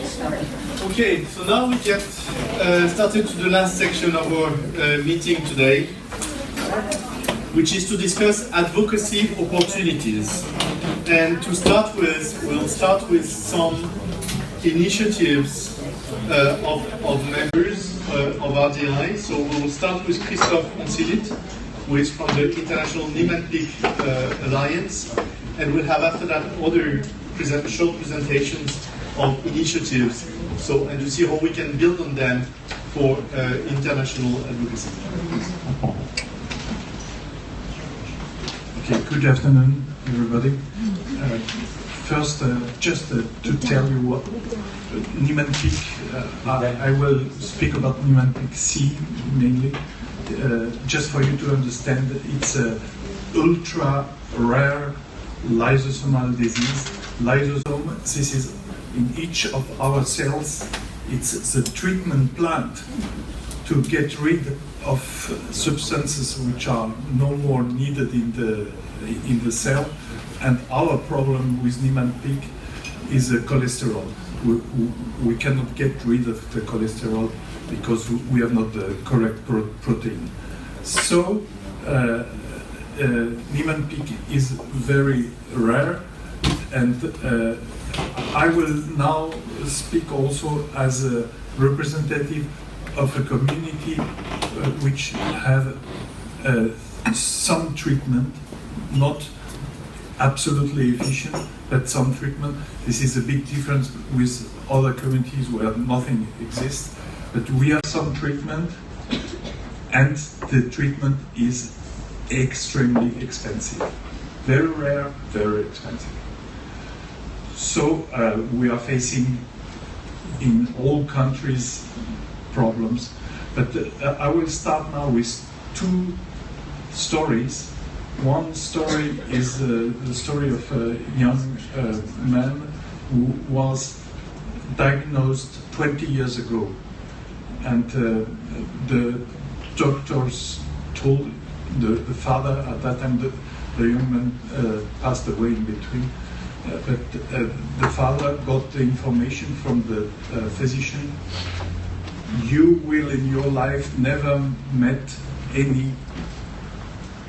Okay, so now we get started to the last section of our meeting today, which is to discuss advocacy opportunities. And to start with, we'll start with some initiatives of members of RDI. So we'll start with Christophe Onsilit, who is from the International Niemann-Pick Alliance, and we'll have after that other short presentations of initiatives, and to see how we can build on them for international advocacy. Okay, good afternoon, everybody. First, just to tell you what Niemann-Pick, I will speak about Niemann-Pick C mainly, just for you to understand it's a ultra rare lysosomal disease. Lysosome, this is in each of our cells, it's the treatment plant to get rid of substances which are no more needed in the cell. And our problem with Niemann-Pick is the cholesterol. We cannot get rid of the cholesterol because we have not the correct protein. So Niemann-Pick is very rare, and I will now speak also as a representative of a community which have some treatment, not absolutely efficient, but some treatment. This is a big difference with other communities where nothing exists, but we have some treatment, and the treatment is extremely expensive. Very rare, very expensive. So we are facing in all countries problems, but I will start now with two stories. One story is the story of a young man who was diagnosed 20 years ago, and the doctors told the father at that time, the young man passed away in between, but the father got the information from the physician: you will in your life never met any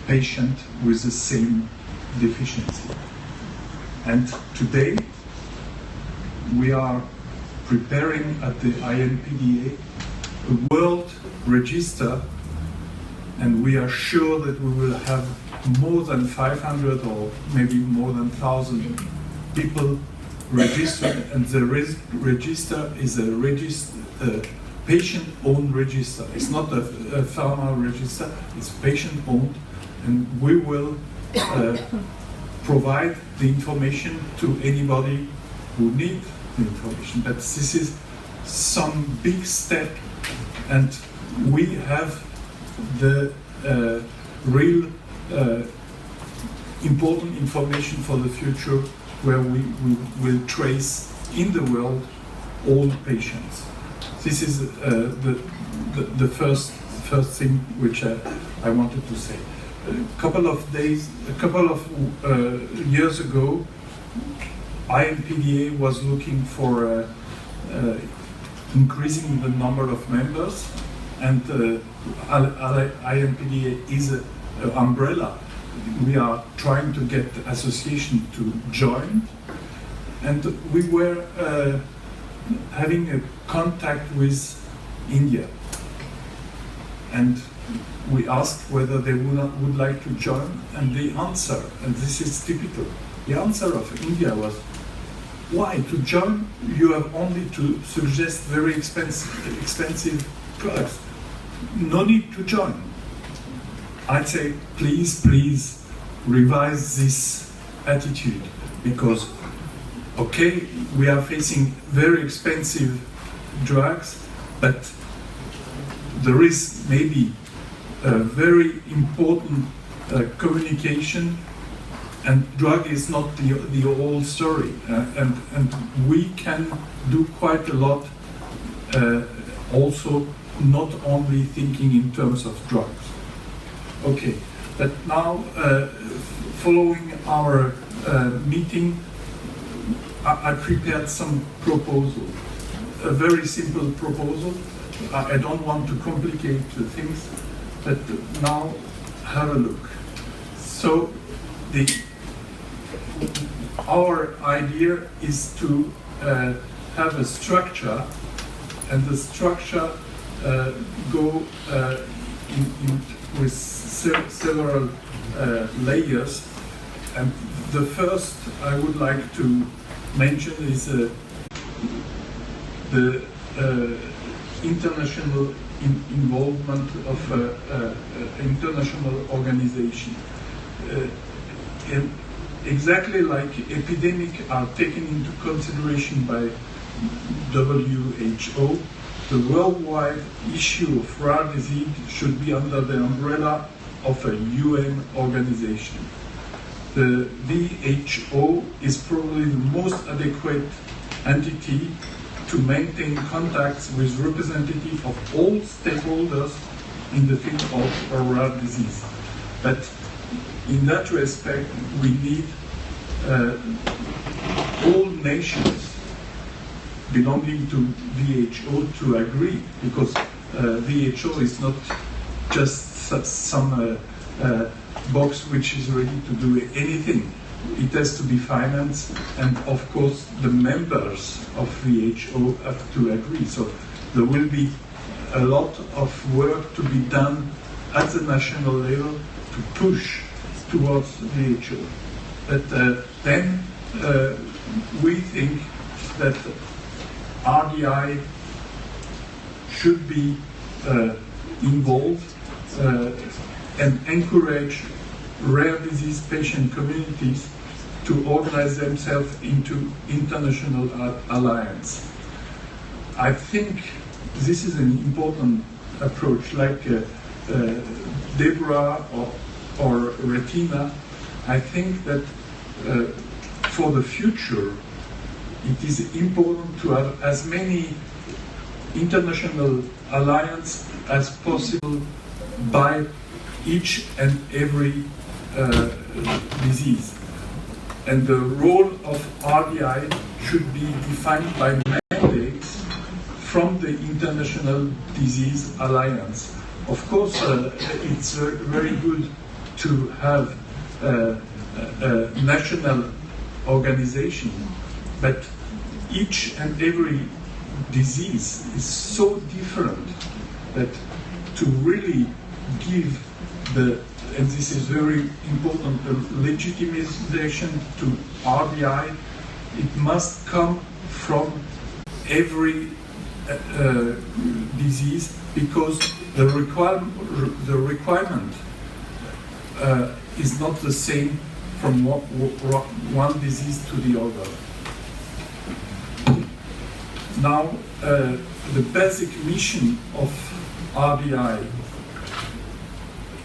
patient with the same deficiency. And today we are preparing at the INPDA a world register, and we are sure that we will have more than 500 or maybe more than 1,000 people registered, and the register is a patient-owned register. It's not a pharma register, it's patient-owned, and we will provide the information to anybody who needs the information. But this is some big step, and we have the real important information for the future, where we will trace in the world all patients. This is the first thing which I wanted to say. A couple of years ago, INPDA was looking for increasing the number of members, and INPDA is an umbrella. We are trying to get the association to join, and we were having a contact with India, and we asked whether they would like to join, and the answer, and this is typical, the answer of India was, why to join? You have only to suggest very expensive products. No need to join. I'd say, please revise this attitude, because, okay, we are facing very expensive drugs, but there is maybe a very important communication, and drug is not the whole story, and we can do quite a lot, also not only thinking in terms of drugs. Okay, but now following our meeting, I prepared some proposals. a very simple proposal. I don't want to complicate things, but now have a look. So our idea is to have a structure, and the structure go with several layers. And the first I would like to mention is the international involvement of international organization. And exactly like epidemics are taken into consideration by WHO, the worldwide issue of rare disease should be under the umbrella of a UN organization. The WHO is probably the most adequate entity to maintain contacts with representatives of all stakeholders in the field of rare disease. But in that respect, we need all nations belonging to WHO to agree, because WHO is not just some box which is ready to do anything. It has to be financed, and of course the members of WHO have to agree. So there will be a lot of work to be done at the national level to push towards WHO. But then we think that RDI should be involved and encourage rare disease patient communities to organize themselves into international alliance. I think this is an important approach, like Deborah or Retina. I think that for the future, it is important to have as many international alliances as possible by each and every disease. And the role of RDI should be defined by mandates from the International Disease Alliance. Of course, it's very good to have a national organization, but each and every disease is so different that to really give and this is very important, the legitimization to RDI, it must come from every disease, because the requirement is not the same from one disease to the other. Now, the basic mission of RDI: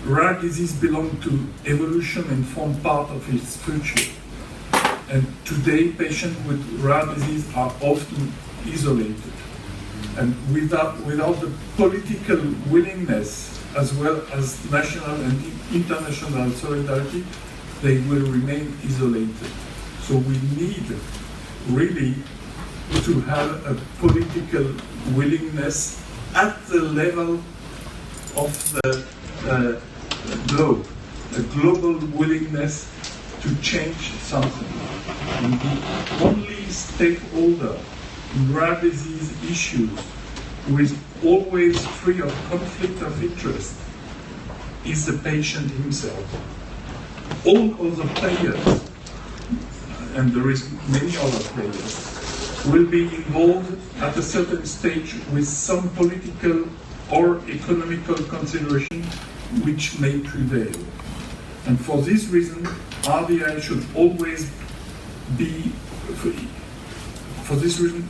rare disease belong to evolution and form part of its future. And today, patients with rare disease are often isolated. And without the political willingness, as well as national and international solidarity, they will remain isolated. So we need really to have a political willingness at the level of the globe, a global willingness to change something. And the only stakeholder in rare disease issues who is always free of conflict of interest is the patient himself. All other players, and there is many other players, will be involved at a certain stage with some political or economical consideration which may prevail. And for this reason, RDI should always be, for this reason,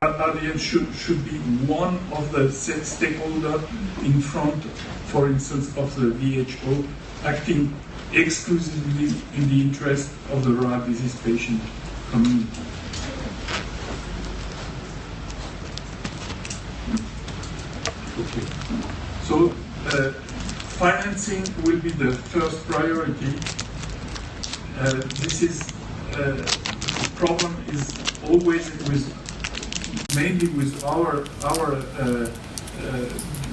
RDI should be one of the stakeholders in front, for instance, of the WHO, acting exclusively in the interest of the rare disease patient community. Okay. So, financing will be the first priority. The problem is always with mainly with our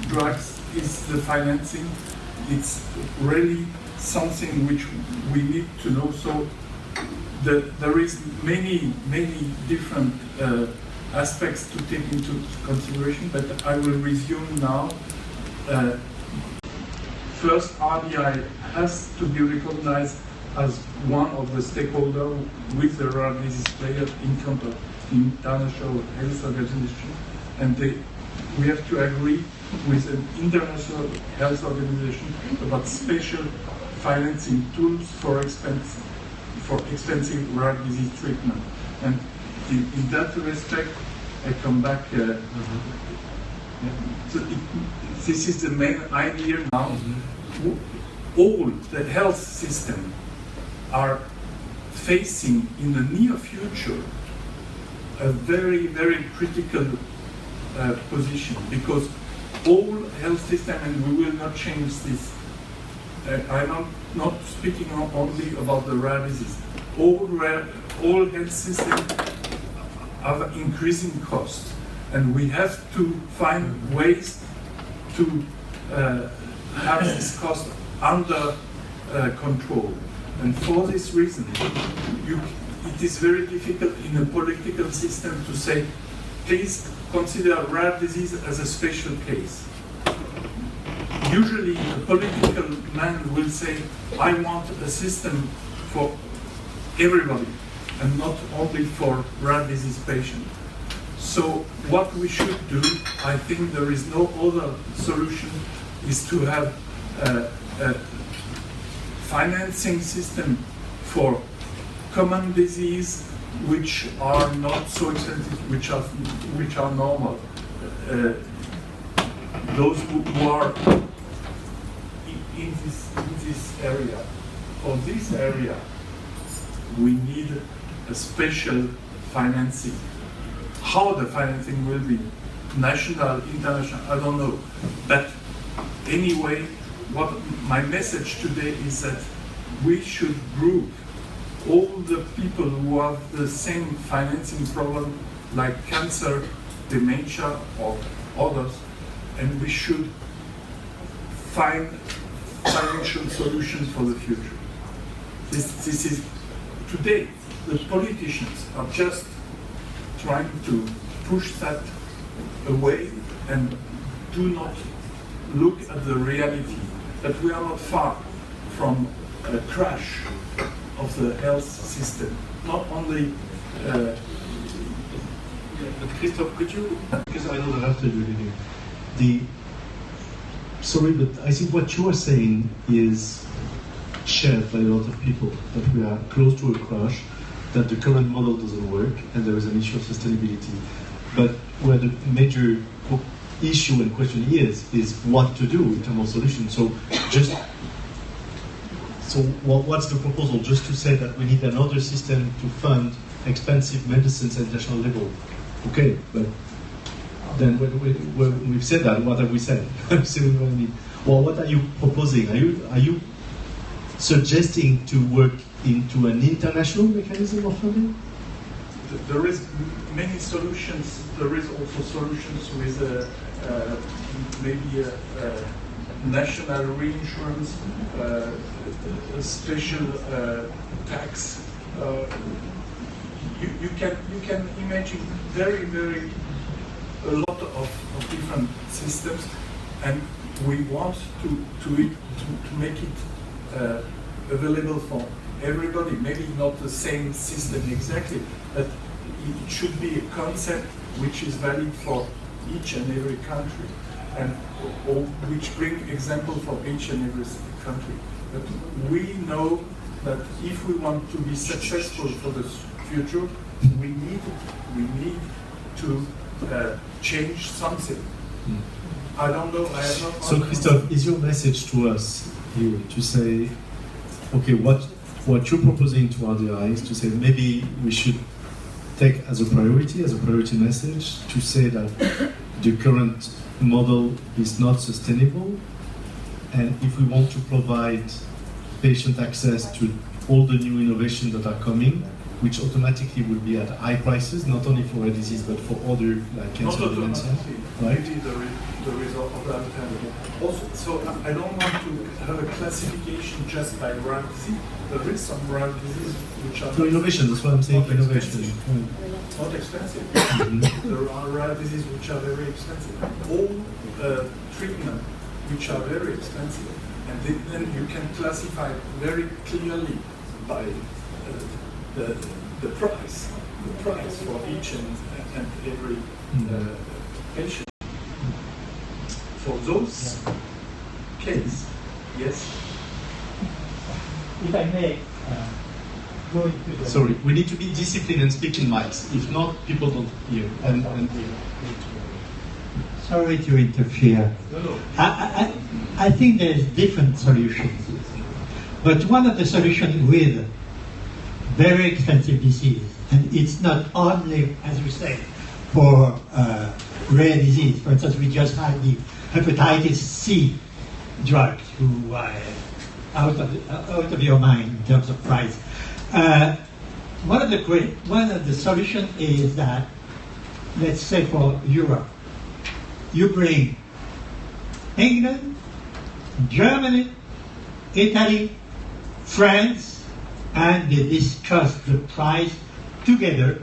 drugs is the financing. It's really something which we need to know. So there is many different aspects to take into consideration, but I will resume now. First, RDI has to be recognized as one of the stakeholders with the rare disease players in contact, International Health Organization, and we have to agree with an International Health Organization about special financing tools for expensive rare disease treatment. And in that respect, I come back. So this is the main idea now. All the health system are facing in the near future a very critical position, because all health system, and we will not change this. I'm not speaking only about the rare disease. All health systems have increasing costs, and we have to find ways to have this cost under control. And for this reason, it is very difficult in a political system to say, please consider rare disease as a special case. Usually, a political man will say, I want a system for everybody, and not only for rare disease patients. So what we should do, I think there is no other solution, is to have a financing system for common disease which are not so expensive, which are normal. Those who are in this area. For this area, we need a special financing. How the financing will be, national, international, I don't know. But anyway, what my message today is that we should group all the people who have the same financing problem, like cancer, dementia, or others, and we should find financial solutions for the future. This is today. The politicians are just trying to push that away and do not look at the reality that we are not far from a crash of the health system. Not only. But Christophe, could you? Because I know that after you leaving, sorry, but I think what you are saying is shared by a lot of people, that we are close to a crash, that the current model doesn't work, and there is an issue of sustainability. But where the major issue and question is what to do in terms of solutions. So what's the proposal? Just to say that we need another system to fund expensive medicines at national level. Okay, but then when we've said that, what have we said? Well, what are you proposing? Are you suggesting to work into an international mechanism of funding? There is many solutions. There is also solutions with maybe a national reinsurance, a special tax. You can imagine very a lot of different systems, and we want to make it available for everybody. Maybe not the same system exactly, but it should be a concept which is valid for each and every country, and or which bring example for each and every country. But we know that if we want to be successful for the future, we need to change something. I don't know. I have not. So, Christophe, is your message to us here to say, okay, what you're proposing to RDI is to say maybe we should take as a priority message to say that the current model is not sustainable, and if we want to provide patient access to all the new innovations that are coming, which automatically will be at high prices, not only for rare disease but for other like cancer Not prevention, automatically. right? Maybe the result of that depends. Also, so I don't want to have a classification just by rare disease. There is some rare disease which are So innovation, that's what I'm saying, not innovation. expensive. Not expensive. There are rare diseases which are very expensive. All treatment which are very expensive, and then you can classify very clearly by the price for each and every patient. For those cases, yes. If I may go into the... Sorry, we need to be disciplined and speak in mics. If not, people don't hear. And Sorry to interfere. no. I think there's different solutions. But one of the solutions with very expensive disease, and it's not only, as you say, for rare disease. For instance, we just had the hepatitis C drug, who out of your mind in terms of price. One of the solutions is that, let's say for Europe, you bring England, Germany, Italy, France, and they discuss the price together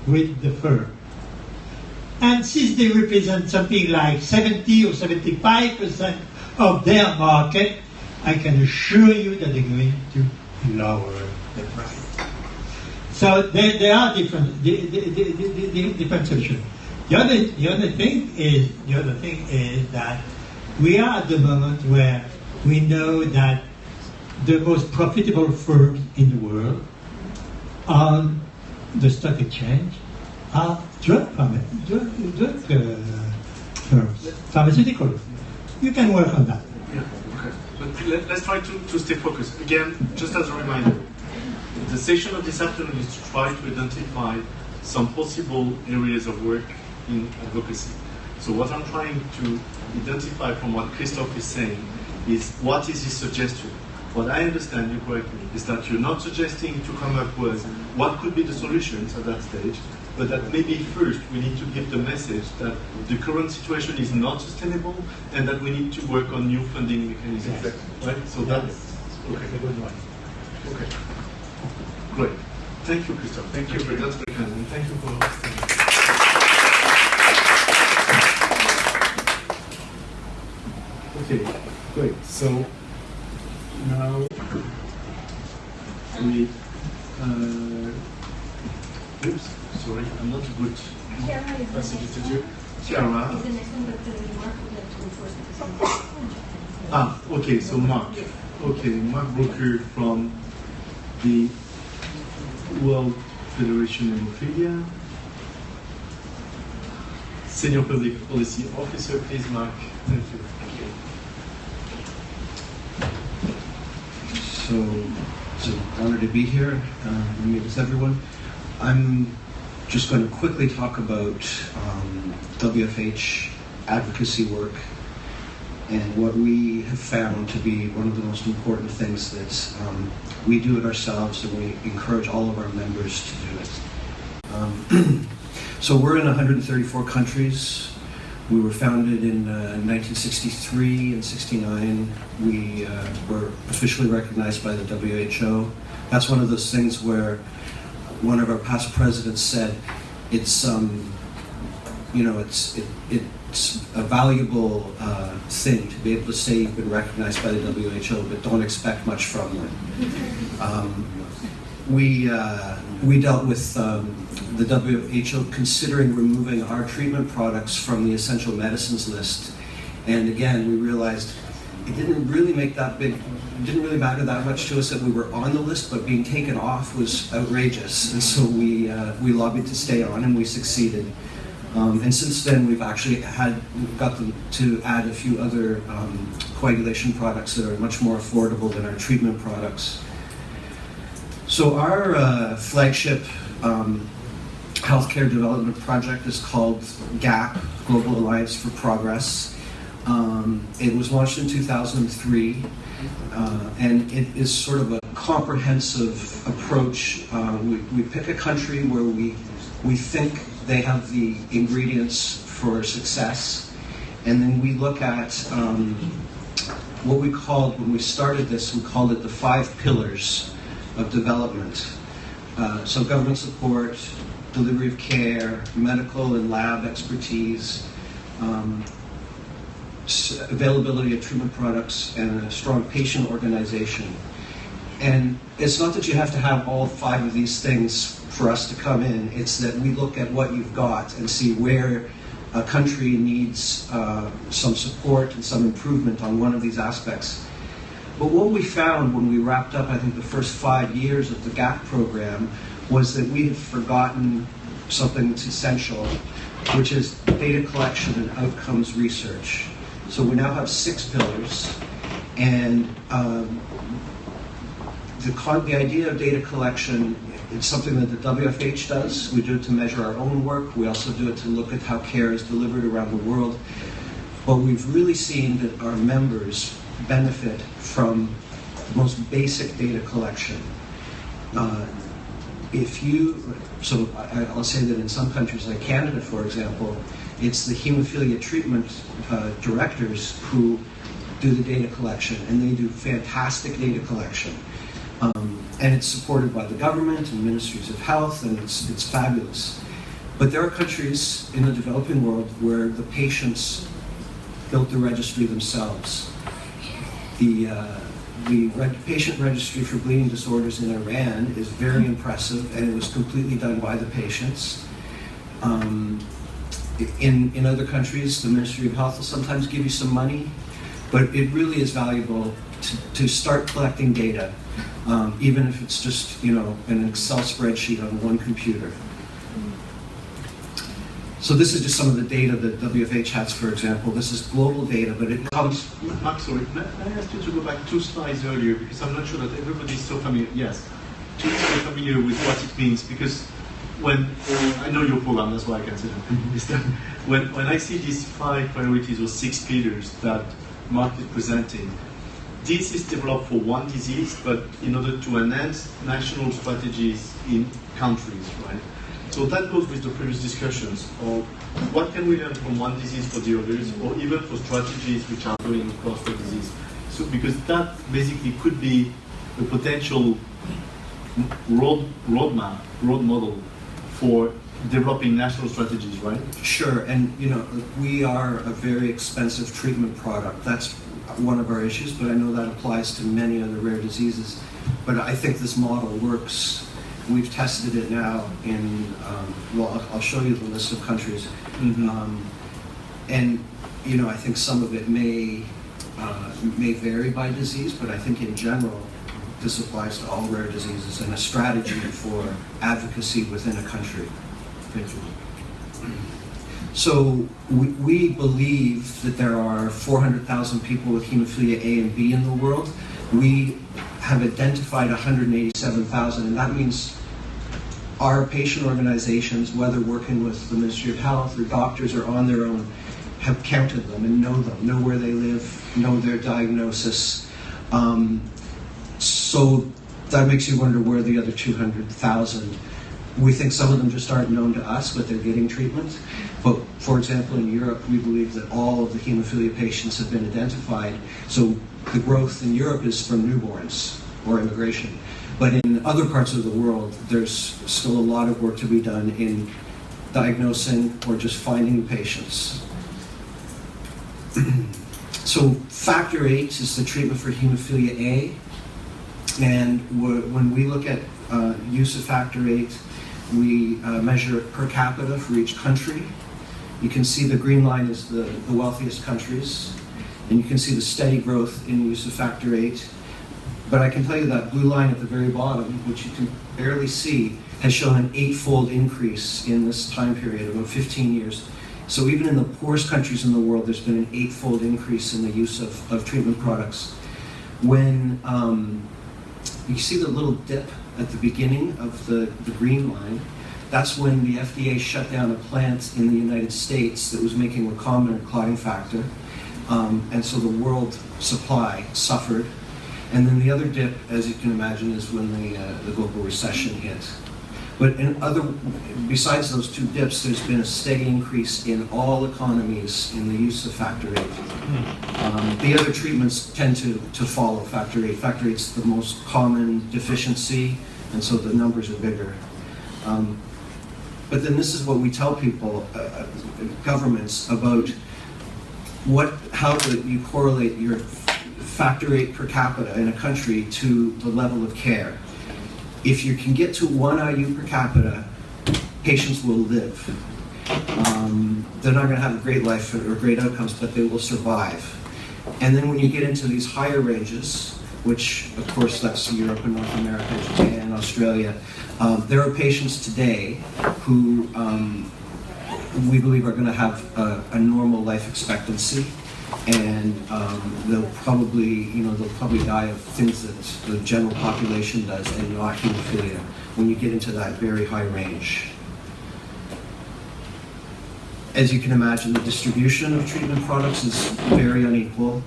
with the firm. And since they represent something like 70 or 75% of their market, I can assure you that they're going to lower the price. So there are different solutions. The other thing is that we are at the moment where we know that the most profitable firms in the world on the stock exchange are drug firms, pharmaceuticals. You can work on that. Yeah, okay. But let's try to stay focused. Again, just as a reminder, the session of this afternoon is to try to identify some possible areas of work in advocacy. So what I'm trying to identify from what Christophe is saying is what is his suggestion. What I understand you correctly is that you're not suggesting to come up with what could be the solutions at that stage, but that maybe first we need to give the message that the current situation is not sustainable and that we need to work on new funding mechanisms. Yes. Right? So that's okay. a good one. Okay. Great. Thank you, Christophe. Thank you. That's very kind. And thank you for hosting. Okay, great. So now we oops, sorry, I'm not a good facilitator. Chiara. Is the next one, but Mark would like to go first. Ah, okay, so Mark. Okay, Mark Broker from the World Federation of Hemophilia. Senior Public Policy Officer, please, Mark. Thank you. So it's an honor to be here, meet with everyone. I'm just going to quickly talk about WFH advocacy work and what we have found to be one of the most important things that we do it ourselves, and we encourage all of our members to do it. So we're in 134 countries. We were founded in 1963 and 69. We were officially recognized by the WHO. That's one of those things where one of our past presidents said, it's it's a valuable thing to be able to say you've been recognized by the WHO, but don't expect much from them. We dealt with the WHO considering removing our treatment products from the essential medicines list, and again we realized it didn't really matter that much to us that we were on the list, but being taken off was outrageous, and so we lobbied to stay on, and we succeeded. And since then we've got them to add a few other coagulation products that are much more affordable than our treatment products. So our flagship healthcare development project is called GAP, Global Alliance for Progress. It was launched in 2003. And it is sort of a comprehensive approach. We pick a country where we think they have the ingredients for success, and then we look at what we called, when we started this, we called it the 5 pillars of development. So government support, delivery of care, medical and lab expertise, availability of treatment products, and a strong patient organization. And it's not that you have to have all 5 of these things for us to come in, it's that we look at what you've got and see where a country needs some support and some improvement on one of these aspects. But what we found when we wrapped up, I think, the first 5 years of the GAP program was that we had forgotten something that's essential, which is data collection and outcomes research. So we now have 6 pillars, and the idea of data collection, it's something that the WFH does. We do it to measure our own work. We also do it to look at how care is delivered around the world. But we've really seen that our members benefit from the most basic data collection. I'll say that in some countries like Canada, for example, it's the hemophilia treatment directors who do the data collection, and they do fantastic data collection. And it's supported by the government and ministries of health, and it's fabulous. But there are countries in the developing world where the patients built the registry themselves. The patient registry for bleeding disorders in Iran is very impressive, and it was completely done by the patients. In other countries, the Ministry of Health will sometimes give you some money, but it really is valuable to start collecting data, even if it's just, an Excel spreadsheet on one computer. So this is just some of the data that WFH has, for example. This is global data, but it comes... Mark, sorry, may I ask you to go back 2 slides earlier, because I'm not sure that everybody's so familiar. Yes, so familiar with what it means, because when I know your program, that's why I can say that. When I see these 5 priorities or 6 pillars that Mark is presenting, this is developed for one disease, but in order to enhance national strategies in countries, right? So that goes with the previous discussions of what can we learn from one disease for the others, or even for strategies which are going across the disease. So because that basically could be a potential road model for developing national strategies, right? Sure, and we are a very expensive treatment product. That's one of our issues, but I know that applies to many other rare diseases. But I think this model works. We've tested it now in, I'll show you the list of countries. Mm-hmm. And I think some of it may vary by disease, but I think in general, this applies to all rare diseases and a strategy for advocacy within a country. Thank you. So we believe that there are 400,000 people with hemophilia A and B in the world. We have identified 187,000, and that means our patient organizations, whether working with the Ministry of Health or doctors or on their own, have counted them, know where they live, know their diagnosis. So that makes you wonder where the other 200,000. We think some of them just aren't known to us, but they're getting treatment. But for example, in Europe, we believe that all of the hemophilia patients have been identified. So the growth in Europe is from newborns or immigration. But in other parts of the world, there's still a lot of work to be done in diagnosing or just finding patients. So factor VIII is the treatment for hemophilia A. And when we look at use of factor VIII, we measure it per capita for each country. You can see the green line is the wealthiest countries, and you can see the steady growth in use of factor VIII. But I can tell you that blue line at the very bottom, which you can barely see, has shown an 8-fold increase in this time period, about 15 years. So even in the poorest countries in the world, there's been an 8-fold increase in the use of treatment products. When you see the little dip at the beginning of the green line, that's when the FDA shut down a plant in the United States that was making recombinant clotting factor. And so the world supply suffered. And then the other dip, as you can imagine, is when the global recession hit. But besides those two dips, there's been a steady increase in all economies in the use of factor VIII. The other treatments tend to follow factor VIII. Factor VIII is the most common deficiency, and so the numbers are bigger. But then this is what we tell people, governments, about how you correlate your factor VIII per capita in a country to the level of care. If you can get to 1 IU per capita, patients will live. They're not going to have a great life or great outcomes, but they will survive. And then when you get into these higher ranges, which of course that's Europe and North America, Japan, Australia, there are patients today who we believe are going to have a normal life expectancy, and they'll probably die of things that the general population does, and not hemophilia, when you get into that very high range. As you can imagine, the distribution of treatment products is very unequal.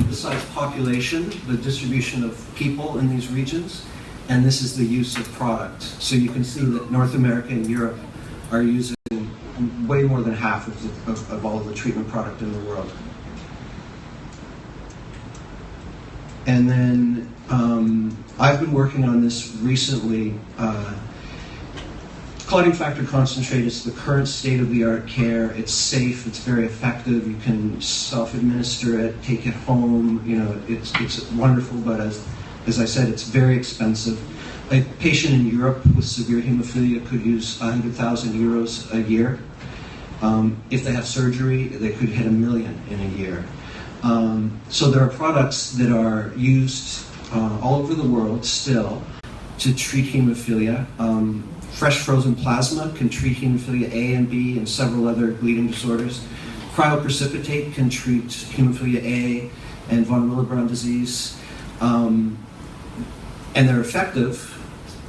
Besides population, the distribution of people in these regions, and this is the use of product. So you can see that North America and Europe are using way more than half of all of the treatment product in the world. And then I've been working on this recently. Clotting factor concentrate is the current state-of-the-art care. It's safe, it's very effective, you can self-administer it, take it home, it's wonderful, but as I said, it's very expensive. A patient in Europe with severe hemophilia could use 100,000 euros a year. If they have surgery, they could hit $1 million in a year. So there are products that are used all over the world still to treat hemophilia. Fresh frozen plasma can treat hemophilia A and B and several other bleeding disorders. Cryoprecipitate can treat hemophilia A and von Willebrand disease. And they're effective,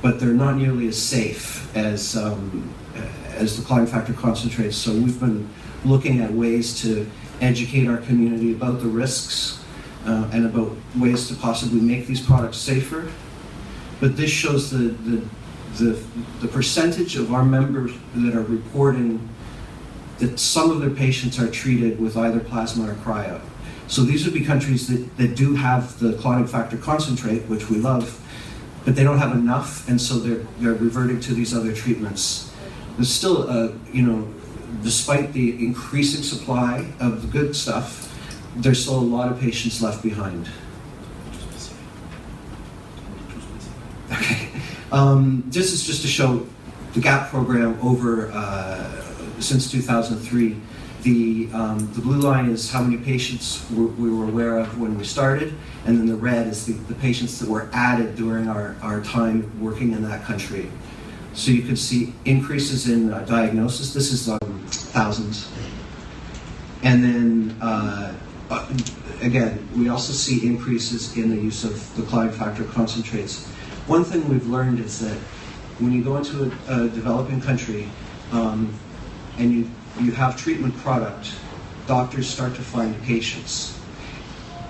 but they're not nearly as safe as the clotting factor concentrates. So we've been looking at ways to educate our community about the risks and about ways to possibly make these products safer. But this shows the percentage of our members that are reporting that some of their patients are treated with either plasma or cryo. So these would be countries that do have the clotting factor concentrate, which we love, but they don't have enough, and so they're reverting to these other treatments. There's still, despite the increasing supply of the good stuff, there's still a lot of patients left behind. Okay. This is just to show the GAP program over since 2003. The blue line is how many patients we were aware of when we started, and then the red is the patients that were added during our time working in that country. So you can see increases in diagnosis. This is thousands. And then, again, we also see increases in the use of the clotting factor concentrates. One thing we've learned is that when you go into a developing country and you have treatment product, doctors start to find patients.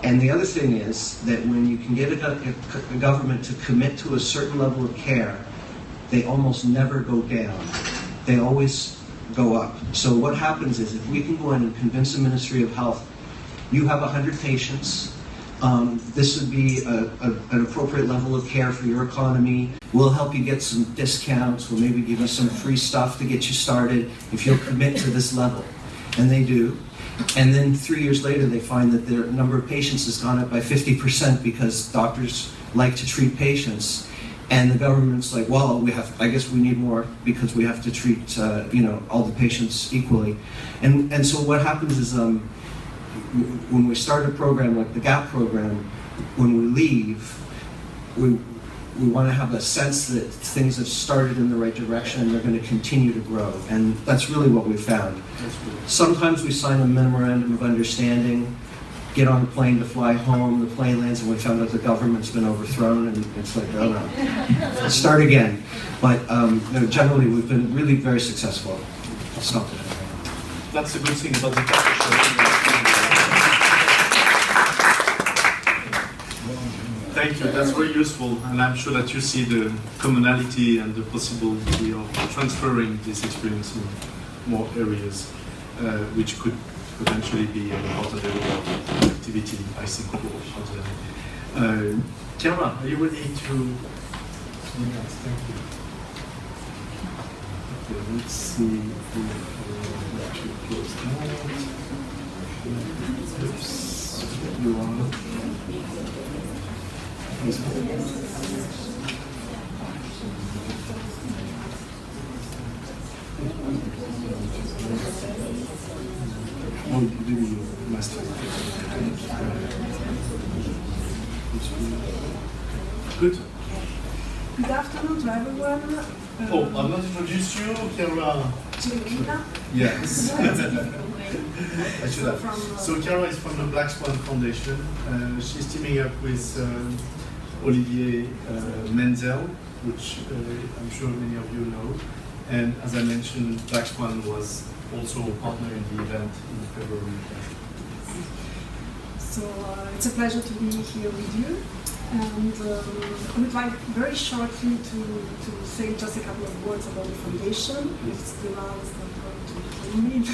And the other thing is that when you can get a government to commit to a certain level of care, they almost never go down. They always go up. So what happens is if we can go in and convince the Ministry of Health, you have 100 patients, this would be an appropriate level of care for your economy. We'll help you get some discounts. We'll maybe give you some free stuff to get you started if you'll commit to this level. And they do. And then 3 years later, they find that their number of patients has gone up by 50% because doctors like to treat patients. And the government's like, well, I guess we need more because we have to treat, all the patients equally. And so what happens is, when we start a program like the GAP program, when we leave, we want to have a sense that things have started in the right direction and they're going to continue to grow. And that's really what we found. Sometimes we sign a memorandum of understanding, get on a plane to fly home, the plane lands, and we found out the government's been overthrown, and it's like, oh no, start again. But generally, we've been really very successful. I'll stop there. That's the good thing about the GAP. Thank you. That's very useful, and I'm sure that you see the commonality and the possibility of transferring this experience in more areas, which could potentially be an important area of activity, I think, for them. Chiara, are you ready to? Yes, thank you. Okay, let's see if we actually close that. Oops, you are. Oh, maybe you must have. Good. Good afternoon to everyone. Oh, I'm not introduced you, Chiara. Giovanna. Yes. I should have. So Chiara is from the Black Swan Foundation. She's teaming up with Olivier Menzel, which I'm sure many of you know. And as I mentioned, Black Swan was also a partner in the event in February. So it's a pleasure to be here with you. And I would like very shortly to say just a couple of words about the foundation, if the man is not going to kill me.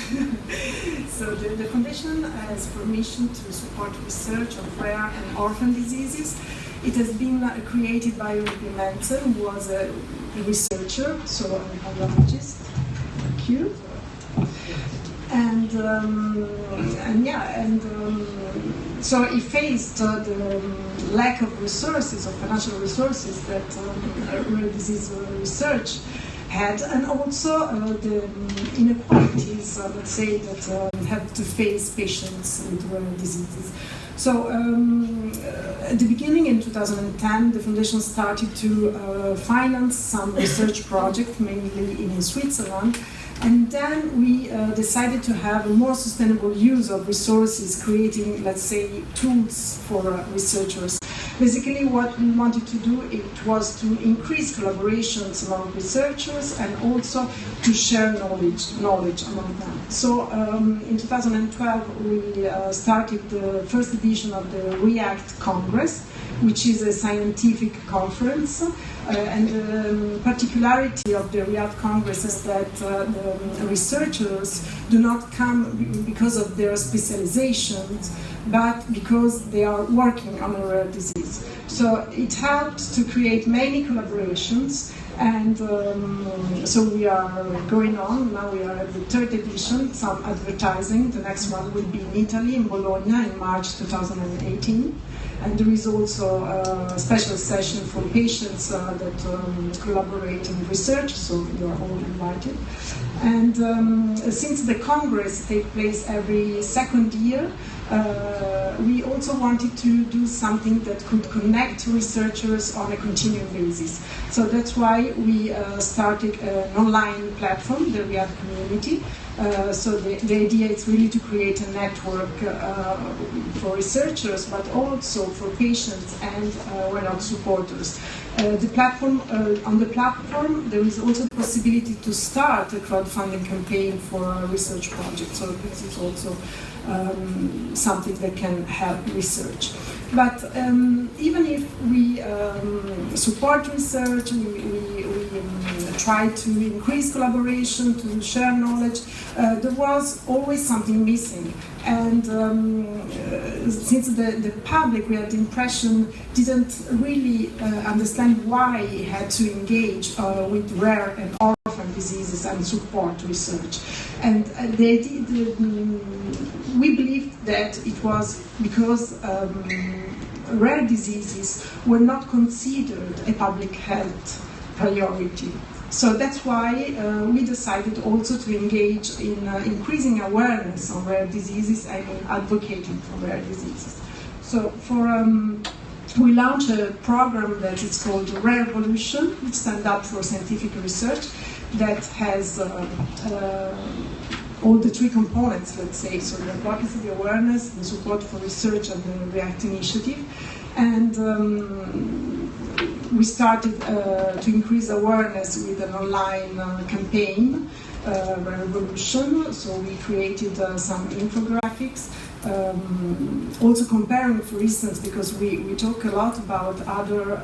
So the foundation has permission to support research on rare and orphan diseases. It has been created by Olivier Menzel, who was a researcher, so I'm a biologist. Thank you. So he faced the lack of resources, of financial resources that rare disease research had, and also the inequalities, let's say, that have to face patients with rare diseases. So at the beginning in 2010, the foundation started to finance some research projects, mainly in Switzerland. And then we decided to have a more sustainable use of resources, creating, let's say, tools for researchers. Basically, what we wanted to do, it was to increase collaborations among researchers and also to share knowledge among them. So in 2012, we started the first edition of the REACT Congress, which is a scientific conference. And the particularity of the REACT Congress is that the researchers do not come because of their specializations, but because they are working on a rare disease. So it helped to create many collaborations, and so we are going on. Now we are at the third edition, some advertising. The next one will be in Italy, in Bologna, in March 2018. And there is also a special session for patients that collaborate in research, so you are all invited. And since the Congress takes place every second year, we also wanted to do something that could connect researchers on a continuing basis. So that's why we started an online platform, the REACT community. So the idea is really to create a network for researchers, but also for patients and why not supporters. On the platform, there is also the possibility to start a crowdfunding campaign for a research project. So this is also something that can help research. But even if we support research, we try to increase collaboration, to share knowledge, there was always something missing. And since the public, we had the impression, didn't really understand why it had to engage with rare and orphan diseases and support research. And we believed that it was because rare diseases were not considered a public health priority. So that's why we decided also to engage in increasing awareness on rare diseases and in advocating for rare diseases. So we launched a program that is called Rare Evolution, which stands up for scientific research, that has all the three components, let's say, so the advocacy, the awareness, the support for research, and the REACT initiative. And we started to increase awareness with an online campaign. revolution. So we created some infographics, also comparing, for instance, because we talk a lot about other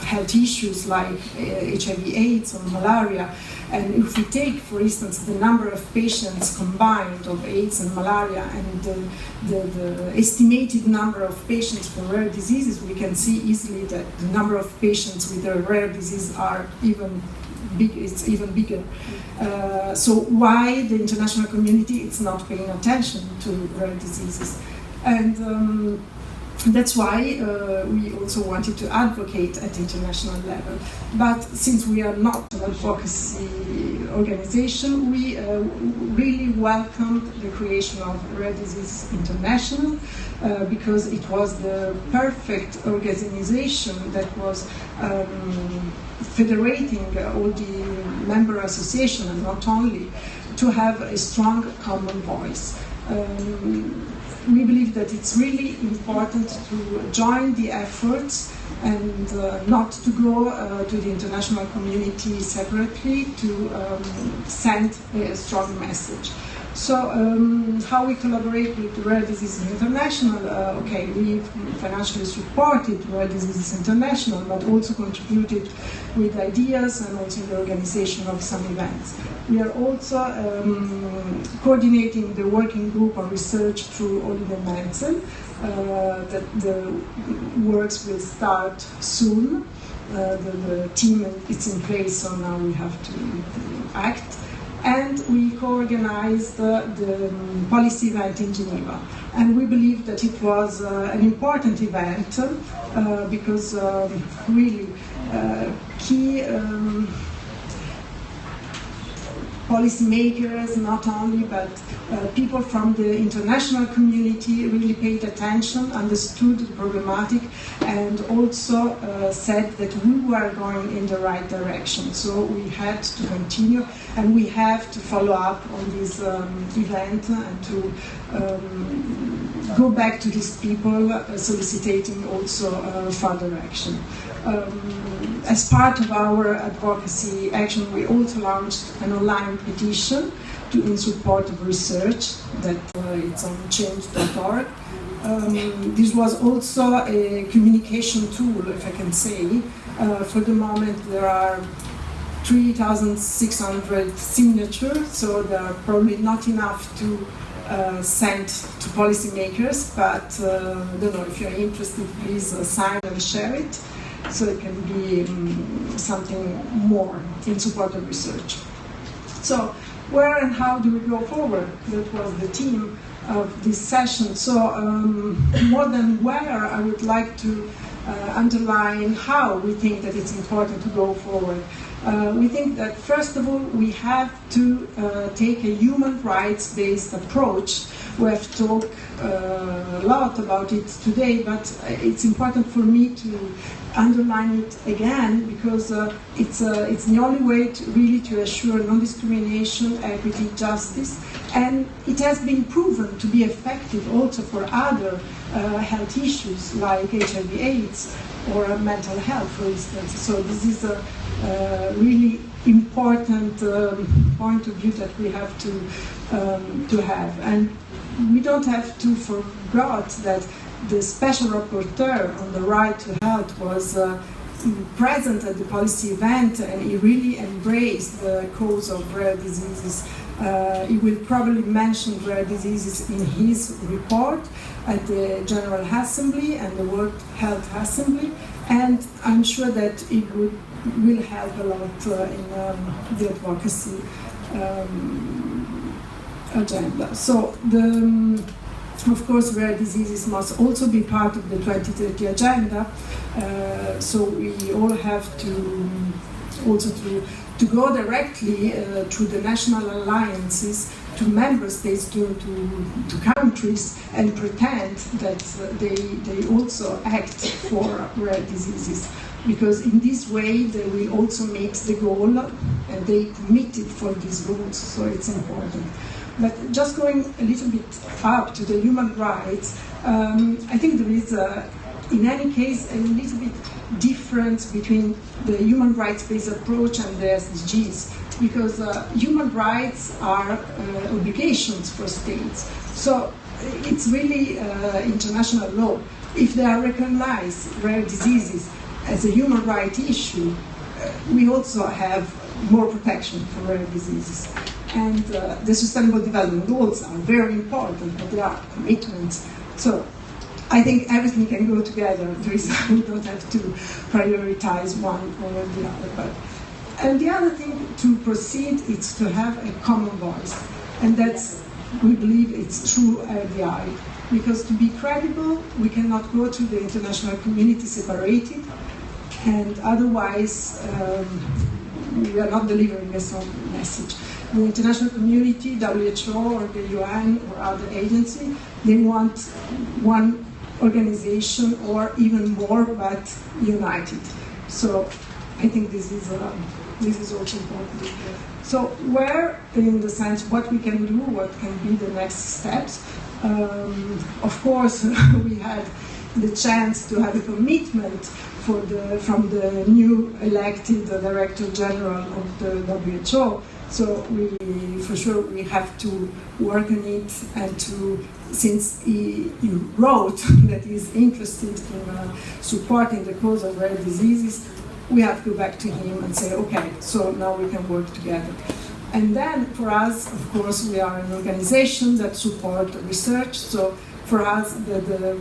health issues like HIV/AIDS or malaria. And if we take, for instance, the number of patients combined of AIDS and malaria and the estimated number of patients for rare diseases, we can see easily that the number of patients with a rare disease are even bigger. So why the international community is not paying attention to rare diseases? And that's why we also wanted to advocate at international level. But since we are not an advocacy organization, we really welcomed the creation of Rare Disease International because it was the perfect organization that was federating all the member associations, and not only, to have a strong common voice. We believe that it's really important to join the efforts and not to go to the international community separately to send a strong message. So how we collaborate with Rare Diseases International? Okay, we financially supported Rare Diseases International, but also contributed with ideas and also the organization of some events. We are also coordinating the working group on research through Oliver Menzel. That the works will start soon. The team is in place, so now we have to act. And we co-organized the policy event in Geneva. And we believe that it was an important event because really key policymakers, not only, but people from the international community really paid attention, understood the problematic, and also said that we were going in the right direction. So we had to continue, and we have to follow up on this event and to go back to these people, soliciting also further action. As part of our advocacy action, we also launched an online petition in support of research that it's on change.org. This was also a communication tool, if I can say. For the moment, there are 3,600 signatures, so there are probably not enough to send to policymakers, but I don't know, if you're interested, please sign and share it, so it can be something more in support of research. So, where and how do we go forward? That was the theme of this session. So, more than where, I would like to underline how we think that it's important to go forward. We think that, first of all, we have to take a human rights-based approach. We have talked a lot about it today, but it's important for me to underline it again because it's the only way to really to assure non-discrimination, equity, justice, and it has been proven to be effective also for other health issues like HIV/AIDS or mental health, for instance. So this is a really important point of view that we have to have, and we don't have to forget that the special rapporteur on the right to health was present at the policy event, and he really embraced the cause of rare diseases. He will probably mention rare diseases in his report at the General Assembly and the World Health Assembly, and I'm sure that it will help a lot in the advocacy agenda. So of course, rare diseases must also be part of the 2030 agenda. So we all have to also to go directly through the national alliances to member states, to countries, and pretend that they also act for rare diseases. Because in this way they will also make the goal, and they committed for these goals, so it's important. But just going a little bit up to the human rights, I think there is, in any case, a little bit difference between the human rights-based approach and the SDGs. because human rights are obligations for states. So it's really international law. If they are recognized rare diseases as a human rights issue, we also have more protection for rare diseases. And the Sustainable Development Goals are very important, but they are commitments. So I think everything can go together. We don't have to prioritize one over the other. And the other thing to proceed is to have a common voice. And that's, we believe it's true RDI. Because to be credible, we cannot go to the international community separated, and otherwise we are not delivering a strong message. The international community, WHO or the UN or other agency, they want one organization or even more, but united. So I think this is also important. So where, in the sense, what we can do, what can be the next steps? Of course, we had the chance to have a commitment from the new elected Director General of the WHO. So for sure we have to work on it, and since he wrote that he's interested in supporting the cause of rare diseases, we have to go back to him and say, okay, so now we can work together. And then for us, of course, we are an organization that supports research. So for us, the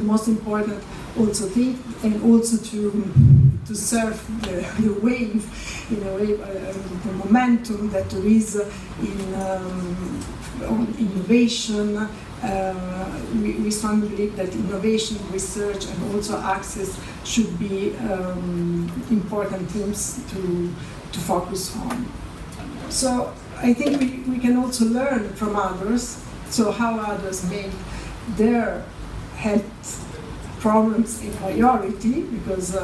most important also thing, and also to surf the wave, in a way, the momentum that there is on innovation. We strongly believe that innovation, research, and also access should be important themes to focus on. So I think we can also learn from others, so how others make their health problems a priority, because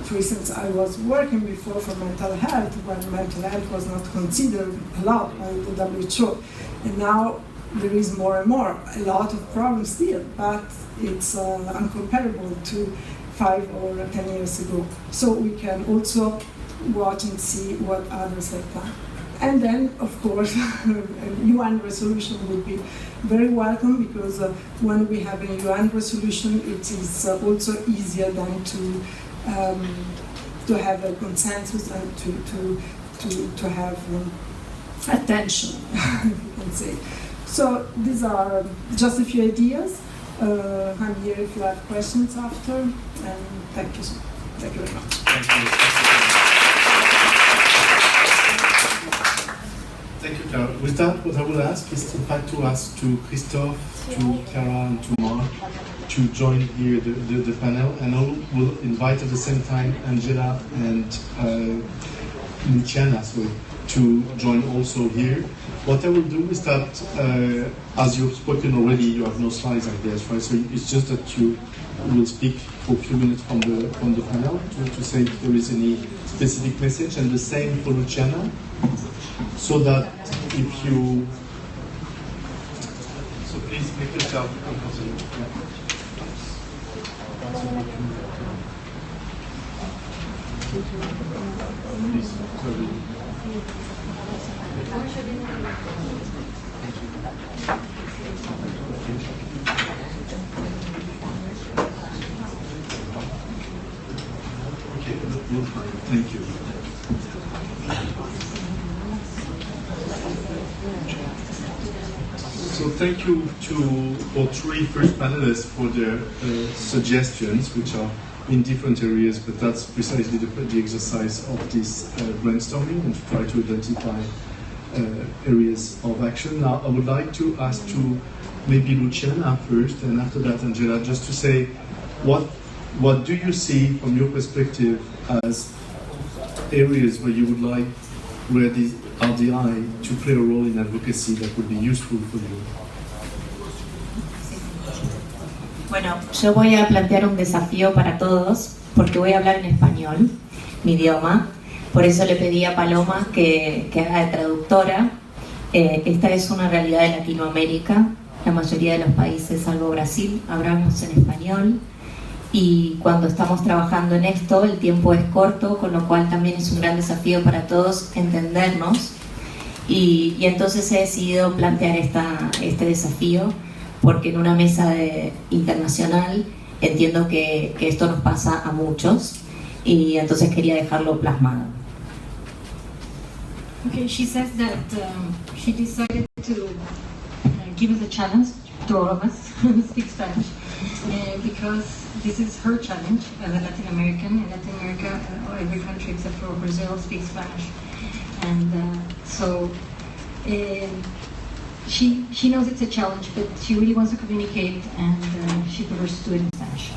for instance, I was working before for mental health when mental health was not considered a lot by the WHO, and now there is more and more, a lot of problems still, but it's uncomparable to 5 or 10 years ago. So we can also watch and see what others have done. And then, of course, a UN resolution would be very welcome, because when we have a UN resolution, it is also easier than to have a consensus and to have attention, if you can say. So these are just a few ideas. I'm here if you have questions after, and thank you very much. Thank you, Clara. With that, what I will ask is, in fact, to ask to Christophe, to Clara, and to Mark to join here the panel, and I will invite at the same time Angela and Luciana to join also here. What I will do is that, as you've spoken already, you have no slides, I guess, right? So it's just that you will speak for a few minutes from the panel to say if there is any specific message, and the same for Luciana. So that if you, so please make yourself comfortable. Please, sorry. Okay, we'll find. Thank you. So thank you to our 3 first panelists for their suggestions, which are in different areas, but that's precisely the exercise of this brainstorming, and to try to identify areas of action. Now I would like to ask to maybe Luciana first, and after that Angela, just to say what do you see from your perspective as areas where you would like where the RDI to play a role in advocacy that would be useful for you? Bueno, yo voy a plantear un desafío para todos, porque voy a hablar en español, mi idioma. Por eso le pedí a Paloma que haga de traductora. Esta es una realidad de Latinoamérica. La mayoría de los países, salvo Brasil, hablamos en español. y cuando estamos trabajando en esto el tiempo es corto, con lo cual también es un gran desafío para todos entendernos y entonces he decidido plantear este desafío porque en una mesa internacional entiendo que esto nos pasa a muchos y entonces quería dejarlo plasmado. Okay, she says that she decided to give us a challenge to all of us who speak Spanish because this is her challenge as a Latin American. In Latin America, every country except for Brazil speaks Spanish, and so she knows it's a challenge, but she really wants to communicate, and she prefers to do it in Spanish.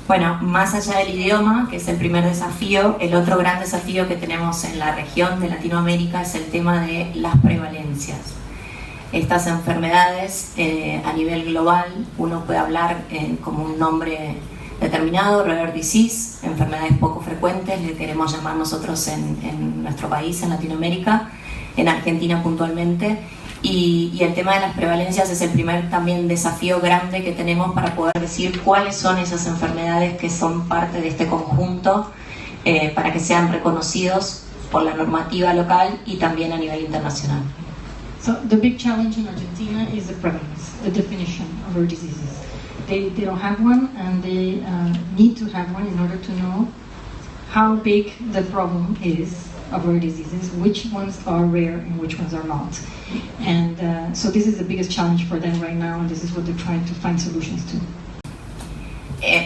Bueno, más allá del idioma, que es el primer desafío, el otro gran desafío que tenemos en la región de Latinoamérica es el tema de las prevalencias. Estas enfermedades a nivel global, uno puede hablar como un nombre determinado, rare disease, enfermedades poco frecuentes, le queremos llamar nosotros en nuestro país, en Latinoamérica, en Argentina puntualmente. Y el tema de las prevalencias es el primer también desafío grande que tenemos para poder decir cuáles son esas enfermedades que son parte de este conjunto para que sean reconocidos por la normativa local y también a nivel internacional. So the big challenge in Argentina is the prevalence, the definition of rare diseases. They don't have one, and they need to have one in order to know how big the problem is of rare diseases, which ones are rare and which ones are not. And so this is the biggest challenge for them right now, and this is what they're trying to find solutions to.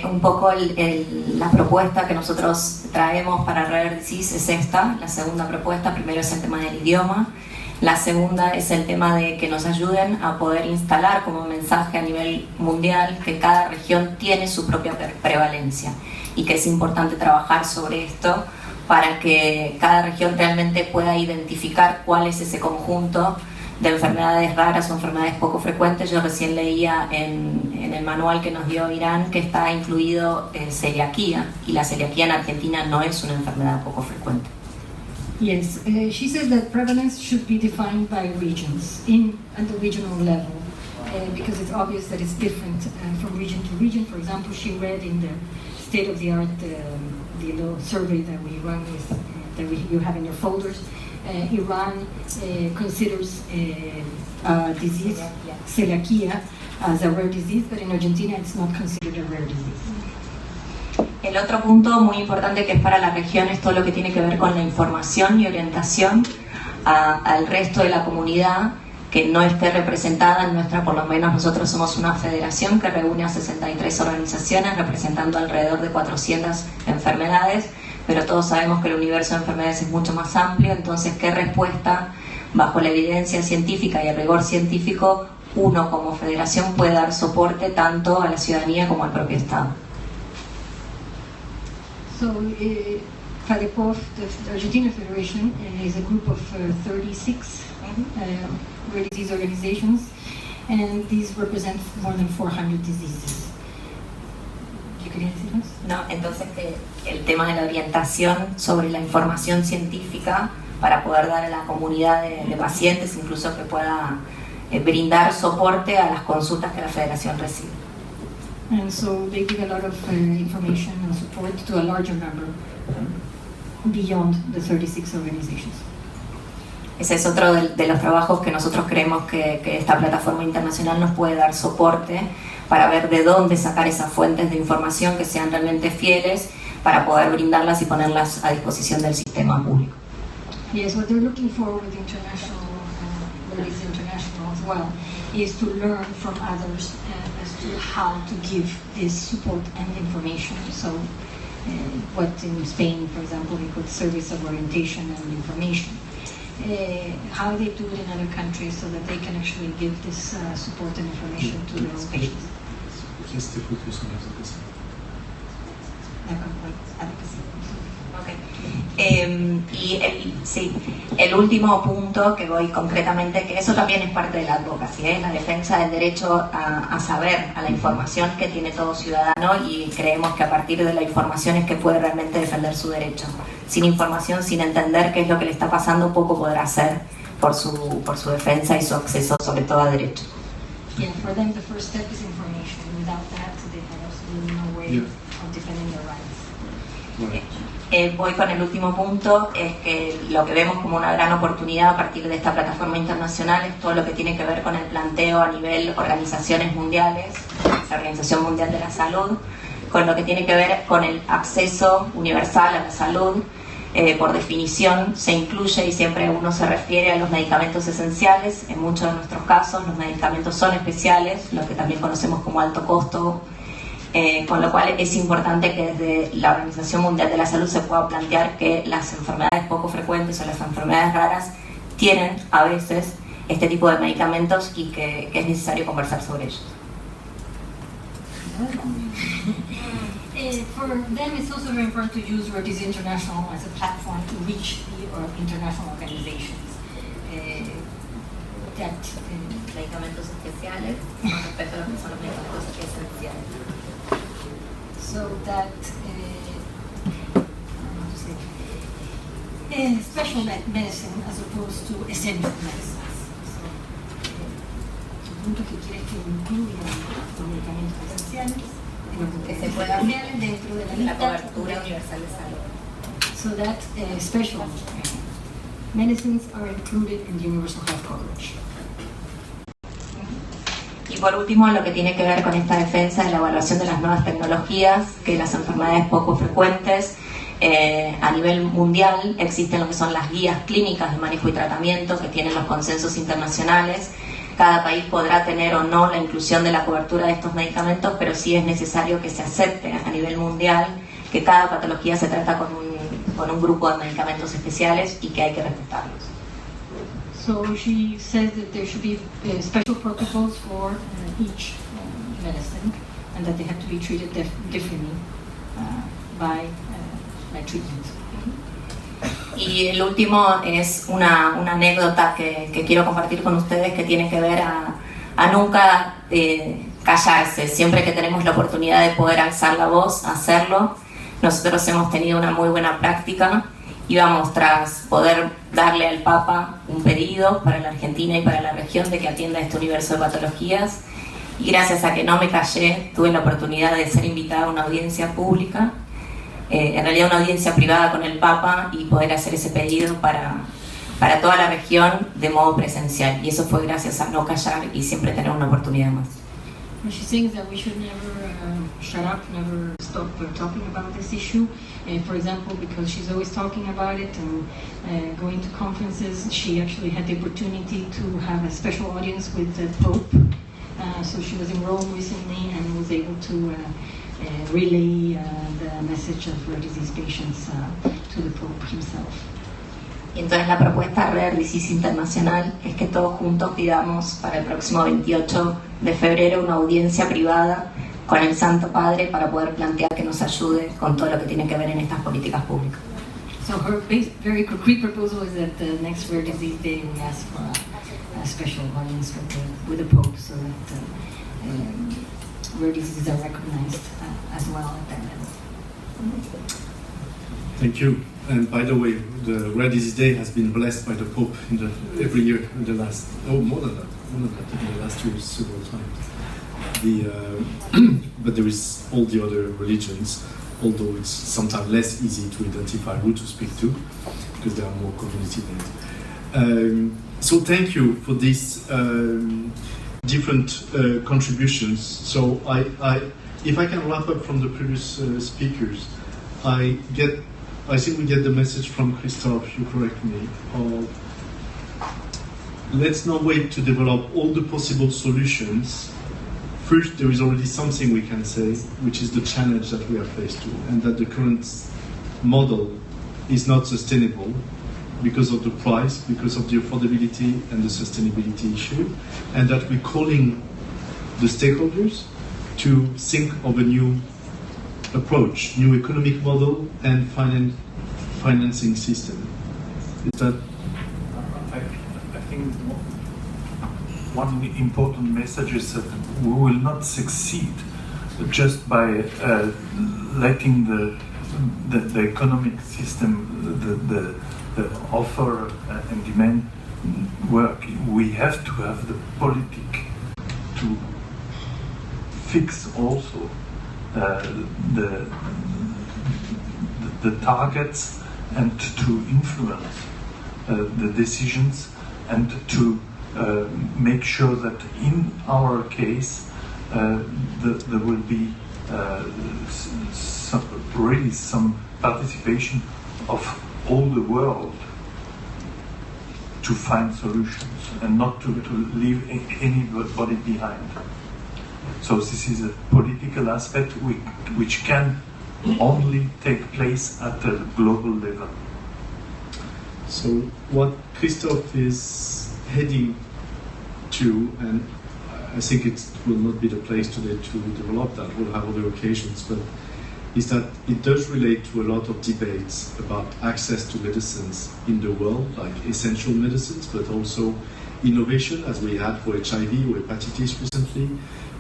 Un poco la propuesta que nosotros traemos para Rare Disease es esta, la segunda propuesta. Primero es el tema del idioma, la segunda es el tema de que nos ayuden a poder instalar como mensaje a nivel mundial que cada región tiene su propia prevalencia y que es importante trabajar sobre esto para que cada región realmente pueda identificar cuál es ese conjunto de enfermedades raras o enfermedades poco frecuentes. Yo recién leía en el manual que nos dio Irán que está incluido celiaquía, y la celiaquía en Argentina no es una enfermedad poco frecuente. Yes, she says that prevalence should be defined by regions, at the regional level, because it's obvious that it's different from region to region. For example, she read in the state-of-the-art the little survey that we run with, you have in your folders. Iran considers disease, celiaquía, as a rare disease, but in Argentina it's not considered a rare disease. El otro punto muy importante que es para la región es todo lo que tiene que ver con la información y orientación al resto de la comunidad que no esté representada en nuestra, por lo menos nosotros somos una federación que reúne a 63 organizaciones representando alrededor de 400 enfermedades, pero todos sabemos que el universo de enfermedades es mucho más amplio, entonces ¿qué respuesta bajo la evidencia científica y el rigor científico uno como federación puede dar soporte tanto a la ciudadanía como al propio Estado? So, FADEPOF, the Argentina Federation, is a group of 36 rare disease organizations, and these represent more than 400 diseases. ¿Qué querías decirnos? No, entonces el tema de la orientación sobre la información científica para poder dar a la comunidad de pacientes, incluso que pueda brindar soporte a las consultas que la Federación recibe. And so they give a lot of information and support to a larger number beyond the 36 organizations. Ese es otro de los trabajos que nosotros creemos que esta plataforma internacional nos puede dar soporte para ver de dónde sacar esas fuentes de información que sean realmente fieles para poder brindarlas y ponerlas a disposición del sistema público. Yes, what they're looking for with international, what is international as well, is to learn from others as to how to give this support and information. So, what in Spain, for example, we call service of orientation and information. How they do it in other countries so that they can actually give this support and information to their own patients. El último punto que voy concretamente, que eso también es parte de la advocacia, es la defensa del derecho a saber, a la información que tiene todo ciudadano, y creemos que a partir de la información es que puede realmente defender su derecho. Sin información, sin entender qué es lo que le está pasando, poco podrá hacer por su defensa y su acceso sobre todo a derecho. Yeah, for them the first step is information. Without that, they have absolutely no way of defending their rights. Voy con el último punto, es que lo que vemos como una gran oportunidad a partir de esta plataforma internacional es todo lo que tiene que ver con el planteo a nivel organizaciones mundiales, la Organización Mundial de la Salud, con lo que tiene que ver con el acceso universal a la salud. Por definición se incluye y siempre uno se refiere a los medicamentos esenciales. En muchos de nuestros casos los medicamentos son especiales, lo que también conocemos como alto costo, con lo cual es importante que desde la Organización Mundial de la Salud se pueda plantear que las enfermedades poco frecuentes o las enfermedades raras tienen a veces este tipo de medicamentos y que es necesario conversar sobre ellos. For them, it's also very important to use RDI International as a platform to reach the international organizations. Medicamentos especiales con respecto a lo que son los medicamentos esenciales. So that special medicine as opposed to essential medicines. So, el punto que quiere que incluya los medicamentos esenciales que se pueda dentro de la cobertura universal de salud. So that special medicines are included in the universal health coverage. Y por último, lo que tiene que ver con esta defensa de la evaluación de las nuevas tecnologías, que las enfermedades poco frecuentes a nivel mundial existen lo que son las guías clínicas de manejo y tratamiento que tienen los consensos internacionales. Cada país podrá tener o no la inclusión de la cobertura de estos medicamentos, pero sí es necesario que se acepte a nivel mundial que cada patología se trata con un grupo de medicamentos especiales y que hay que respetarlos. So she says that there should be special protocols for each medicine and that they have to be treated differently by treatment. Y el último es una anécdota que quiero compartir con ustedes que tiene que ver a nunca callarse. Siempre que tenemos la oportunidad de poder alzar la voz, hacerlo. Nosotros hemos tenido una muy buena práctica. Íbamos tras poder darle al Papa un pedido para la Argentina y para la región de que atienda este universo de patologías. Y gracias a que no me callé, tuve la oportunidad de ser invitada a una audiencia pública. En realidad una audiencia privada con el Papa y poder hacer ese pedido para toda la región de modo presencial. Y eso fue gracias a no callar y siempre tener una oportunidad más. And she thinks that we should never shut up, never stop talking about this issue. For example, because she's always talking about it and going to conferences, she actually had the opportunity to have a special audience with the Pope. So she was in Rome recently and was able to relay the message of rare disease patients to the Pope himself. Y entonces la propuesta Rare Disease Internacional es que todos juntos pidamos para el próximo 28 de febrero una audiencia privada con el Santo Padre para poder plantear que nos ayude con todo lo que tiene que ver en estas políticas públicas. So her very concrete proposal is that the next Rare Disease Day we ask for a special audience with the Pope so that rare diseases are recognized as well at that level. Thank you. And by the way, the Rare Disease Day has been blessed by the Pope every year in the last, more than that, in the last years several times. But there is all the other religions, although it's sometimes less easy to identify who to speak to, because there are more community-led. So thank you for these different contributions. So if I can wrap up from the previous speakers, I think we get the message from Christophe, you correct me, let's not wait to develop all the possible solutions. First, there is already something we can say, which is the challenge that we are faced with, and that the current model is not sustainable because of the price, because of the affordability and the sustainability issue, and that we're calling the stakeholders to think of a new approach, new economic model and financing system. Is that? I think one important message is that we will not succeed just by letting the economic system, the offer and demand work. We have to have the politic to fix also the targets and to influence the decisions and to make sure that in our case there will be some participation of all the world to find solutions and not to leave anybody behind. So this is a political aspect which can only take place at a global level. So what Christophe is heading to, and I think it will not be the place today to develop that, we'll have other occasions, but is that it does relate to a lot of debates about access to medicines in the world, like essential medicines, but also innovation, as we had for HIV or hepatitis recently,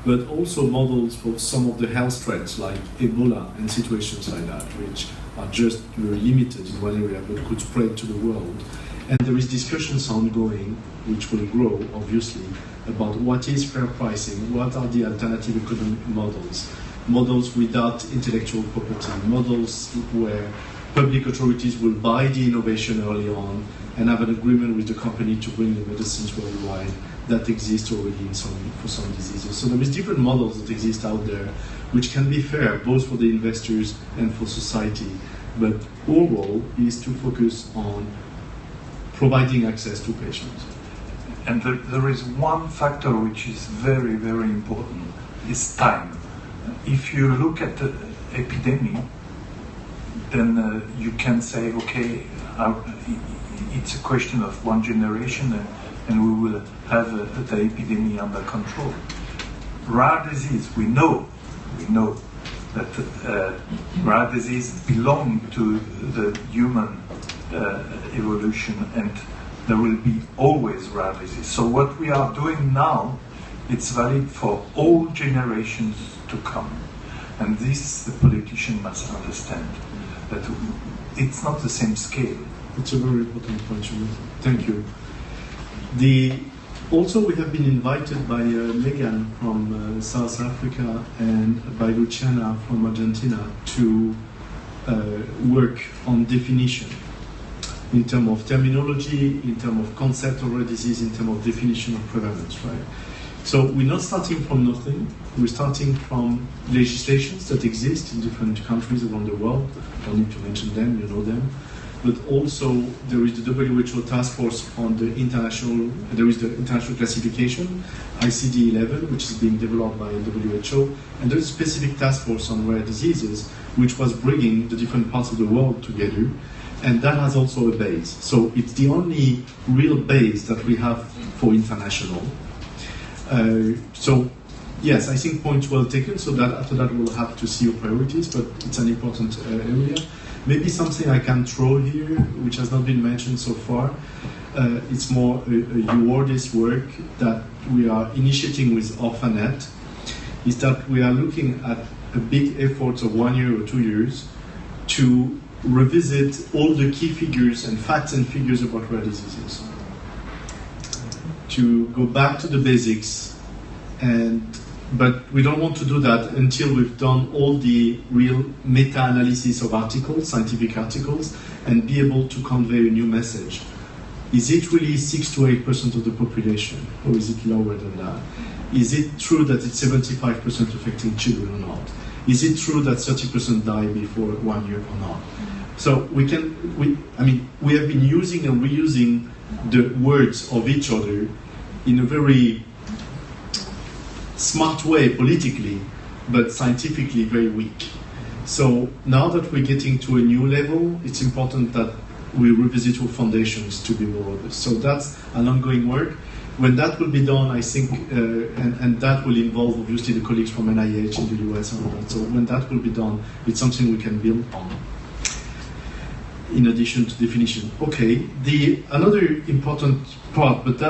but also models for some of the health threats like Ebola and situations like that, which are just very limited in one area but could spread to the world. And there is discussions ongoing, which will grow, obviously, about what is fair pricing, what are the alternative economic models, models without intellectual property, models where public authorities will buy the innovation early on and have an agreement with the company to bring the medicines worldwide that exist already for some diseases. So there is different models that exist out there which can be fair both for the investors and for society. But our role is to focus on providing access to patients. And there is one factor which is very, very important, is time. If you look at the epidemic, then you can say, okay, it's a question of one generation and we will have the epidemic under control. Rare disease, we know that rare disease belong to the human evolution, and there will be always rare disease. So what we are doing now, it's valid for all generations to come. And this the politician must understand, that it's not the same scale. It's a very important point you make. Thank you. Also, we have been invited by Megan from South Africa and by Luciana from Argentina to work on definition in terms of terminology, in terms of concept of rare disease, in terms of definition of prevalence, right? So we're not starting from nothing. We're starting from legislations that exist in different countries around the world. I don't need to mention them, you know them. But also there is the WHO task force on the international, there is the international classification, ICD-11, which is being developed by WHO, and there is a specific task force on rare diseases, which was bringing the different parts of the world together, and that has also a base. So it's the only real base that we have for international. So yes, I think points well taken, so that after that we'll have to see your priorities, but it's an important area. Maybe something I can throw here, which has not been mentioned so far, it's more a UORDIS work that we are initiating with Orphanet, is that we are looking at a big effort of 1 year or 2 years to revisit all the key figures and facts and figures about rare diseases. To go back to the basics, but we don't want to do that until we've done all the real meta-analysis of articles, scientific articles, and be able to convey a new message. Is it really 6 to 8% of the population, or is it lower than that? Is it true that it's 75% affecting children or not? Is it true that 30% die before 1 year or not? So we have been using and reusing the words of each other in a very smart way politically, but scientifically very weak. So now that we're getting to a new level, it's important that we revisit our foundations to be more robust. So that's an ongoing work. When that will be done, I think, and that will involve obviously the colleagues from NIH in the US and all that. So when that will be done, it's something we can build on, in addition to definition. Okay, another important part, but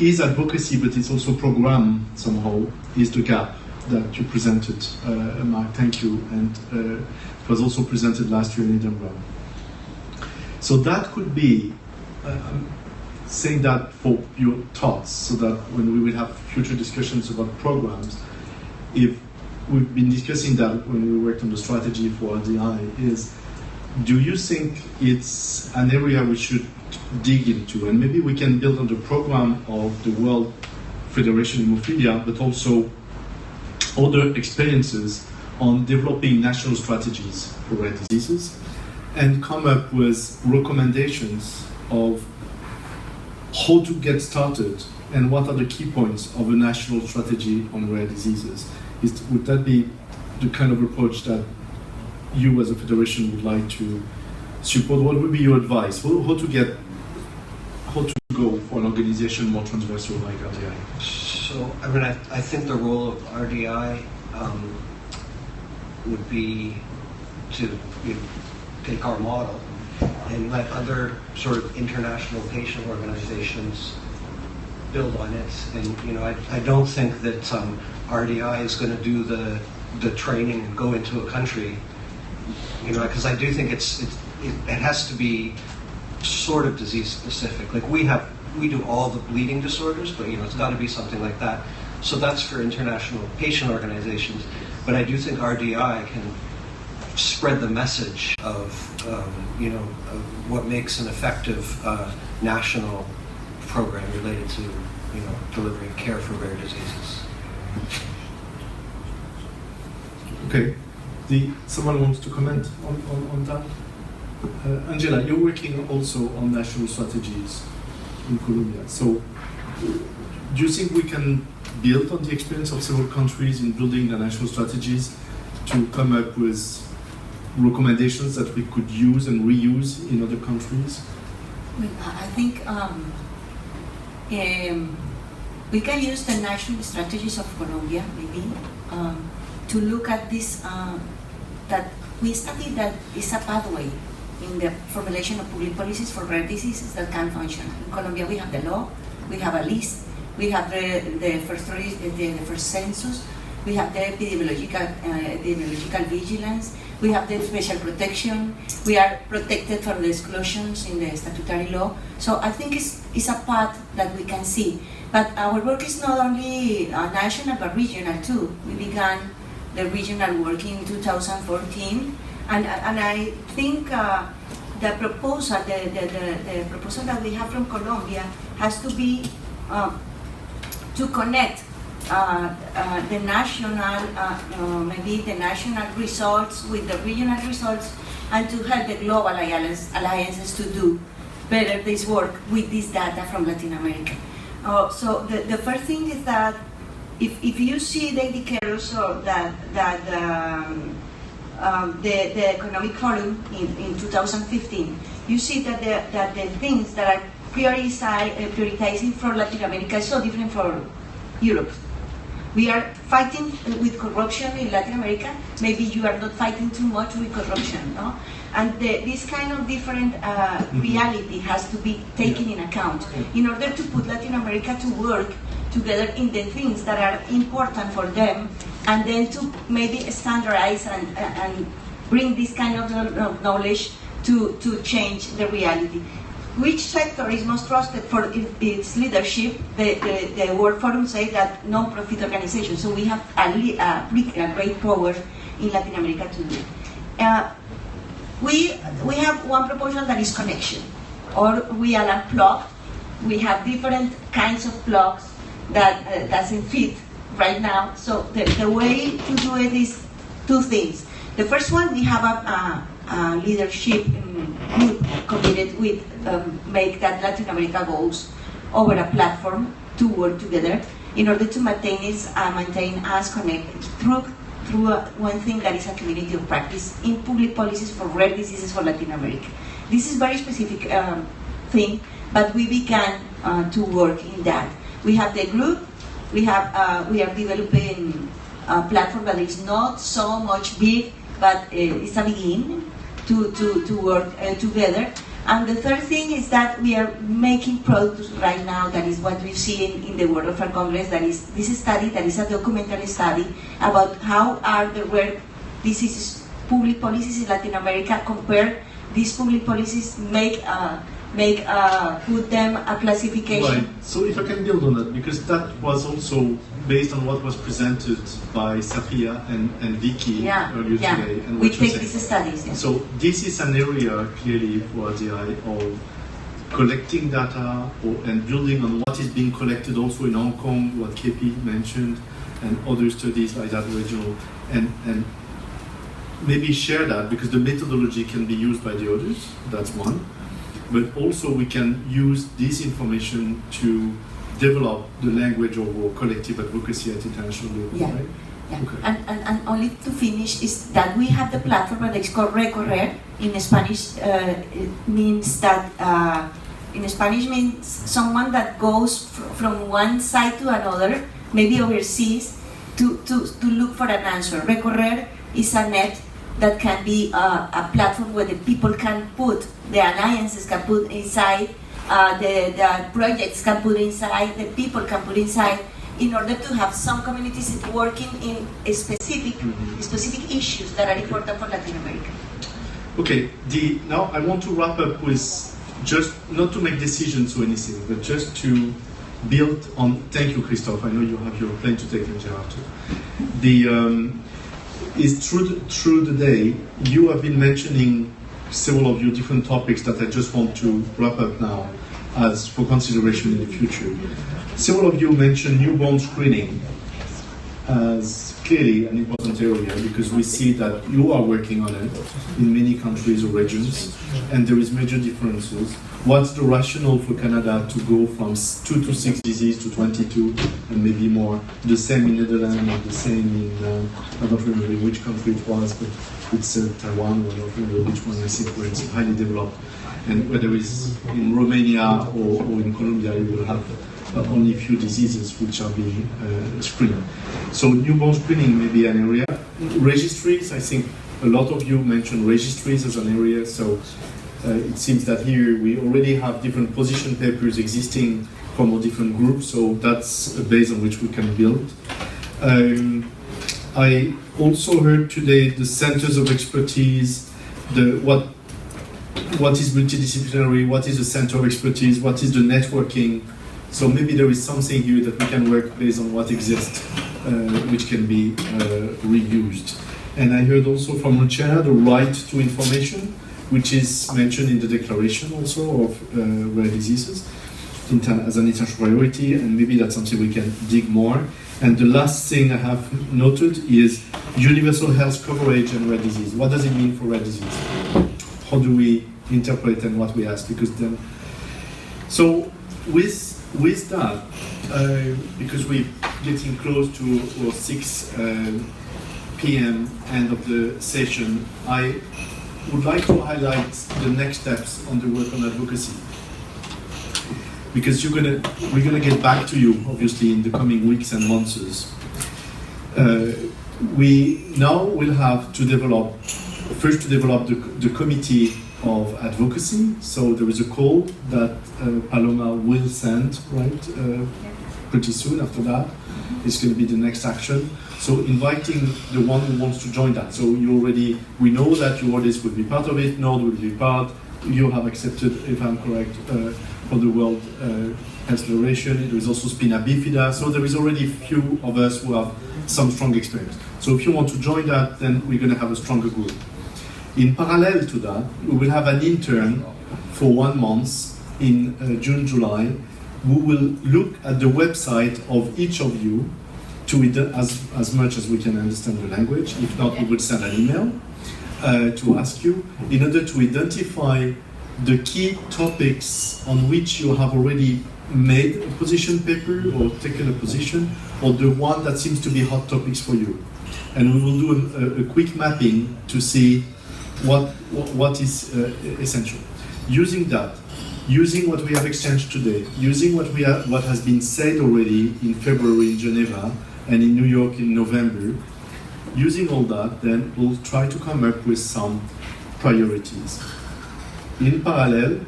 is advocacy, but it's also program somehow, is the gap that you presented, Mark, thank you, and it was also presented last year in Edinburgh. So that could be saying that for your thoughts, so that when we will have future discussions about programs, if we've been discussing that when we worked on the strategy for RDI, is do you think it's an area we should dig into? And maybe we can build on the program of the World Federation Hemophilia, but also other experiences on developing national strategies for rare diseases and come up with recommendations of how to get started and what are the key points of a national strategy on rare diseases. Would that be the kind of approach that you as a federation would like to support? What would be your advice? How to go for an organization more transversal like RDI? So, I mean, I think the role of RDI would be to take our model and let other sort of international patient organizations build on it. And I don't think that RDI is going to do the training and go into a country, because I do think it has to be sort of disease specific. Like we do all the bleeding disorders, but it's got to be something like that. So that's for international patient organizations. But I do think RDI can spread the message of what makes an effective national program related to delivering care for rare diseases. Okay. Someone wants to comment on that? Angela, you're working also on national strategies in Colombia. So do you think we can build on the experience of several countries in building the national strategies to come up with recommendations that we could use and reuse in other countries? Well, I think we can use the national strategies of Colombia, maybe, to look at this, that we study that is a pathway in the formulation of public policies for rare diseases that can function. In Colombia, we have the law, we have a list, we have the first census, we have the epidemiological vigilance, we have the special protection, we are protected from the exclusions in the statutory law. So I think it's a path that we can see. But our work is not only national but regional too. We began the regional work in 2014, and I think the proposal that we have from Colombia has to be to connect the national, maybe the national results with the regional results, and to help the global alliances to do better this work with this data from Latin America. So the first thing is that if you see the indicators that the economic forum in 2015, you see that the things that are prioritizing for Latin America is so different from Europe. We are fighting with corruption in Latin America. Maybe you are not fighting too much with corruption, no? And this kind of different reality has to be taken in account in order to put Latin America to work together in the things that are important for them, and then to maybe standardize and bring this kind of knowledge to change the reality. Which sector is most trusted for its leadership? The World Forum says that non-profit organizations. So we have a great power in Latin America to do. We have one proposal that is connection, or we are unplugged. We have different kinds of plugs that doesn't fit right now. So the way to do it is two things. The first one, we have a leadership group committed with make that Latin America goals over a platform to work together in order to maintain us connected through one thing that is a community of practice in public policies for rare diseases for Latin America. This is very specific thing, but we began to work in that. We have the group. We are developing a platform that is not so much big, but it's a beginning to work together. And the third thing is that we are making products right now. That is what we've seen in the World Health Congress. That is this study, that is a documentary study about how are the rare diseases public policies in Latin America compared. These public policies make make put them a classification. Right. So if I can build on that, because that was also based on what was presented by Safia and Vicky earlier today. And we what you're take saying. these studies. Yeah. So this is an area clearly for RDI of collecting data and building on what is being collected also in Hong Kong, what KP mentioned, and other studies like that regional, and maybe share that, because the methodology can be used by the others, that's one. But also we can use this information to develop the language of our collective advocacy at international level, Yeah. right? Yeah. Okay. And only to finish is that we have the platform that is called recorrer. In Spanish, it means that in Spanish means someone that goes from one side to another, maybe overseas, to look for an answer. Recorrer is a net that can be a platform where the people can put, the alliances can put inside, the projects can put inside, the people can put inside, in order to have some communities working in specific issues that are important for Latin America. Okay, now I want to wrap up with just not to make decisions or anything, but just to build on. Thank you, Christophe. I know you have your plane to take in Gerard too. Is through the day, you have been mentioning several of your different topics that I just want to wrap up now as for consideration in the future. Several of you mentioned newborn screening as clearly an important area, because we see that you are working on it in many countries or regions, and there is major differences. What's the rationale for Canada to go from 2 to 6 disease to 22 and maybe more? The same in Netherlands, and the same in, I don't remember which country it was, but it's Taiwan, or I don't remember which one, I think, where it's highly developed. And whether it's in Romania or in Colombia, you will have only a few diseases which are being screened. So newborn screening may be an area. Registries, I think a lot of you mentioned registries as an area, so it seems that here we already have different position papers existing from our different groups, so that's a base on which we can build. I also heard today the centers of expertise, what is multidisciplinary, what is the center of expertise, what is the networking. So maybe there is something here that we can work based on what exists, which can be reused. And I heard also from Luciana the right to information, which is mentioned in the declaration also of rare diseases as an international priority, and maybe that's something we can dig more. And the last thing I have noted is universal health coverage and rare disease. What does it mean for rare disease? How do we interpret and what we ask? Because then, so with that, because we're getting close to our 6 p.m. end of the session, I would like to highlight the next steps on the work on advocacy. Because we're gonna get back to you, obviously, in the coming weeks and months. We now will have to develop the committee of advocacy. So there is a call that Paloma will send, right, pretty soon after that. It's going to be the next action. So inviting the one who wants to join that. So we know that your audience will be part of it, Nord will be part. You have accepted, if I'm correct, for the World Health Federation. There is also Spina Bifida. So there is already a few of us who have some strong experience. So if you want to join that, then we're going to have a stronger group. In parallel to that, we will have an intern for 1 month in June, July, who will look at the website of each of you as much as we can understand the language. If not, we will send an email to ask you in order to identify the key topics on which you have already made a position paper or taken a position, or the one that seems to be hot topics for you. And we will do a quick mapping to see what is essential. Using that, using what we have exchanged today, using what has been said already in February in Geneva and in New York in November, using all that, then we'll try to come up with some priorities. In parallel,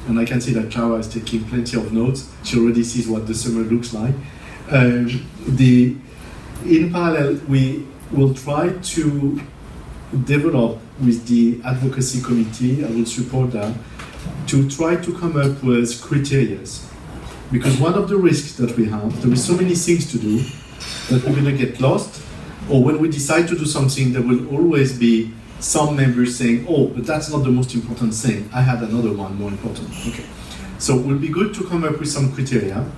and I can see that Clara is taking plenty of notes, she already sees what the summer looks like. In parallel, we will try to develop with the advocacy committee, I will support that, to try to come up with criteria. Because one of the risks that we have, there is so many things to do that we're going to get lost, or when we decide to do something, there will always be some members saying, oh, but that's not the most important thing. I had another one more important. Okay. So it will be good to come up with some criteria.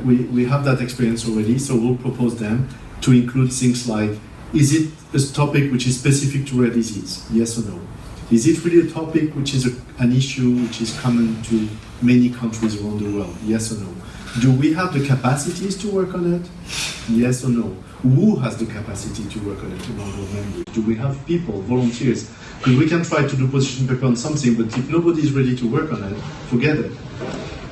We have that experience already, so we'll propose them to include things like, is it a topic which is specific to rare disease? Yes or no? Is it really a topic which is an issue which is common to many countries around the world? Yes or no? Do we have the capacities to work on it? Yes or no? Who has the capacity to work on it among our members? Do we have people, volunteers? Because we can try to do position paper on something, but if nobody is ready to work on it, forget it.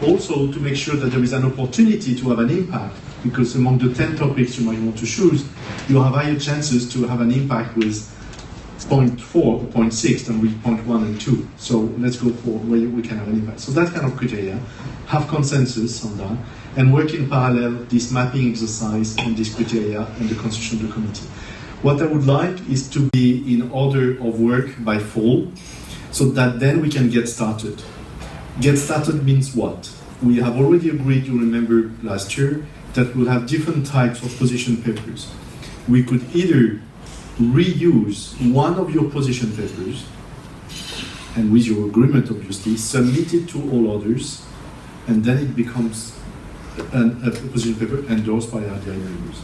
Also, to make sure that there is an opportunity to have an impact, because among the 10 topics you might want to choose, you have higher chances to have an impact with 0.4 or 0.6 than with 0.1 and 2. So let's go for where we can have an impact. So that kind of criteria, have consensus on that, and work in parallel this mapping exercise on this criteria and the constitution of the committee. What I would like is to be in order of work by fall, so that then we can get started. Get started means what? We have already agreed, you remember last year, that we'll have different types of position papers. We could either reuse one of your position papers, and with your agreement obviously, submit it to all others, and then it becomes a position paper endorsed by RDI members.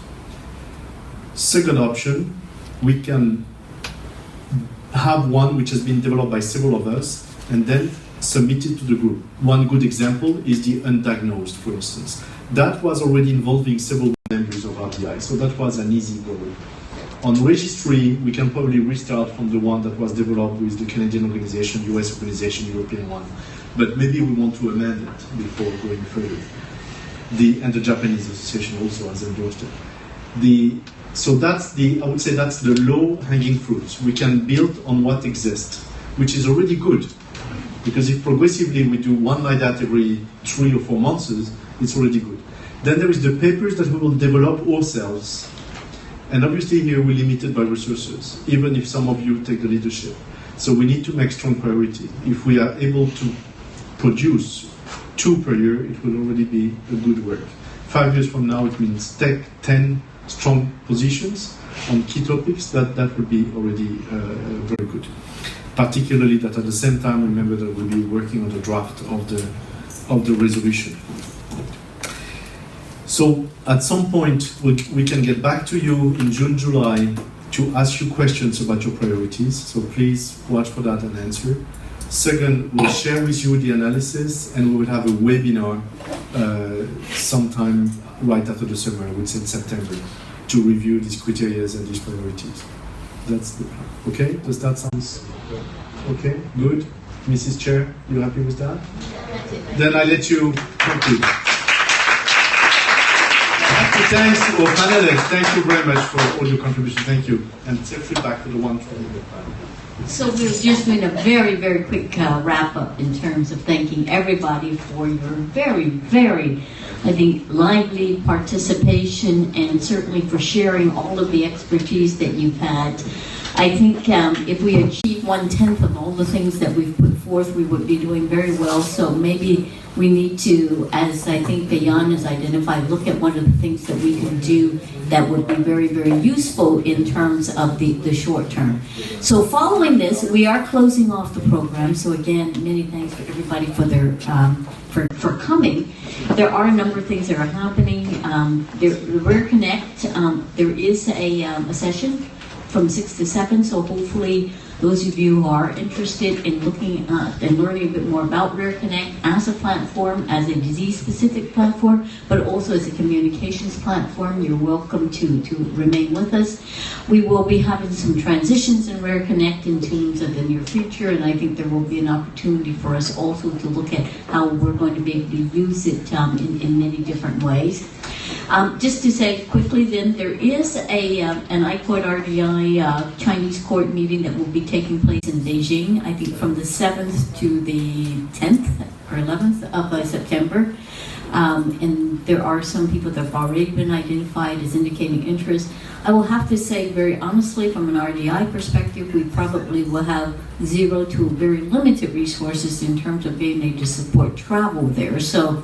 Second option, we can have one which has been developed by several of us, and then submit it to the group. One good example is the undiagnosed, for instance. That was already involving several members of RDI, so that was an easy goal. On registry, we can probably restart from the one that was developed with the Canadian organization, US organization, European one. But maybe we want to amend it before going further. And the Japanese association also has endorsed it. So that's I would say that's the low-hanging fruit. We can build on what exists, which is already good. Because if progressively we do one like that every 3 or 4 months, it's already good. Then there is the papers that we will develop ourselves. And obviously here we're limited by resources, even if some of you take the leadership. So we need to make strong priority. If we are able to produce 2 per year, it will already be a good work. 5 years from now, it means take 10 strong positions on key topics. That would be already very good. Particularly that at the same time, remember that we'll be working on the draft of the resolution. So at some point, we can get back to you in June, July to ask you questions about your priorities. So please watch for that and answer. Second, we'll share with you the analysis, and we will have a webinar sometime right after the summer, I would say in September, to review these criteria and these priorities. That's the plan. Okay? Does that sound okay? Good? Mrs. Chair, you happy with that? Then I let you conclude. Thanks to our panelists. Thank you very much for all your contributions. Thank you. And say feedback to the one from the panel. So we're just doing a very, very quick wrap-up in terms of thanking everybody for your very, very, I think, lively participation, and certainly for sharing all of the expertise that you've had. I think if we achieve 1/10 of all the things that we've put forth, we would be doing very well. So maybe we need to, as I think Jan has identified, look at one of the things that we can do that would be very, very useful in terms of the short term. So following this, we are closing off the program. So again, many thanks for everybody for their for coming. There are a number of things that are happening. The Rare Connect, there is a session from 6 to 7, so hopefully those of you who are interested in looking and learning a bit more about Rare Connect as a platform, as a disease-specific platform, but also as a communications platform, you're welcome to remain with us. We will be having some transitions in Rare Connect in terms of the near future, and I think there will be an opportunity for us also to look at how we're going to be able to use it in many different ways. Just to say quickly then, there is an ICORD RDI Chinese court meeting that will be taking place in Beijing, I think from the 7th to the 10th or 11th of September. And there are some people that have already been identified as indicating interest. I will have to say very honestly, from an RDI perspective, we probably will have zero to very limited resources in terms of being able to support travel there. So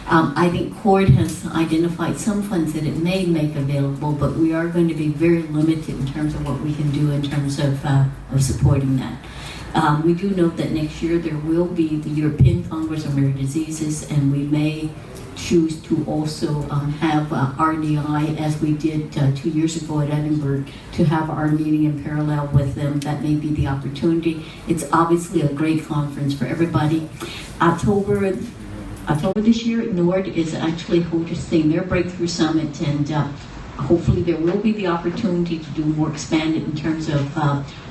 I think CORD has identified some funds that it may make available, but we are going to be very limited in terms of what we can do in terms of supporting that. We do note that next year there will be the European Congress of Rare Diseases, and we may choose to also have RDI, as we did 2 years ago at Edinburgh, to have our meeting in parallel with them. That may be the opportunity. It's obviously a great conference for everybody. October this year, NORD is actually hosting their Breakthrough Summit, and hopefully there will be the opportunity to do more expanded in terms of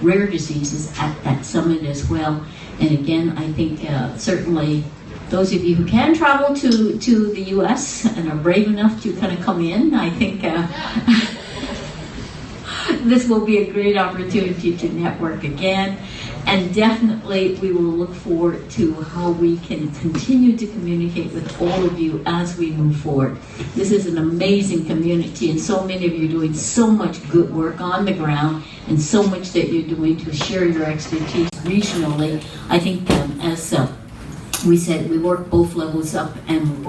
rare diseases at that summit as well. And again, I think certainly those of you who can travel to the US and are brave enough to kind of come in, I think this will be a great opportunity to network again. And definitely we will look forward to how we can continue to communicate with all of you as we move forward. This is an amazing community, and so many of you are doing so much good work on the ground, and so much that you're doing to share your expertise regionally. I think as we said, we work both levels up and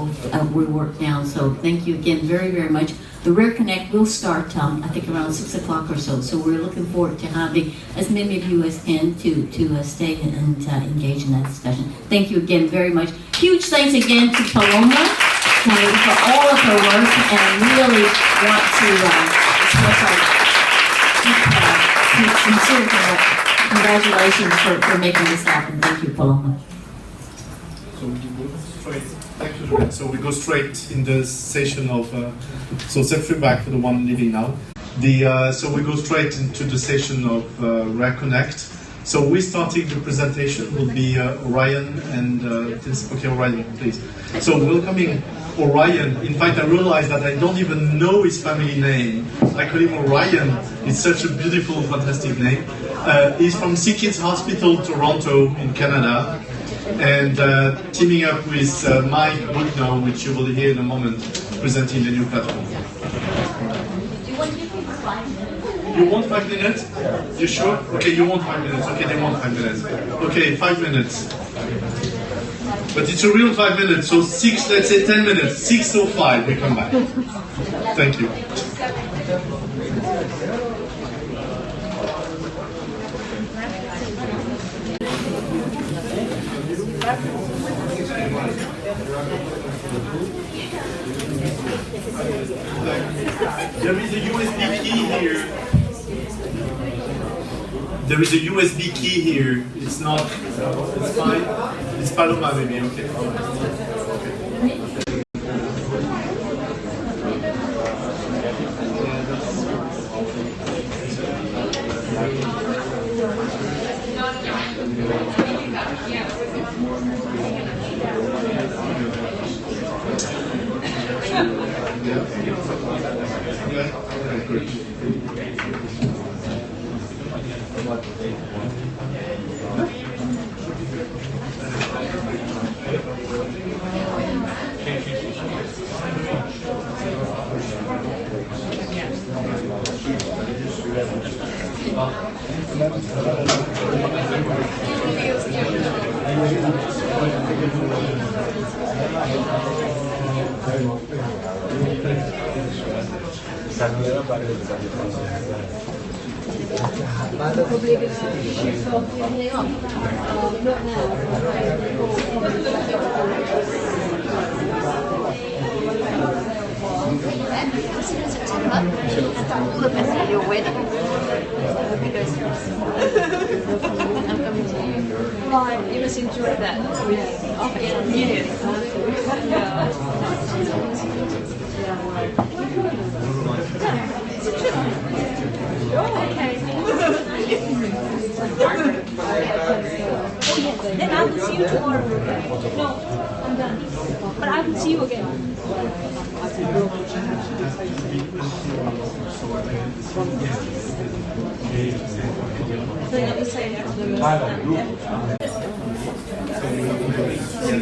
we work down. So thank you again very, very much. The Rare Connect will start, I think, around 6 o'clock or so. So we're looking forward to having as many of you as can to stay and engage in that discussion. Thank you again very much. Huge thanks again to Paloma for all of her work, and really want to express our sincere congratulations for making this happen. Thank you, Paloma. So we go straight. Thank you, Juliette. So we go straight in the session of. So set back for the one leaving now. So we go straight into the session of Rare Connect. So we're starting the presentation. Will be Orion and Orion, please. So welcoming Orion. In fact, I realized that I don't even know his family name. I call him Orion. It's such a beautiful, fantastic name. He's from Sea Kids Hospital, Toronto, in Canada. And teaming up with Mike Buckner, which you will hear in a moment, presenting the new platform. Do you want to give me 5 minutes? You want 5 minutes? You sure? Okay, you want 5 minutes. Okay, they want 5 minutes. Okay, 5 minutes. But it's a real 5 minutes, so 6, let's say 10 minutes. 6 or 5, we come back. Thank you. There is a USB key here. There is a USB key here. It's not. It's fine. It's Paloma, maybe. Okay. Right, you must enjoy that. Then I will see you tomorrow. No, I'm done. But I will see you again. So you're the same. Okay,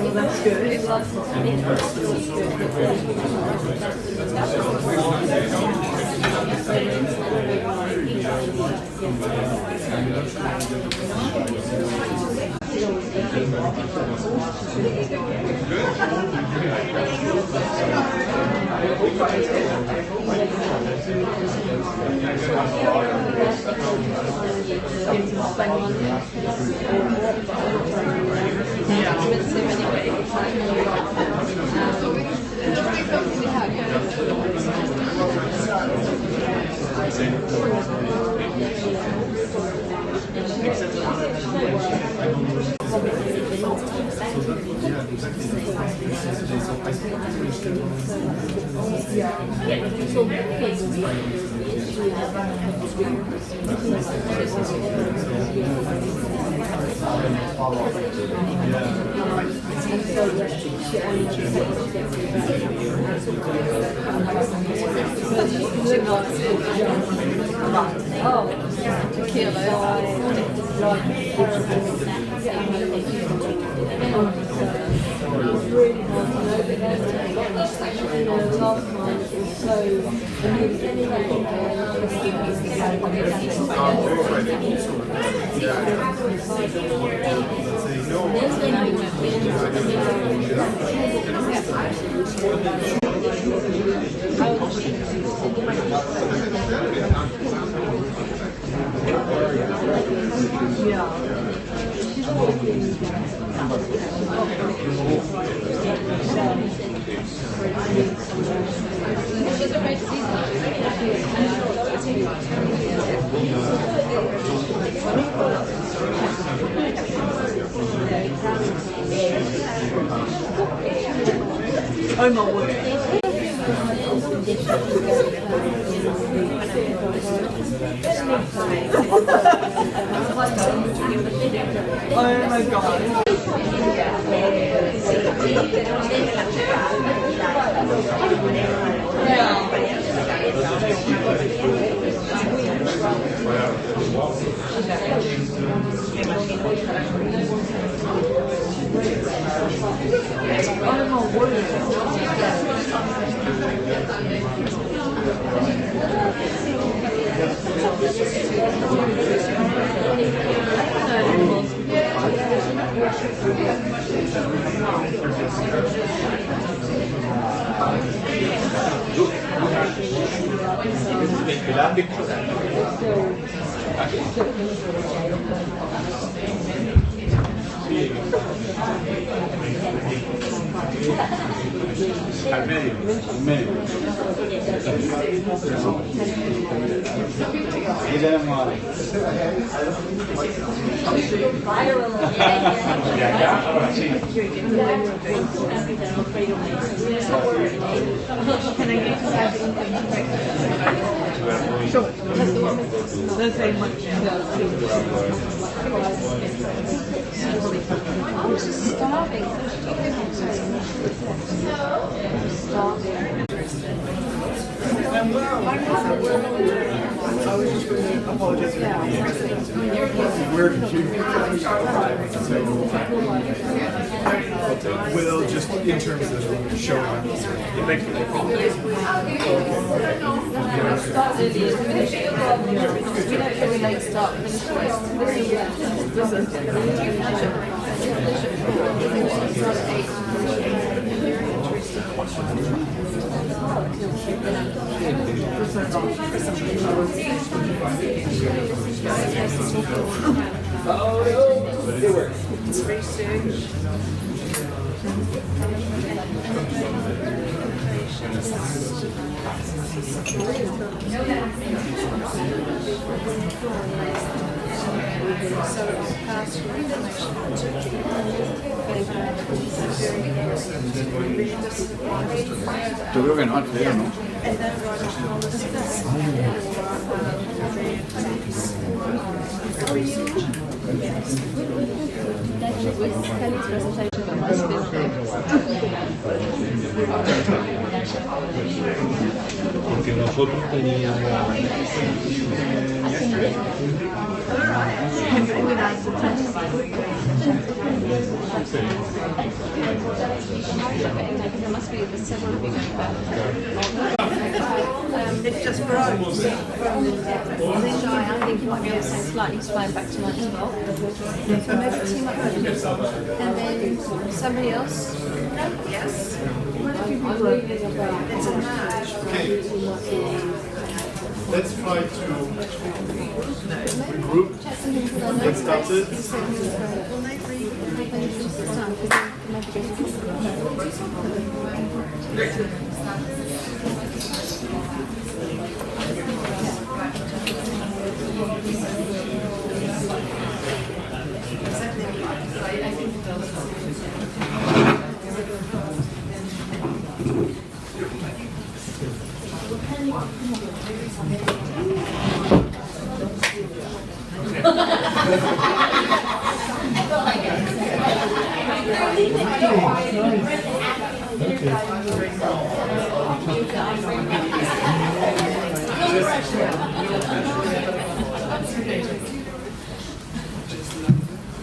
well that's good. Oh my word. Oh my god. Al medio. Y tenemos a de acá ahora sí. Sure. Don't say much. I'm just starving. I was just going to apologize for we're confused. So, will just in terms of showing. Thank Yo creo que no, Alfredo, ¿no? Porque nosotros teníamos There must be several big they've just grown from the I think you might be able to say slightly slide back to 94. So maybe team up and then somebody else. Yes. Okay. Let's try to regroup, get started.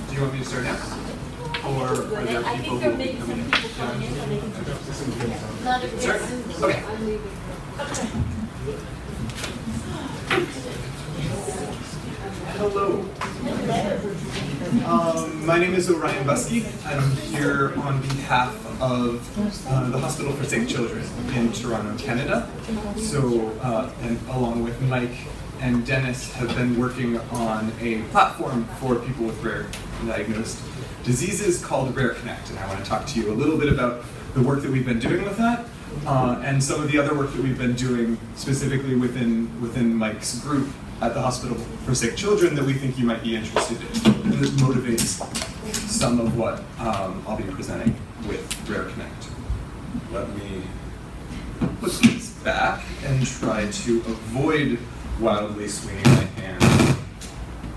Do you want me to start now? Or are there people who will come in? Sure. Okay. Hello. My name is Orion Buskey. I'm here on behalf of the Hospital for Sick Children in Toronto, Canada. So, and along with Mike and Dennis, have been working on a platform for people with rare diagnosed diseases called Rare Connect. And I want to talk to you a little bit about the work that we've been doing with that, and some of the other work that we've been doing specifically within Mike's group at the Hospital for Sick Children that we think you might be interested in. And this motivates some of what I'll be presenting with Rare Connect. Let me put these back and try to avoid wildly swinging my hand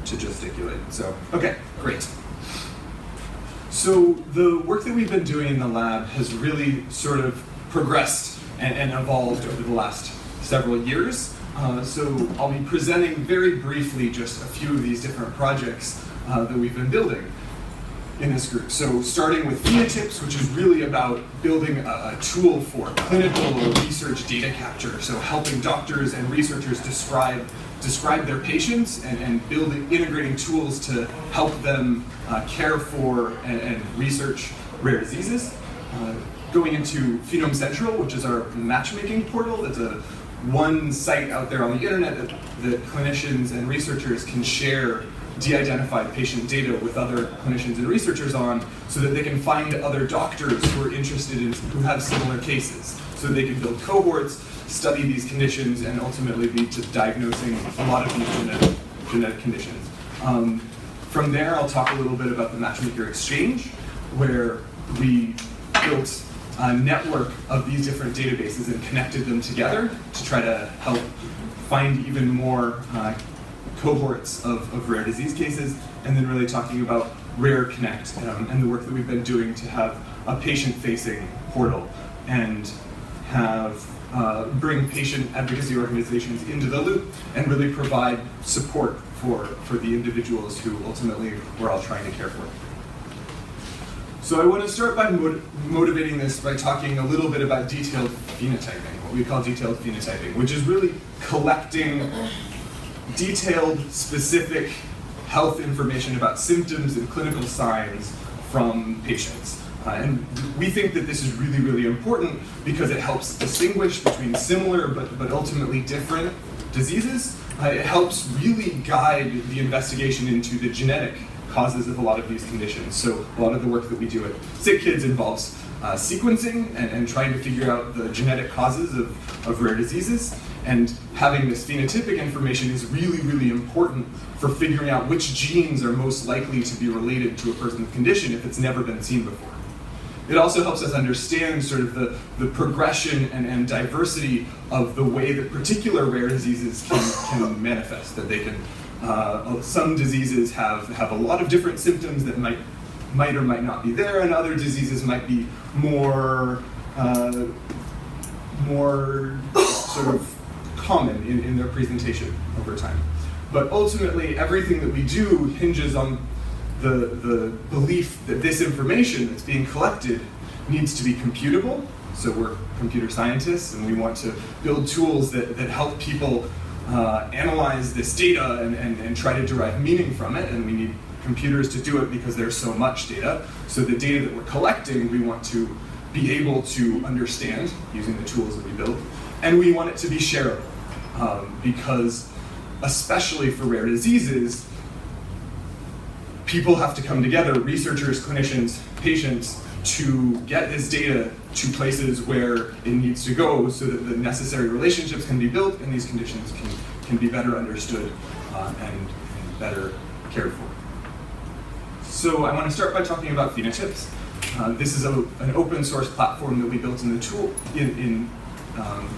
to gesticulate. So, okay, great. So the work that we've been doing in the lab has really sort of progressed and evolved over the last several years. So I'll be presenting very briefly just a few of these different projects that we've been building in this group. So starting with phenotypes, which is really about building a tool for clinical or research data capture. So helping doctors and researchers describe their patients and integrating tools to help them care for and research rare diseases. Going into Phenome Central, which is our matchmaking portal. It's one site out there on the internet that clinicians and researchers can share de-identified patient data with other clinicians and researchers on, so that they can find other doctors who are interested in, who have similar cases, so they can build cohorts, study these conditions, and ultimately lead to diagnosing a lot of these genetic conditions. From there, I'll talk a little bit about the Matchmaker Exchange, where we built a network of these different databases and connected them together to try to help find even more cohorts of rare disease cases, and then really talking about Rare Connect and the work that we've been doing to have a patient-facing portal and have bring patient advocacy organizations into the loop and really provide support for the individuals who ultimately we're all trying to care for. So I want to start by motivating this by talking a little bit about detailed phenotyping, what we call detailed phenotyping, which is really collecting detailed, specific health information about symptoms and clinical signs from patients. And we think that this is really, really important because it helps distinguish between similar but ultimately different diseases. It helps really guide the investigation into the genetic causes of a lot of these conditions. So a lot of the work that we do at Sick Kids involves sequencing and trying to figure out the genetic causes of rare diseases. And having this phenotypic information is really, really important for figuring out which genes are most likely to be related to a person's condition if it's never been seen before. It also helps us understand sort of the progression and diversity of the way that particular rare diseases can manifest, that they can some diseases have a lot of different symptoms that might or might not be there, and other diseases might be more sort of common in their presentation over time. But ultimately, everything that we do hinges on the belief that this information that's being collected needs to be computable. So we're computer scientists, and we want to build tools that help people analyze this data and try to derive meaning from it, and we need computers to do it because there's so much data. So the data that we're collecting, we want to be able to understand using the tools that we build, and we want it to be shareable, because especially for rare diseases, people have to come together, researchers, clinicians, patients, to get this data to places where it needs to go so that the necessary relationships can be built and these conditions can be better understood and better cared for. So I want to start by talking about phenotypes. This is an open source platform that we built in the tool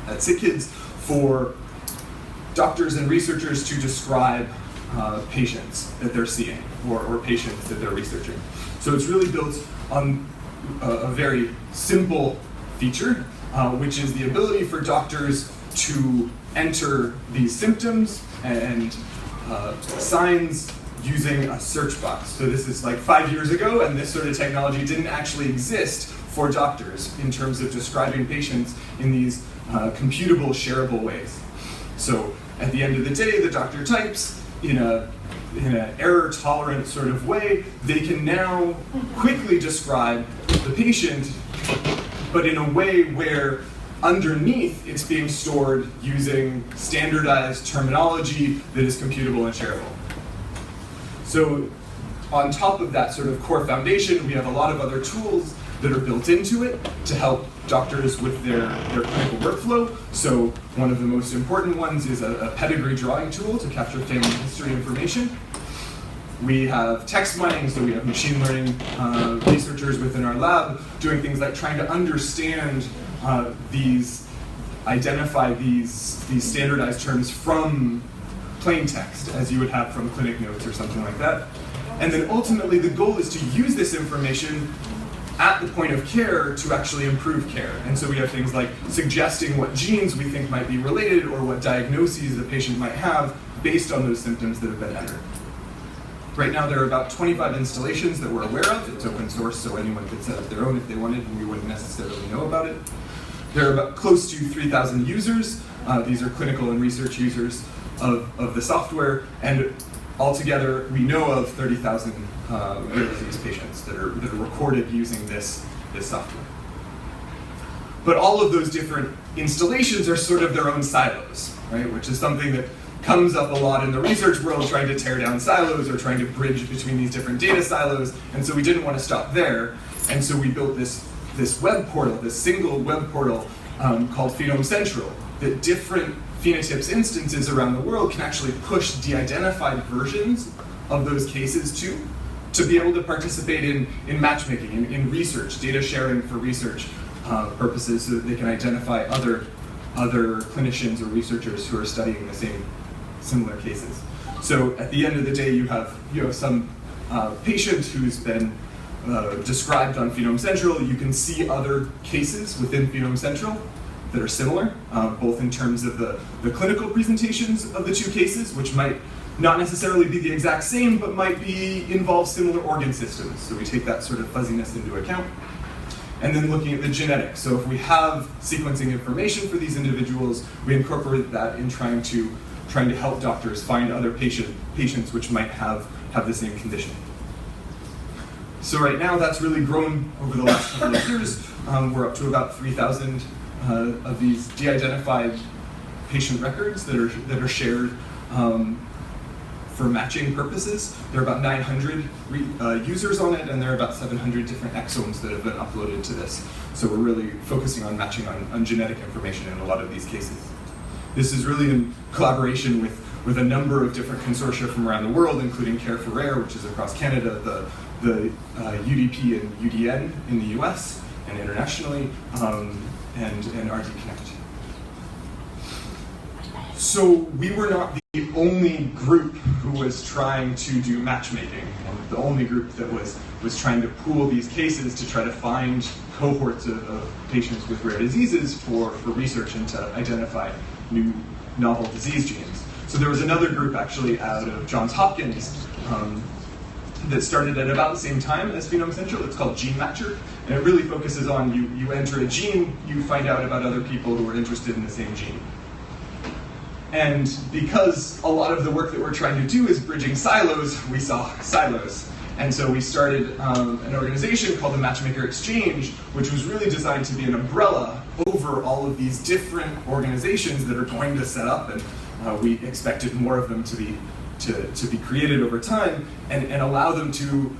at SickKids for doctors and researchers to describe patients that they're seeing or patients that they're researching. So it's really built on a very simple feature, which is the ability for doctors to enter these symptoms and signs using a search box. So this is like 5 years ago, and this sort of technology didn't actually exist for doctors in terms of describing patients in these computable, shareable ways. So at the end of the day, the doctor types in an error-tolerant sort of way. They can now quickly describe the patient, but in a way where underneath it's being stored using standardized terminology that is computable and shareable. So on top of that sort of core foundation, we have a lot of other tools that are built into it to help doctors with their clinical workflow. So one of the most important ones is a pedigree drawing tool to capture family history information. We have text mining, so we have machine learning researchers within our lab doing things like trying to understand identify these standardized terms from plain text, as you would have from clinic notes or something like that. And then ultimately the goal is to use this information at the point of care to actually improve care. And so we have things like suggesting what genes we think might be related or what diagnoses the patient might have based on those symptoms that have been entered. Right now there are about 25 installations that we're aware of. It's open source, so anyone could set up their own if they wanted, and we wouldn't necessarily know about it. There are about close to 3,000 users. These are clinical and research users of the software, and altogether we know of 30,000 rare disease patients that are recorded using this software. But all of those different installations are sort of their own silos, right? Which is something that comes up a lot in the research world, trying to tear down silos or trying to bridge between these different data silos. And so we didn't want to stop there. And so we built this web portal, this single web portal called Phenome Central, that different phenotypes instances around the world can actually push de-identified versions of those cases to be able to participate in matchmaking, in research, data sharing for research purposes, so that they can identify other clinicians or researchers who are studying the same similar cases. So at the end of the day, you have some patient who's been described on Phenome Central. You can see other cases within Phenome Central that are similar, both in terms of the clinical presentations of the two cases, which might not necessarily be the exact same, but might involve similar organ systems. So we take that sort of fuzziness into account. And then looking at the genetics. So if we have sequencing information for these individuals, we incorporate that in trying to help doctors find other patients which might have the same condition. So right now that's really grown over the last couple of years. We're up to about 3,000 of these de-identified patient records that are shared for matching purposes. There are about 900 users on it, and there are about 700 different exomes that have been uploaded to this. So we're really focusing on matching on genetic information in a lot of these cases. This is really in collaboration with a number of different consortia from around the world, including Care for Rare, which is across Canada, the UDP and UDN in the US and internationally, and RD Connect. So we were not the only group who was trying to do matchmaking, and the only group that was trying to pool these cases to try to find cohorts of patients with rare diseases for research and to identify new novel disease genes. So there was another group actually out of Johns Hopkins that started at about the same time as Phenome Central. It's called Gene Matcher, and it really focuses on you enter a gene, you find out about other people who are interested in the same gene. And because a lot of the work that we're trying to do is bridging silos, we saw silos. And so we started an organization called the Matchmaker Exchange, which was really designed to be an umbrella over all of these different organizations that are going to set up, and we expected more of them to be created over time, and allow them to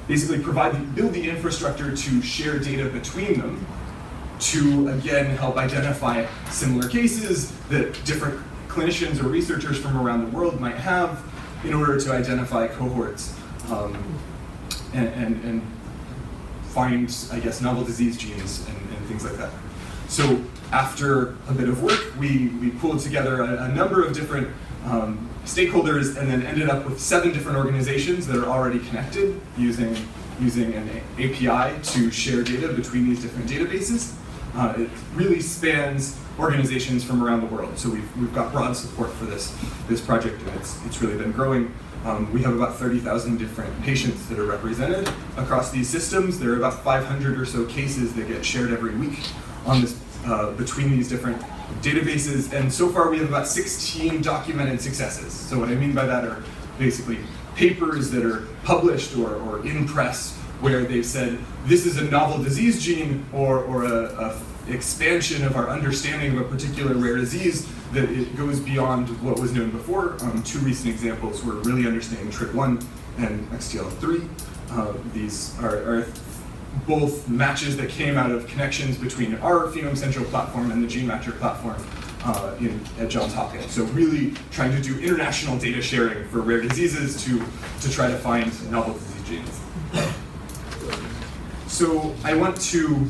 basically build the infrastructure to share data between them, to again help identify similar cases that different clinicians or researchers from around the world might have in order to identify cohorts and find, I guess, novel disease genes and things like that. So after a bit of work, we pulled together a number of different stakeholders and then ended up with 7 different organizations that are already connected using an API to share data between these different databases. It really spans organizations from around the world. So we've got broad support for this project, and it's really been growing. We have about 30,000 different patients that are represented across these systems. There are about 500 or so cases that get shared every week on this between these different databases, and so far we have about 16 documented successes. So what I mean by that are basically papers that are published or in press where they've said, this is a novel disease gene or a expansion of our understanding of a particular rare disease, that it goes beyond what was known before. 2 recent examples were really understanding TRIC1 and XTL3. These are both matches that came out of connections between our Phenome Central platform and the Gene Matcher platform at Johns Hopkins. So really trying to do international data sharing for rare diseases to try to find novel disease genes. So I want to,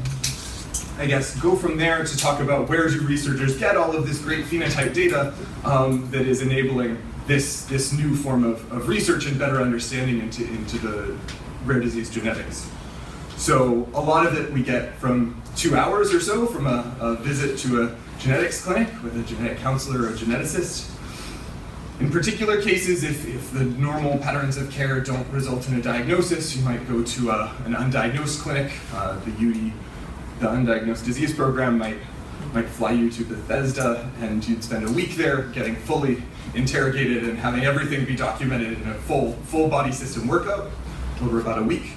I guess, go from there to talk about where do researchers get all of this great phenotype data that is enabling this new form of research and better understanding into the rare disease genetics. So a lot of it we get from 2 hours or so from a visit to a genetics clinic with a genetic counselor or a geneticist. In particular cases, if the normal patterns of care don't result in a diagnosis, you might go to an undiagnosed clinic. The UD, the Undiagnosed Disease Program, might fly you to Bethesda, and you'd spend a week there getting fully interrogated and having everything be documented in a full body system workup over about a week.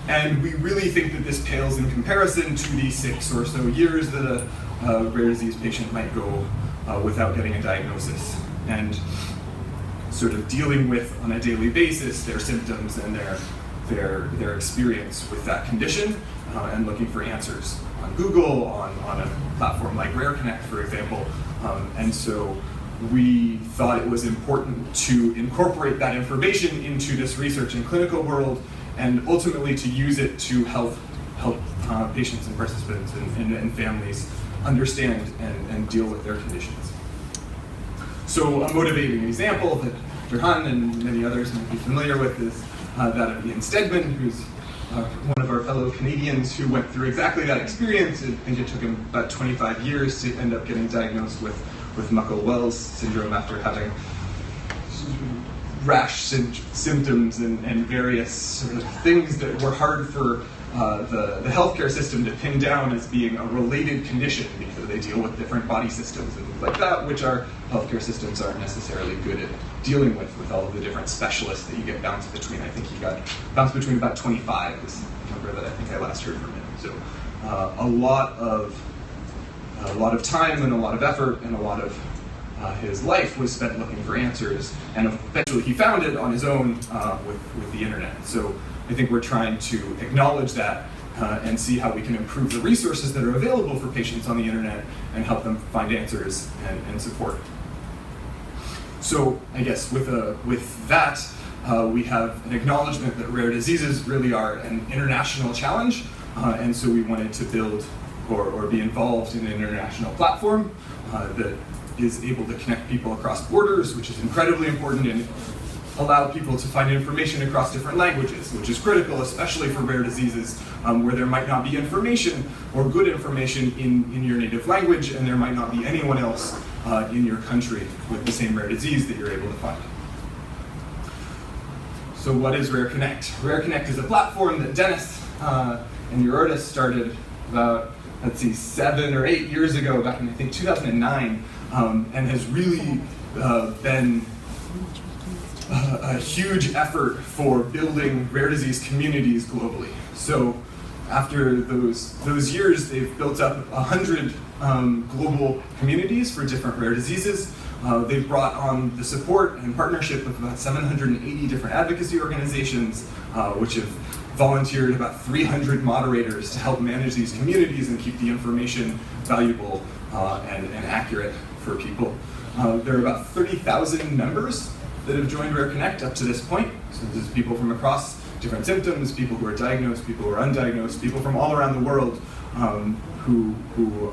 And we really think that this pales in comparison to the 6 or so years that a rare disease patient might go without getting a diagnosis, and sort of dealing with on a daily basis their symptoms and their experience with that condition, and looking for answers on Google, on a platform like RareConnect, for example. And so we thought it was important to incorporate that information into this research and clinical world, and ultimately to use it to help patients and participants and families understand and deal with their conditions. So a motivating example that Dr. Han and many others might be familiar with is that of Ian Stegman, who's one of our fellow Canadians who went through exactly that experience. I think it took him about 25 years to end up getting diagnosed with Muckle-Wells syndrome after having rash symptoms and various sort of things that were hard for the healthcare system to pin down as being a related condition, because they deal with different body systems and things like that, which our healthcare systems aren't necessarily good at dealing with all of the different specialists that you get bounced between. I think he got bounced between about 25 is the number that I think I last heard from him. So a lot of time and a lot of effort and a lot of his life was spent looking for answers, and eventually he found it on his own with the internet. So I think we're trying to acknowledge that and see how we can improve the resources that are available for patients on the internet and help them find answers and support. So I guess with that, we have an acknowledgement that rare diseases really are an international challenge, and so we wanted to build or be involved in an international platform that is able to connect people across borders, which is incredibly important, and allow people to find information across different languages, which is critical, especially for rare diseases where there might not be information or good information in your native language, and there might not be anyone else in your country with the same rare disease that you're able to find. So what is Rare Connect? Rare Connect is a platform that Dennis and Eurordis started about, 7 or 8 years ago, back in I think 2009, and has really been a huge effort for building rare disease communities globally. So after those years, they've built up 100 global communities for different rare diseases. They've brought on the support and partnership of about 780 different advocacy organizations, which have volunteered about 300 moderators to help manage these communities and keep the information valuable and accurate for people. There are about 30,000 members that have joined Rare Connect up to this point. So this is people from across different symptoms, people who are diagnosed, people who are undiagnosed, people from all around the world who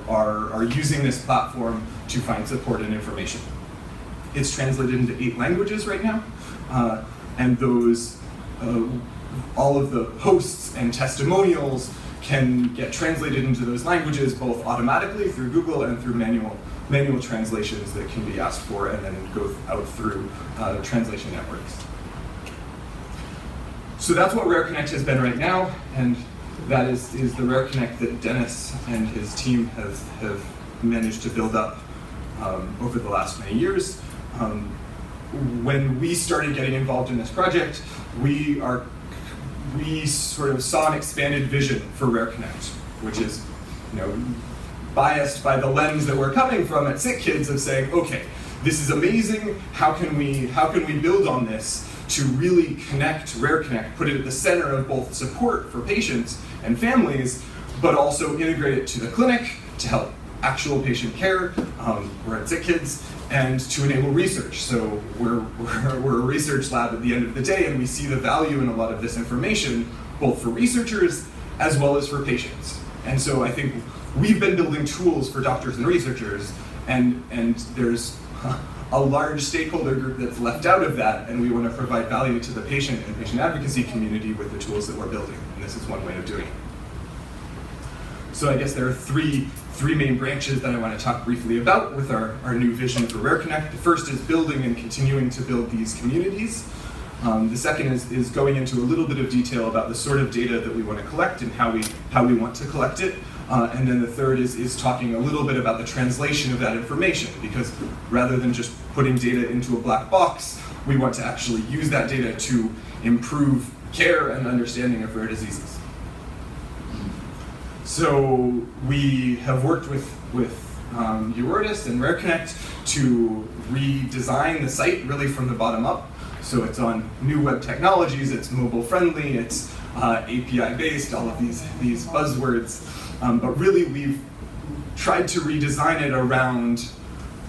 are using this platform to find support and information. It's translated into 8 languages right now, and those all of the posts and testimonials can get translated into those languages both automatically through Google and through manual translations that can be asked for and then go out through translation networks. So that's what Rare Connect has been right now, and that is the Rare Connect that Dennis and his team have managed to build up over the last many years. When we started getting involved in this project, we sort of saw an expanded vision for Rare Connect, which is, biased by the lens that we're coming from at Sick Kids of saying, okay, this is amazing. How can we build on this to really connect Rare Connect, put it at the center of both support for patients and families, but also integrate it to the clinic to help actual patient care. We're at Sick Kids, and to enable research. So we're a research lab at the end of the day, and we see the value in a lot of this information, both for researchers as well as for patients. And so I think we've been building tools for doctors and researchers, and there's a large stakeholder group that's left out of that, and we want to provide value to the patient and patient advocacy community with the tools that we're building, and this is one way of doing it. So I guess there are three main branches that I want to talk briefly about with our new vision for Rare Connect. The first is building and continuing to build these communities. The second is going into a little bit of detail about the sort of data that we want to collect and how we want to collect it. And then the third is talking a little bit about the translation of that information, because rather than just putting data into a black box, we want to actually use that data to improve care and understanding of rare diseases. So we have worked with Eurordis and Rare Connect to redesign the site really from the bottom up. So it's on new web technologies, it's mobile friendly, it's API based, all of these buzzwords. But really we've tried to redesign it around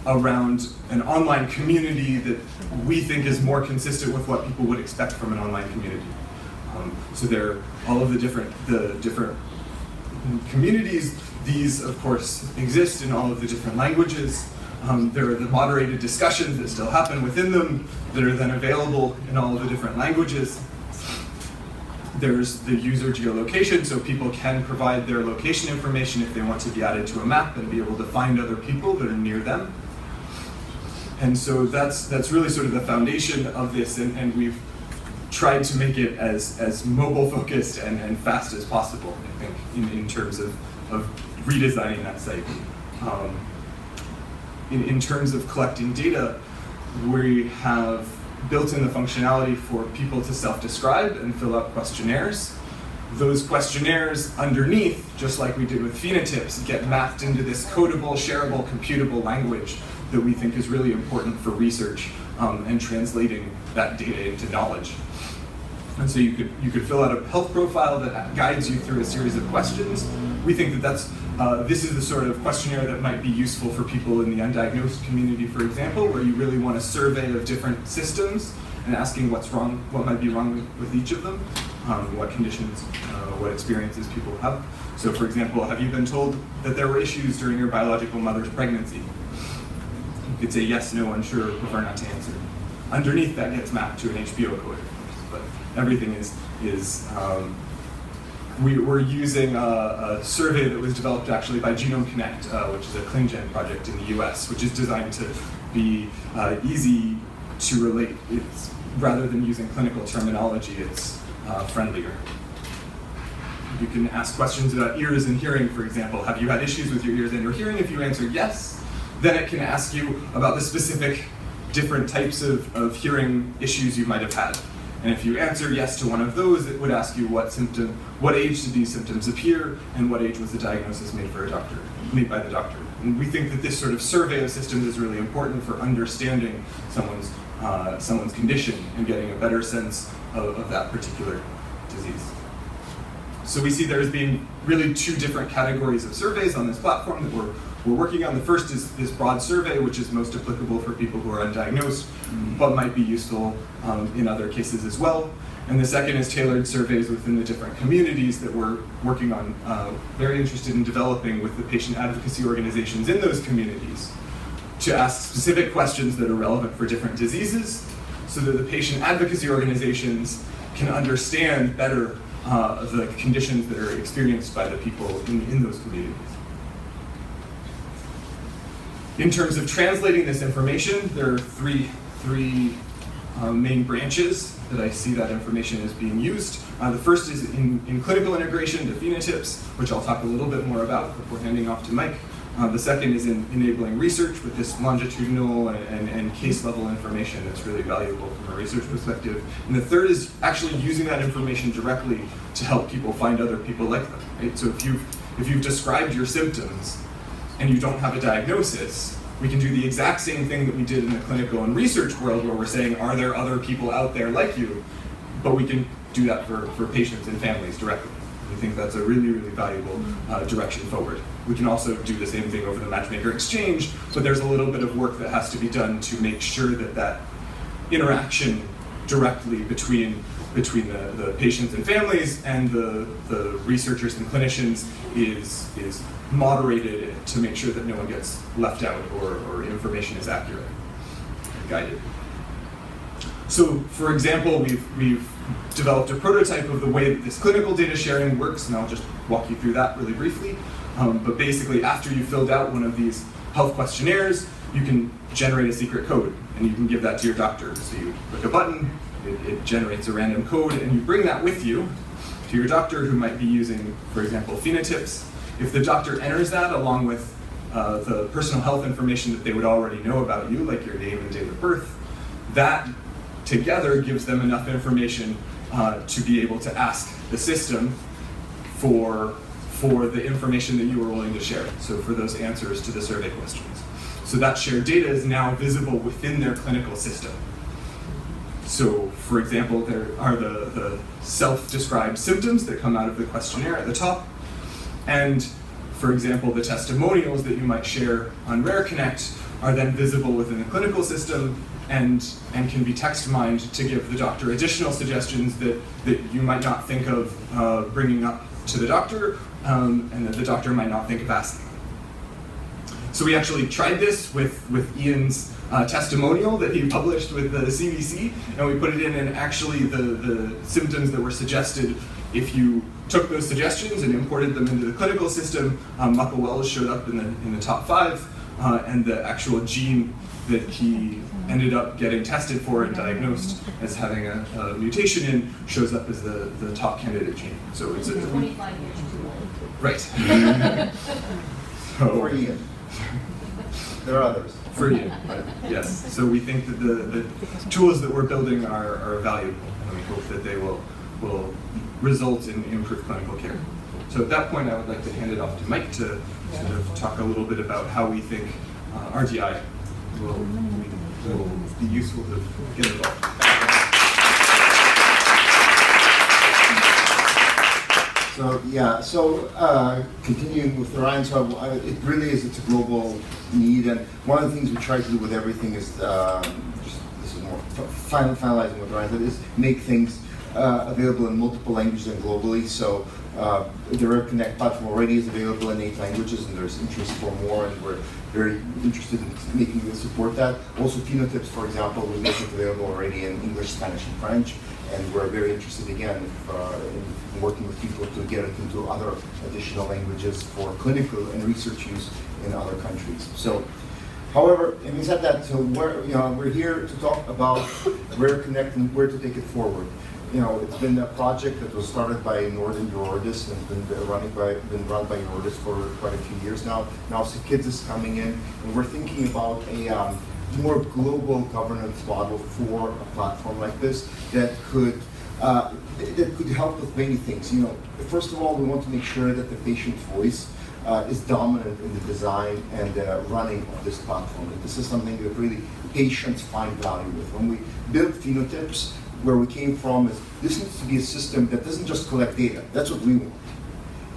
an online community that we think is more consistent with what people would expect from an online community. So there are all of the different communities. These, of course, exist in all of the different languages. There are the moderated discussions that still happen within them that are then available in all of the different languages. There's the user geolocation, so people can provide their location information if they want to be added to a map and be able to find other people that are near them. And so that's really sort of the foundation of this, and we've tried to make it as mobile focused and fast as possible, I think, in terms of redesigning that site. In terms of collecting data, we have built in the functionality for people to self-describe and fill out questionnaires. Those questionnaires underneath, just like we did with phenotypes, get mapped into this codable, shareable, computable language that we think is really important for research and translating that data into knowledge. And so you could fill out a health profile that guides you through a series of questions. We think that this is the sort of questionnaire that might be useful for people in the undiagnosed community, for example, where you really want a survey of different systems and asking what's wrong, what might be wrong with each of them, what conditions, what experiences people have. So for example, have you been told that there were issues during your biological mother's pregnancy? You could say yes, no, unsure, prefer not to answer. Underneath that gets mapped to an HPO code, but everything is we're using a survey that was developed actually by Genome Connect, which is a ClinGen project in the US, which is designed to be easy to relate. It's, rather than using clinical terminology, it's friendlier. You can ask questions about ears and hearing, for example. Have you had issues with your ears and your hearing? If you answer yes, then it can ask you about the specific different types of hearing issues you might have had. And if you answer yes to one of those, it would ask you what age did these symptoms appear, and what age was the diagnosis made by the doctor. And we think that this sort of survey of systems is really important for understanding someone's condition and getting a better sense of that particular disease. So we see there's been really two different categories of surveys on this platform that we're working on. The first is this broad survey, which is most applicable for people who are undiagnosed, but might be useful in other cases as well. And the second is tailored surveys within the different communities that we're working on, very interested in developing with the patient advocacy organizations in those communities to ask specific questions that are relevant for different diseases so that the patient advocacy organizations can understand better the conditions that are experienced by the people in those communities. In terms of translating this information, there are three main branches that I see that information is being used. The first is in clinical integration to phenotypes, which I'll talk a little bit more about before handing off to Mike. The second is in enabling research with this longitudinal and case level information that's really valuable from a research perspective. And the third is actually using that information directly to help people find other people like them. Right? So if you've described your symptoms and you don't have a diagnosis, we can do the exact same thing that we did in the clinical and research world where we're saying, are there other people out there like you? But we can do that for patients and families directly. We think that's a really, really valuable direction forward. We can also do the same thing over the Matchmaker Exchange, but there's a little bit of work that has to be done to make sure that that interaction directly between the patients and families and the researchers and clinicians is moderated to make sure that no one gets left out or information is accurate and guided. So, for example, we've developed a prototype of the way that this clinical data sharing works, and I'll just walk you through that really briefly. But basically, after you filled out one of these health questionnaires, you can generate a secret code, and you can give that to your doctor. So you click a button, it generates a random code, and you bring that with you to your doctor who might be using, for example, phenotypes. If the doctor enters that along with the personal health information that they would already know about you, like your name and date of birth, that together gives them enough information to be able to ask the system for the information that you were willing to share, so for those answers to the survey questions. So that shared data is now visible within their clinical system. So, for example, there are the self-described symptoms that come out of the questionnaire at the top, and, for example, the testimonials that you might share on Rare Connect are then visible within the clinical system and can be text mined to give the doctor additional suggestions that you might not think of bringing up to the doctor, and that the doctor might not think of asking. So we actually tried this with Ian's testimonial that he published with the CBC, and we put it in, and actually the symptoms that were suggested, if you took those suggestions and imported them into the clinical system, Muckle Wells showed up in the top 5, and the actual gene that he ended up getting tested for and diagnosed as having a mutation in shows up as the top candidate gene. So it's 25 years too old. Right. For Ian. There are others. For Ian, but yes. So we think that the tools that we're building are valuable, and we hope that they will result in improved clinical care. So at that point, I would like to hand it off to Mike to sort of talk a little bit about how we think RDI will be useful to get involved. So continuing with Ryan, it really is, it's a global need, and one of the things we try to do with everything is, this is more finalizing what Ryan said, is make things available in multiple languages and globally. So the Rare Connect platform already is available in 8 languages, and there's interest for more, and we're very interested in making it support that. Also, phenotypes, for example, we make it available already in English, Spanish, and French, and we're very interested again in working with people to get it into other additional languages for clinical and research use in other countries. So, however, having said that, so we're here to talk about Rare Connect and where to take it forward. It's been a project that was started by Northern Urologists and been run by urologists for quite a few years now. Now SickKids is coming in, and we're thinking about a more global governance model for a platform like this that could help with many things. First of all, we want to make sure that the patient's voice is dominant in the design and running of this platform. And this is something that really patients find value with. When we build phenotypes, where we came from is this needs to be a system that doesn't just collect data. That's what we want.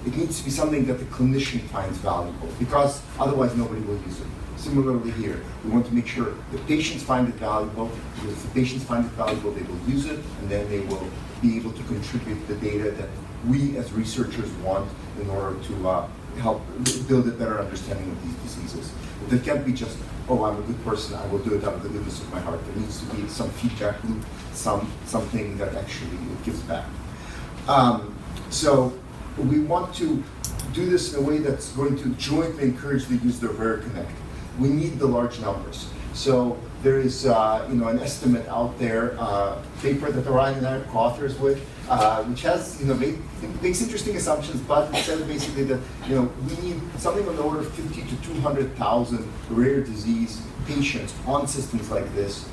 It needs to be something that the clinician finds valuable, because otherwise nobody will use it. Similarly here, we want to make sure the patients find it valuable, because if the patients find it valuable, they will use it, and then they will be able to contribute the data that we as researchers want in order to help build a better understanding of these diseases. It can't be just, oh, I'm a good person, I will do it out of the goodness of my heart. There needs to be some feedback loop, something that actually gives back. So we want to do this in a way that's going to jointly encourage the use of Rare Connect. We need the large numbers. So there is an estimate out there, paper that Orion and I are co-authors with, which has, it makes interesting assumptions, but it says basically that, we need something on the order of 50 to 200,000 rare disease patients on systems like this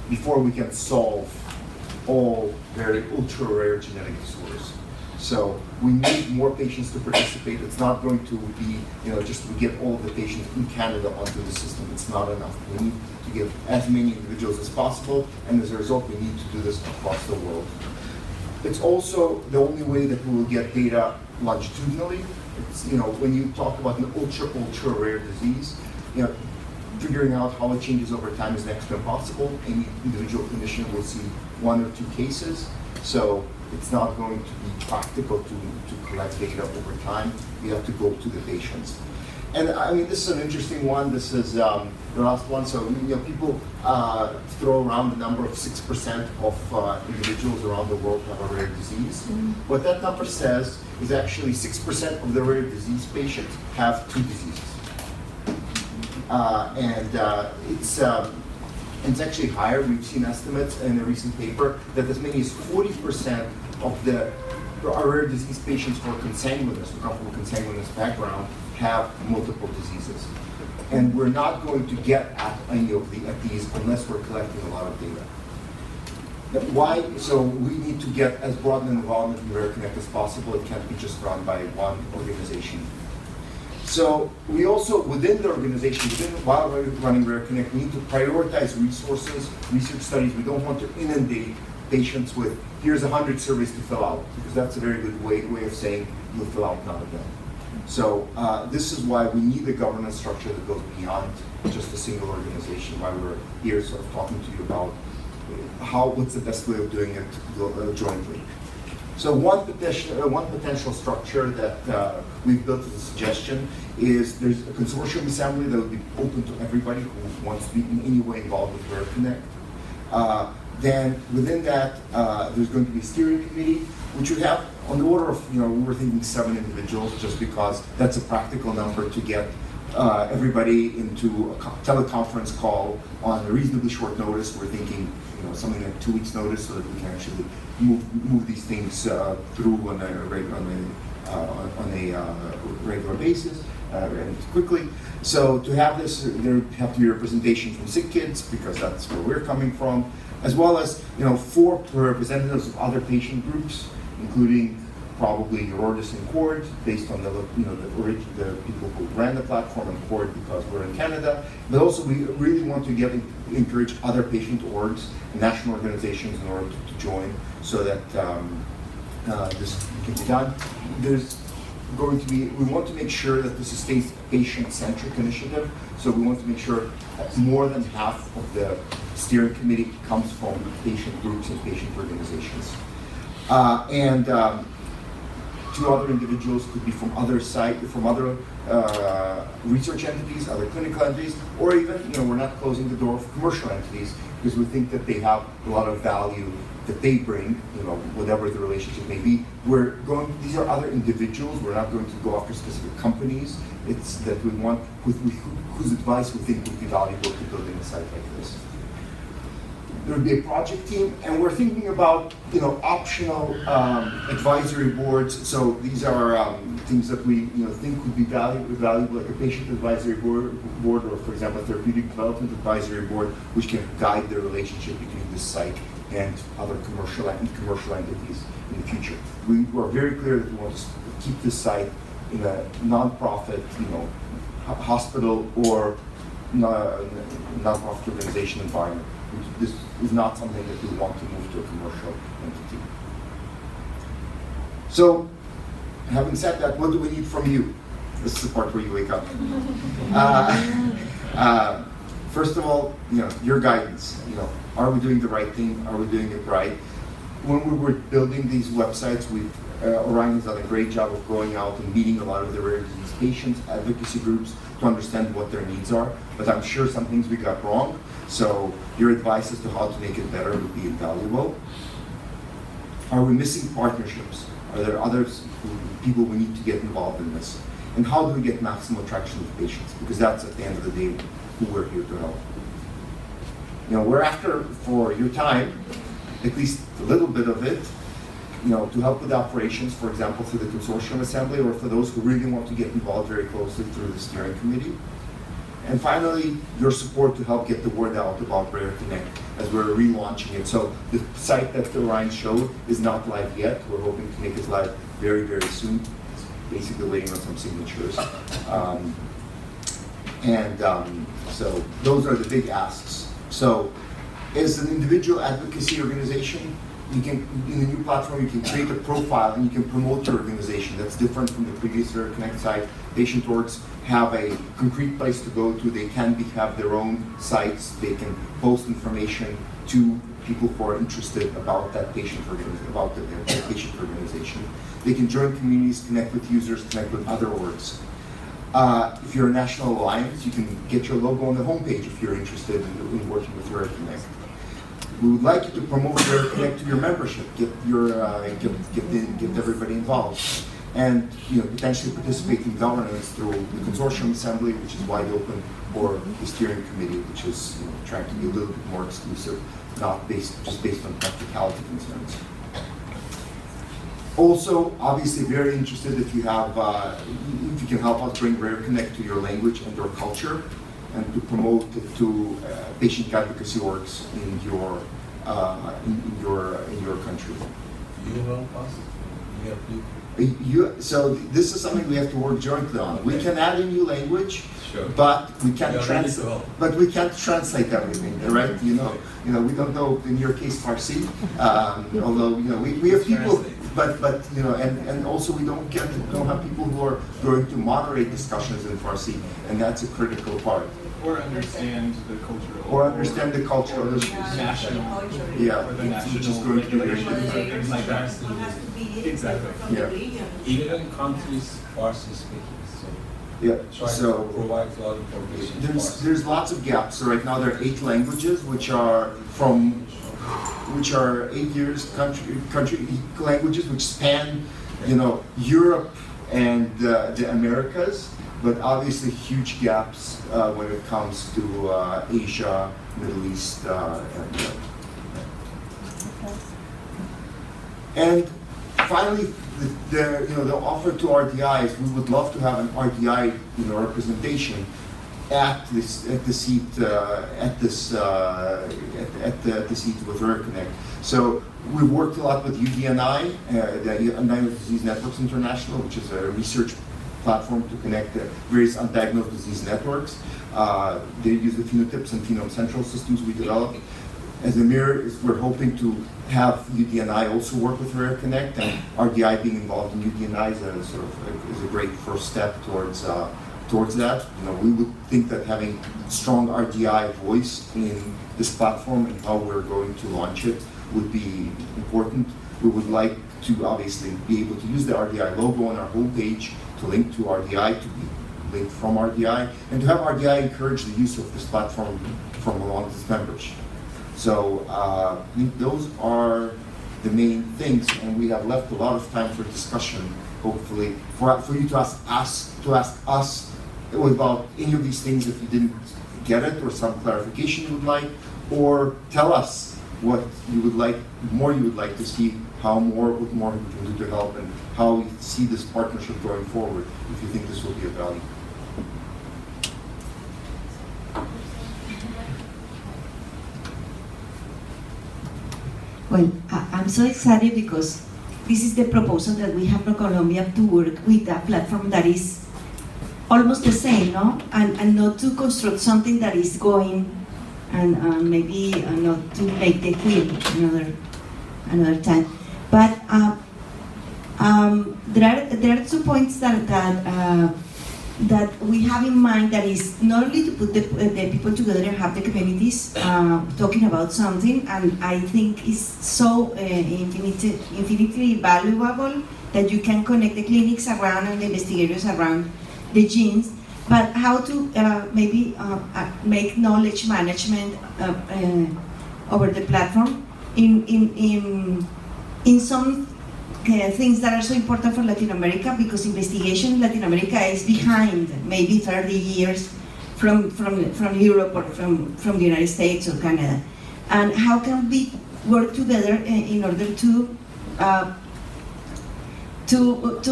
before we can solve all very ultra rare genetic disorders. So we need more patients to participate. It's not going to be, just to get all of the patients in Canada onto the system. It's not enough. We need to get as many individuals as possible, and as a result, we need to do this across the world. It's also the only way that we will get data longitudinally. It's, when you talk about an ultra rare disease, figuring out how it changes over time is next to impossible. Any individual clinician will see 1 or 2 cases. So it's not going to be practical to collect data over time. You have to go to the patients. And I mean, this is an interesting one. This is the last one. So people throw around the number of 6% of individuals around the world have a rare disease. What that number says is actually 6% of the rare disease patients have 2 diseases. It's actually higher. We've seen estimates in a recent paper that as many as 40% of the rare disease patients who are consanguineous, who come from a consanguineous background, have multiple diseases. And we're not going to get at any of these unless we're collecting a lot of data. Why? So we need to get as broad an involvement in Rare Connect as possible. It can't be just run by one organization. So we also, within the organization, while we're running Rare Connect, we need to prioritize resources, research studies. We don't want to inundate patients with, here's 100 surveys to fill out, because that's a very good way of saying you'll fill out none of them. So this is why we need a governance structure that goes beyond just a single organization, why we're here sort of talking to you about what's the best way of doing it jointly. So one potential structure that we've built as a suggestion is there's a consortium assembly that would be open to everybody who wants to be in any way involved with Rare Connect. Then within that, there's going to be a steering committee, which would have on the order of, we were thinking 7 individuals, just because that's a practical number to get everybody into a teleconference call on a reasonably short notice. We're thinking, something like 2 weeks notice, so that we can actually move these things through on a regular basis and quickly. So to have this, there would have to be representation from SickKids, because that's where we're coming from, as well as 4 representatives of other patient groups, including probably urologists and CORD, based on the people who ran the platform, and CORD because we're in Canada. But also we really want to encourage other patient orgs and national organizations in order to join, so that this can be done. We want to make sure that this is a patient-centric initiative. So we want to make sure that more than half of the steering committee comes from patient groups and patient organizations. And two other individuals could be from other research entities, other clinical entities, or even, we're not closing the door for commercial entities because we think that they have a lot of value that they bring, whatever the relationship may be. These are other individuals. We're not going to go after specific companies. It's that we want whose advice we think would be valuable to building a site like this. There would be a project team, and we're thinking about optional advisory boards. So these are things that we think would be valuable, like a patient advisory board, or for example, a therapeutic development advisory board, which can guide the relationship between this site and other commercial entities in the future. We are very clear that we want to keep this site in a non-profit, hospital or non-profit organization environment. This is not something that we want to move to a commercial entity. So, having said that, what do we need from you? This is the part where you wake up. First of all, your guidance. Are we doing the right thing? Are we doing it right? When we were building these websites, Orion has done a great job of going out and meeting a lot of the rare disease patients, advocacy groups, to understand what their needs are. But I'm sure some things we got wrong. So your advice as to how to make it better would be invaluable. Are we missing partnerships? Are there people we need to get involved in this? And how do we get maximum traction with patients? Because that's, at the end of the day, who we're here to help. We're after, for your time, at least a little bit of it, to help with operations, for example, through the consortium assembly, or for those who really want to get involved very closely through the steering committee. And finally, your support to help get the word out about Rare Connect as we're relaunching it. So the site that Orion showed is not live yet. We're hoping to make it live very, very soon. It's basically waiting on some signatures. So those are the big asks. So as an individual advocacy organization, you can, in the new platform, you can create a profile and you can promote your organization. That's different from the previous Rare Connect site. Patient orgs have a concrete place to go to. They can have their own sites. They can post information to people who are interested about that patient organization. They can join communities, connect with users, connect with other orgs. If you're a national alliance, you can get your logo on the homepage if you're interested in working with Rare Connect. We would like you to promote Rare Connect to your membership, get everybody involved, and potentially participate in governance through the consortium assembly, which is wide open, or the steering committee, which is trying to be a little bit more exclusive, not based on practicality concerns. Also, obviously, very interested if you can help us bring Rare Connect to your language and your culture, and to promote it to patient advocacy orgs in your country. You help us. So this is something we have to work jointly on. We can add a new language, sure, but we can't translate. But we can't translate everything, right? We don't know. In your case, Farsi. Although we have people, but and also we don't have people who are going to moderate discussions in Farsi, and that's a critical part. Or understand the cultural. Or understand the cultural issues. National. Yeah. Or the national Which is going to be very regulations, different. things like that. Exactly. Yeah. Even countries Farsi speaking. So Yeah. try So to provide a lot of information. there's lots of gaps. So right now there are 8 languages, which are 8 years country languages, which span Europe and the Americas. But obviously huge gaps when it comes to Asia, Middle East, and finally, the offer to RDIs. We would love to have an RDI representation at the seat with Rare Connect. So we've worked a lot with UDNI, the Undiagnosed Disease Networks International, which is a research platform to connect the various undiagnosed disease networks. They use the phenotypes and phenome central systems we developed. As Amir, we're hoping to have UDNI also work with Rare Connect, and RDI being involved in UDNI is a great first step towards that. We would think that having strong RDI voice in this platform and how we're going to launch it would be important. We would like to obviously be able to use the RDI logo on our homepage to link to RDI, to be linked from RDI, and to have RDI encourage the use of this platform from among its members. So I think those are the main things, and we have left a lot of time for discussion, hopefully, for you to ask us about any of these things if you didn't get it, or some clarification you would like, or tell us what you would like, more you would like to see, what more we can do to help, and how we see this partnership going forward, if you think this will be of value. Well, I'm so excited because this is the proposal that we have for Colombia to work with a platform that is almost the same, no? And not to construct something that is going and maybe not to make the wheel another time. But there are 2 points that we have in mind, that is not only to put the people together and have the communities talking about something, and I think is so infinitely valuable that you can connect the clinics around and the investigators around the genes, but how to maybe make knowledge management over the platform in some things that are so important for Latin America, because investigation in Latin America is behind maybe 30 years from Europe or from the United States or Canada. And how can we work together in order to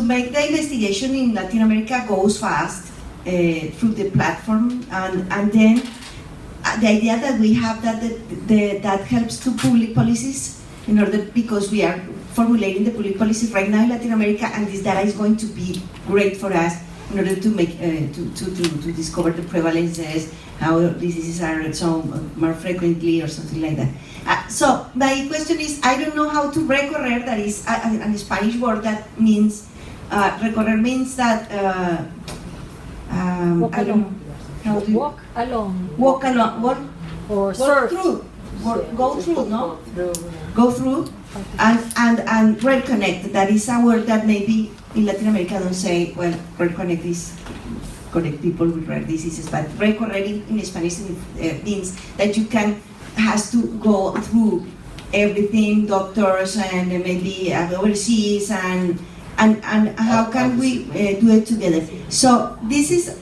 make the investigation in Latin America goes fast through the platform, and then the idea that we have that helps to public policies, in order, because we are formulating the public policies right now in Latin America, and this data is going to be great for us in order to make to discover the prevalences, how diseases are so more frequently or something like that. So my question is, I don't know how to recorrer, that is a Spanish word that means recorrer means that walk along. Walk along. Walk along. Walk, or surf. Go through, no? Go through and reconnect. That is a word that maybe in Latin America don't say, well, reconnect is connect people with rare diseases, but recorrer in Spanish means that you has to go through everything, doctors and maybe overseas, and how can we do it together? So this is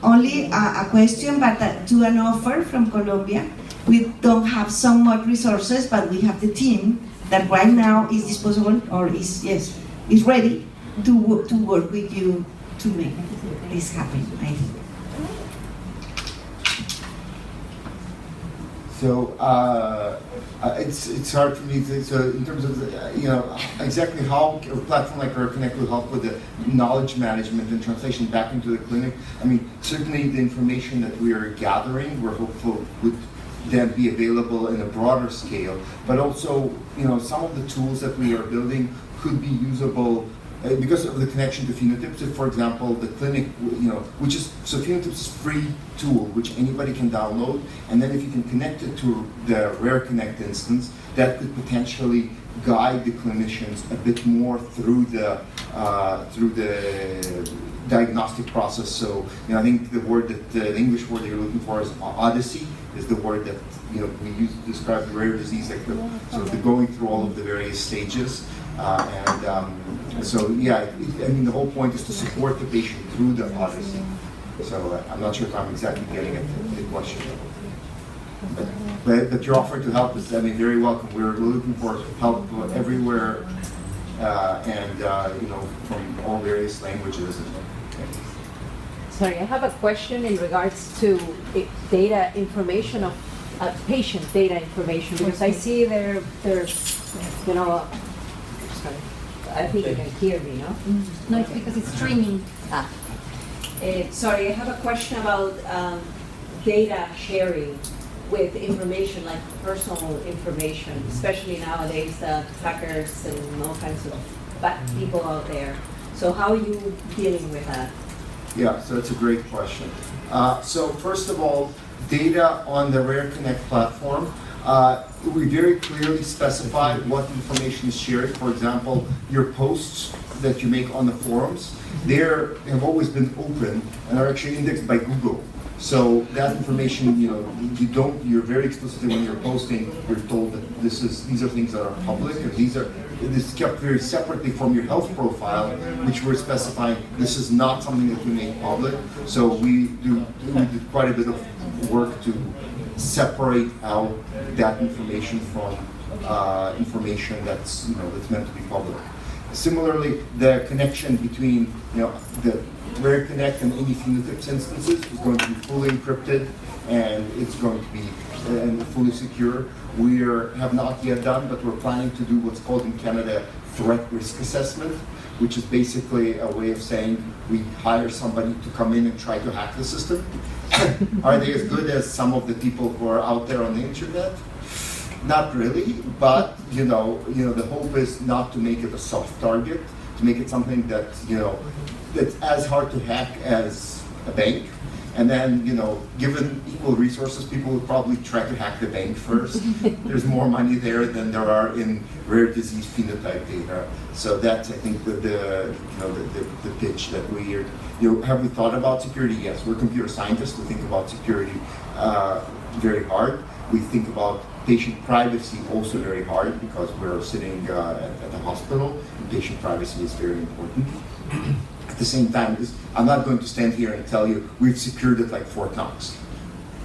only a question, but to an offer from Colombia. We don't have so much resources, but we have the team that right now is disposable, or is ready to work with you to make this happen, I think. So it's hard for me to, so in terms of exactly how a platform like RDI will help with the knowledge management and translation back into the clinic. I mean, certainly the information that we are gathering, we're hopeful would then be available in a broader scale, but also some of the tools that we are building could be usable because of the connection to phenotypes. If, for example, the clinic, phenotypes is a free tool which anybody can download, and then if you can connect it to the Rare Connect instance, that could potentially guide the clinicians a bit more through the diagnostic process. So I think the English word that you're looking for is odyssey, is the word that we use to describe the rare disease, like the going through all of the various stages. So yeah, the whole point is to support the patient through the odyssey. So I'm not sure if I'm exactly getting at the question. But your offer to help is very welcome. We're looking for help everywhere, and from all various languages. Sorry, I have a question in regards to data information of patient data information, because I see there's sorry, I think you can hear me, no? No, it's because it's streaming. Sorry, I have a question about data sharing with information like personal information, especially nowadays, hackers and all kinds of bad people out there. So how are you dealing with that? Yeah, so that's a great question. So first of all, data on the Rare Connect platform we very clearly specify what information is shared. For example, your posts that you make on the forums, they have always been open and are actually indexed by Google. So that information, you're very explicitly when you're posting, you're told that these are things that are public, and this is kept very separately from your health profile, which we're specifying this is not something that we make public. So we did quite a bit of work to separate out that information from information that's meant to be public. Similarly, the connection between the Rare Connect and any phenotypes instances is going to be fully encrypted, and it's going to be fully secure. We have not yet done, but we're planning to do what's called in Canada threat risk assessment, which is basically a way of saying we hire somebody to come in and try to hack the system. Are they as good as some of the people who are out there on the internet? Not really, but the hope is not to make it a soft target, to make it something that that's as hard to hack as a bank. And then, given equal resources, people would probably try to hack the bank first. There's more money there than there are in rare disease phenotype data. So that's, I think, the pitch that we are. Have we thought about security? Yes, we're computer scientists. We think about security very hard. We think about patient privacy also very hard because we're sitting at the hospital, and patient privacy is very important. At the same time, I'm not going to stand here and tell you we've secured it like Fort Knox.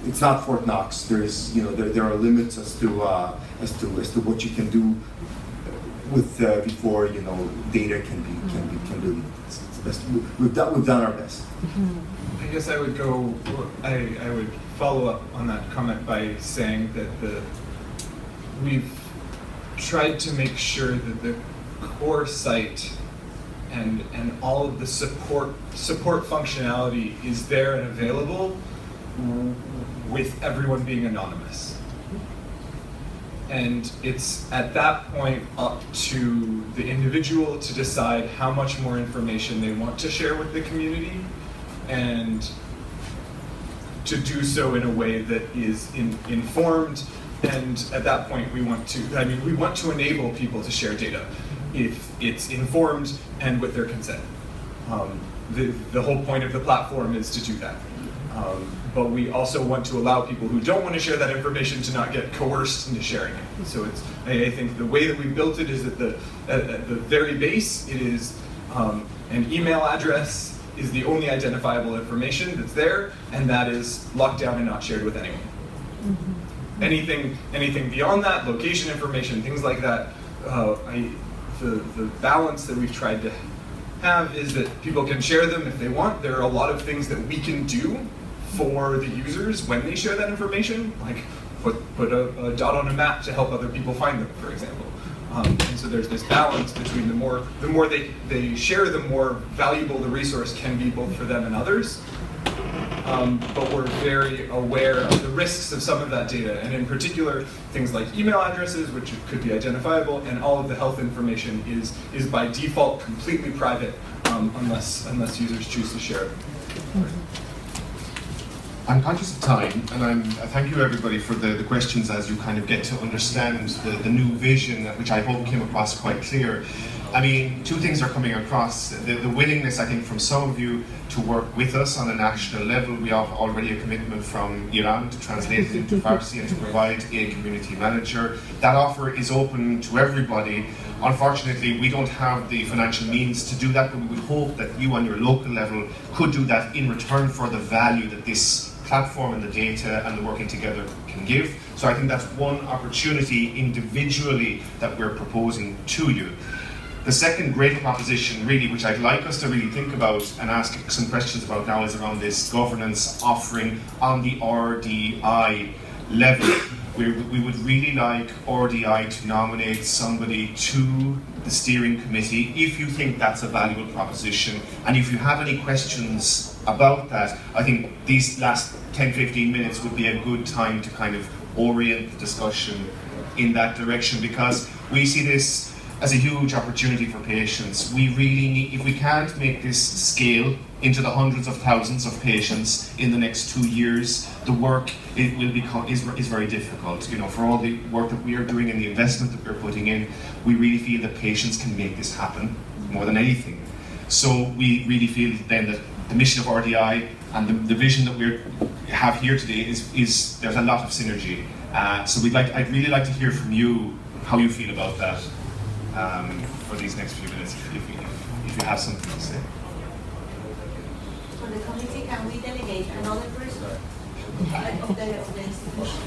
It's not Fort Knox. There's, there are limits as to what you can do with before data can be. It's the best. We've done our best. I guess I would go. I would follow up on that comment by saying that we've tried to make sure that the core site and all of the support functionality is there and available with everyone being anonymous. And it's at that point up to the individual to decide how much more information they want to share with the community, and to do so in a way that is informed. And at that point, we want to enable people to share data if it's informed and with their consent. The whole point of the platform is to do that. But we also want to allow people who don't want to share that information to not get coerced into sharing it. So I think the way that we built it is at the very base, it is an email address is the only identifiable information that's there, and that is locked down and not shared with anyone. Mm-hmm. Anything beyond that, location information, things like that, the balance that we've tried to have is that people can share them if they want. There are a lot of things that we can do for the users when they share that information, like put a dot on a map to help other people find them, for example. And so there's this balance between the more they share, the more valuable the resource can be both for them and others. But we're very aware of the risks of some of that data, and in particular, things like email addresses, which could be identifiable, and all of the health information is by default completely private, unless users choose to share it. I'm conscious of time, and I thank you everybody for the questions as you kind of get to understand the new vision, which I hope came across quite clear. I mean, two things are coming across. The willingness, I think, from some of you to work with us on a national level. We have already a commitment from Iran to translate it into Farsi and to provide a community manager. That offer is open to everybody. Unfortunately, we don't have the financial means to do that, but we would hope that you on your local level could do that in return for the value that this platform and the data and the working together can give. So I think that's one opportunity individually that we're proposing to you. The second great proposition, really, which I'd like us to really think about and ask some questions about now, is around this governance offering on the RDI level. We would really like RDI to nominate somebody to the steering committee if you think that's a valuable proposition. And if you have any questions about that, I think these last 10-15 minutes would be a good time to kind of orient the discussion in that direction, because we see this as a huge opportunity for patients. We really need, if we can't make this scale into the hundreds of thousands of patients in the next 2 years, the work it will become is very difficult. You know, for all the work that we are doing and the investment that we're putting in, we really feel that patients can make this happen more than anything. So we really feel then that the mission of RDI and the vision that we have here today is there's a lot of synergy. So I'd really like to hear from you how you feel about that for these next few minutes, if you have something to say. For the committee, can we delegate another person of the institution?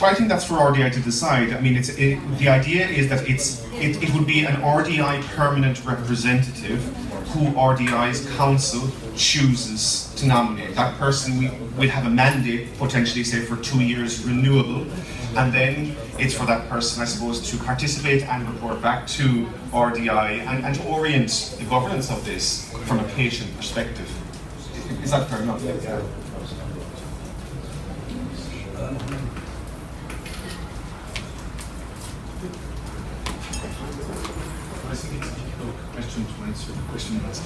Well, I think that's for RDI to decide. I mean, the idea is that it would be an RDI permanent representative who RDI's council chooses to nominate. That person will have a mandate, potentially, say, for 2 years renewable, and then it's for that person, I suppose, to participate and report back to RDI and to orient the governance of this from a patient perspective. Is that fair enough? Yeah. I think it's a difficult question to answer the question you asked.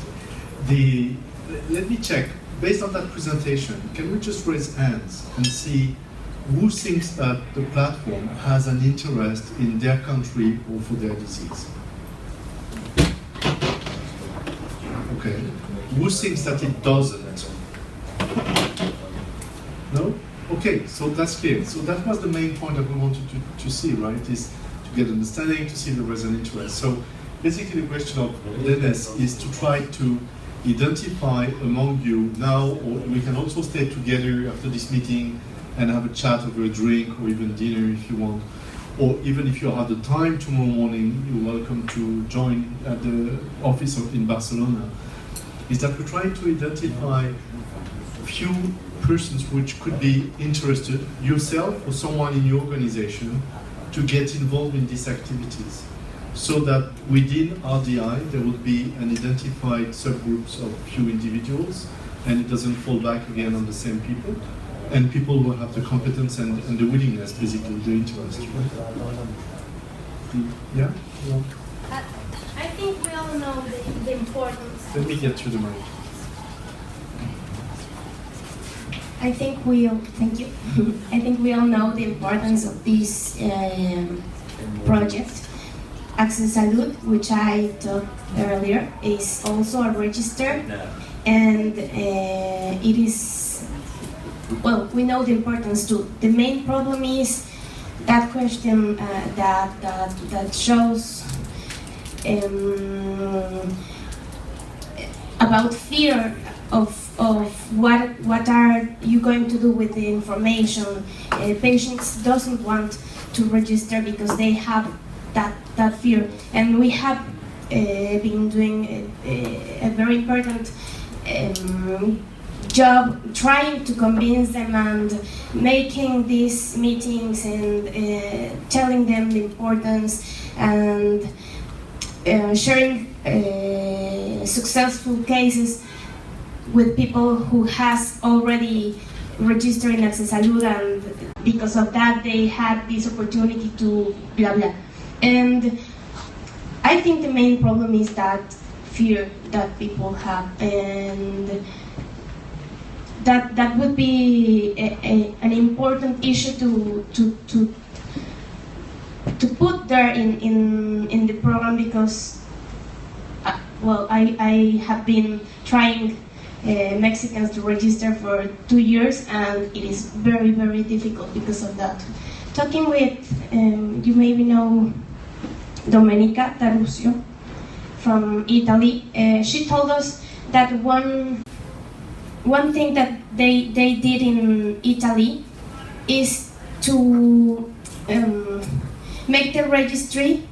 Let me check. Based on that presentation, can we just raise hands and see who thinks that the platform has an interest in their country or for their disease? Okay. Who thinks that it doesn't? No? Okay, so that's clear. So that was the main point that we wanted to see, right? Is to get understanding, to see if there was an interest. So basically the question of Dennis is to try to identify among you now, or we can also stay together after this meeting and have a chat over a drink or even dinner if you want. Or even if you have the time tomorrow morning, you're welcome to join at the office in Barcelona. Is that we're trying to identify a few persons which could be interested, yourself or someone in your organization, to get involved in these activities. So that within RDI there will be an identified subgroups of few individuals, and it doesn't fall back again on the same people, and people will have the competence and the willingness, basically, the interest. Yeah? I think we all know the importance. Let me get to the mic. I think we all, thank you. I think we all know the importance of this project. Access Salud, which I talked earlier, is also a register, and it is, well, we know the importance too. The main problem is that question that shows about fear of what are you going to do with the information. Patients doesn't want to register because they have that fear, and we have been doing a very important job trying to convince them and making these meetings and telling them the importance and sharing successful cases with people who has already registered in Access Salud, and because of that they had this opportunity to blah blah. And I think the main problem is that fear that people have, and that would be an important issue to put there in the program, because well, I have been trying Mexicans to register for 2 years, and it is very, very difficult because of that. Talking with, you maybe know Domenica Tarusio from Italy, she told us that one thing that they did in Italy is to make the registry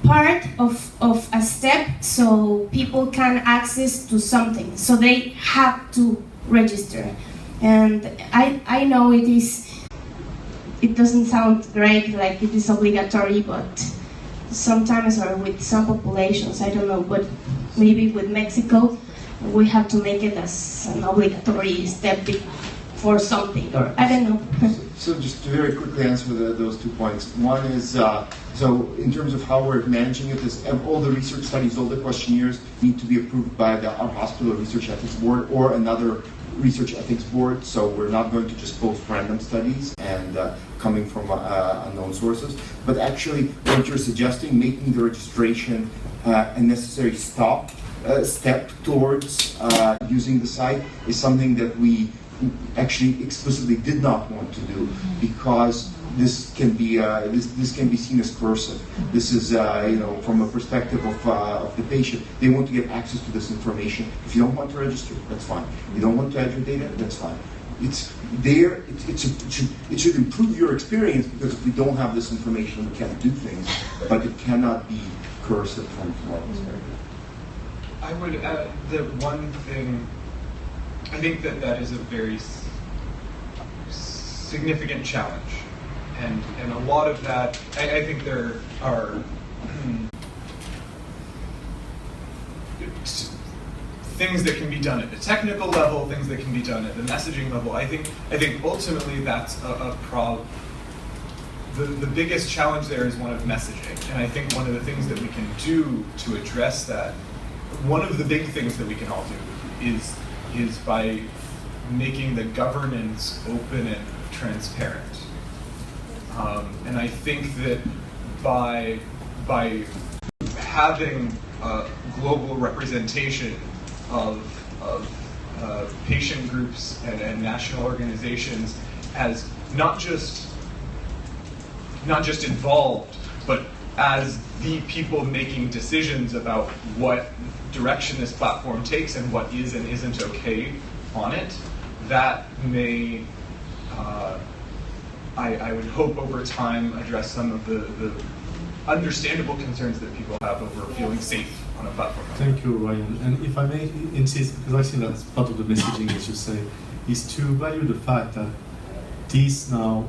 part of a step so people can access to something, so they have to register. And I know it doesn't sound great, like it is obligatory, but sometimes, or with some populations, I don't know, but maybe with Mexico we have to make it as an obligatory step for something, or I don't know. So just to very quickly answer those 2 points. One is, so in terms of how we're managing it, is all the research studies, all the questionnaires need to be approved by our hospital research ethics board or another research ethics board. So we're not going to just post random studies and coming from unknown sources. But actually, what you're suggesting, making the registration a necessary step towards using the site, is something that we actually explicitly did not want to do, because this can be this can be seen as coercive. This is from a perspective of the patient. They want to get access to this information. If you don't want to register, that's fine. You don't want to add your data, that's fine. It's there. It should improve your experience, because if we don't have this information, we can't do things. But it cannot be coercive from our perspective. I would add that one thing. I think that is a very significant challenge, and a lot of that, I think there are things that can be done at the technical level, things that can be done at the messaging level. I think ultimately that's a problem. The biggest challenge there is one of messaging, and I think one of the things that we can do to address that, one of the big things that we can all do is by making the governance open and transparent. And I think that by having a global representation of patient groups and national organizations as not just involved, but as the people making decisions about what direction this platform takes and what is and isn't okay on it, that may, I would hope over time, address some of the understandable concerns that people have over feeling safe on a platform. Thank you, Ryan. And if I may insist, because I think that's part of the messaging, as you say, is to value the fact that this now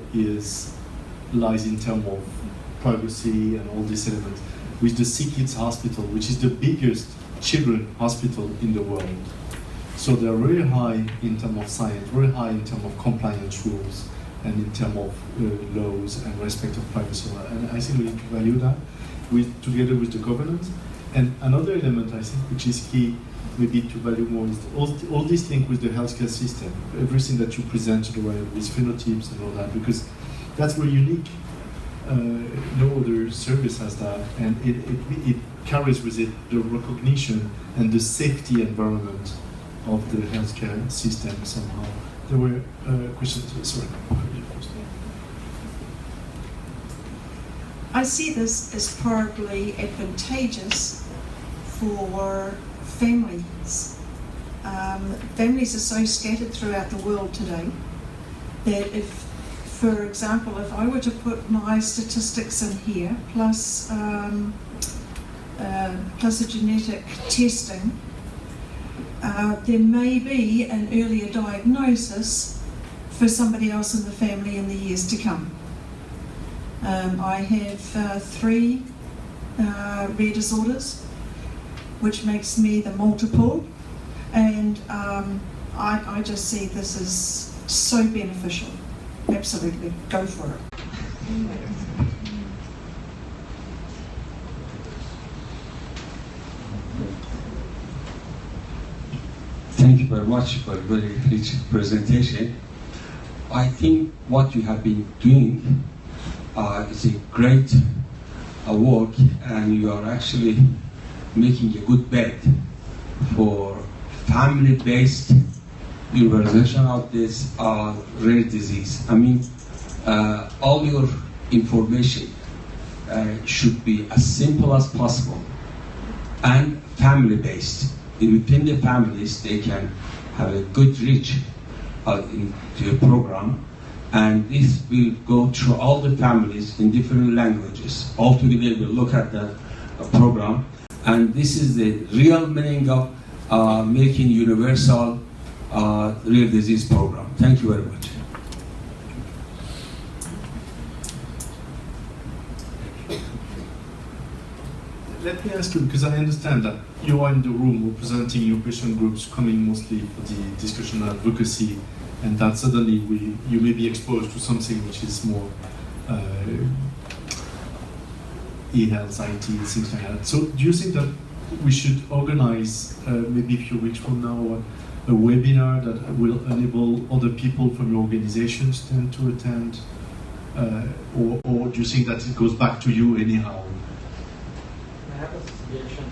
lies in terms of privacy and all these elements with the Sick Kids Hospital, which is the biggest children hospital in the world. So they're really high in terms of science, very high in terms of compliance rules, and in terms of laws and respect of privacy. And I think we need to value that together with the governance. And another element, I think, which is key maybe to value more, is all these things with the healthcare system, everything that you present to the world with phenotypes and all that, because that's very unique. No other service has that, and it carries with it the recognition and the safety environment of the healthcare system somehow. There were questions. Sorry. I see this as partly advantageous for families. Families are so scattered throughout the world today that if, for example, if I were to put my statistics in here, plus a genetic testing, there may be an earlier diagnosis for somebody else in the family in the years to come. I have 3 rare disorders, which makes me the multiple, and I just see this as so beneficial. Absolutely, go for it. Thank you very much for a very rich presentation. I think what you have been doing is a great work, and you are actually making a good bet for family-based utilization of this rare disease. I mean, all your information should be as simple as possible and family-based. Within the families, they can have a good reach into a program, and this will go through all the families in different languages. All together, we'll look at the program, and this is the real meaning of making universal rare disease program. Thank you very much. Let me ask you, because I understand that you are in the room representing your patient groups, coming mostly for the discussion on advocacy and that suddenly you may be exposed to something which is more e-health, IT, things like that. So do you think that we should organize maybe a few weeks from now a webinar that will enable other people from your organizations then to attend, or do you think that it goes back to you anyhow? I have a suggestion.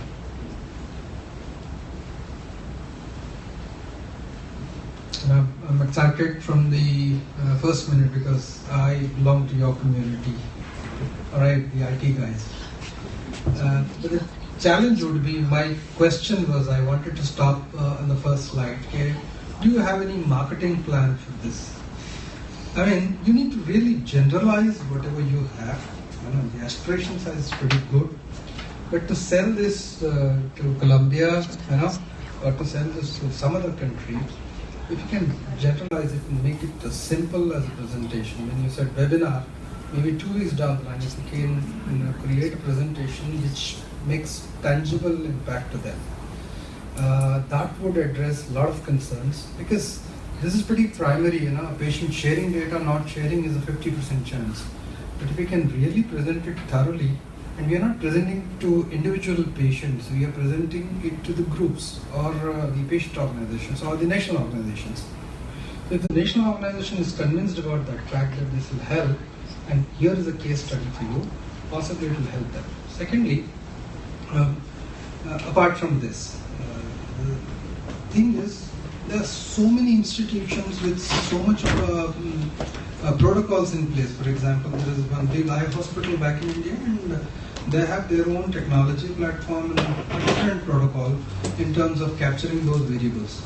I'm excited from the first minute because I belong to your community, alright, the IT guys. But the challenge would be, my question was, I wanted to stop on the first slide. Okay, do you have any marketing plan for this? I mean, you need to really generalize whatever you have. I know the aspiration size is pretty good, but to sell this to Colombia, or to sell this to some other country, if you can generalize it and make it as simple as a presentation. When you said webinar, maybe 2 weeks down the line, if you can create a presentation which makes tangible impact to them, that would address a lot of concerns, because this is pretty primary. A patient sharing data, not sharing is a 50% chance. But if we can really present it thoroughly, and we are not presenting to individual patients, we are presenting it to the groups or the patient organizations or the national organizations. So if the national organization is convinced about that fact that this will help, and here is a case study for you, possibly it will help them. Secondly, apart from this, the thing is, there are so many institutions with so much of protocols in place. For example, there is one big eye hospital back in India, and they have their own technology platform and a different protocol in terms of capturing those variables.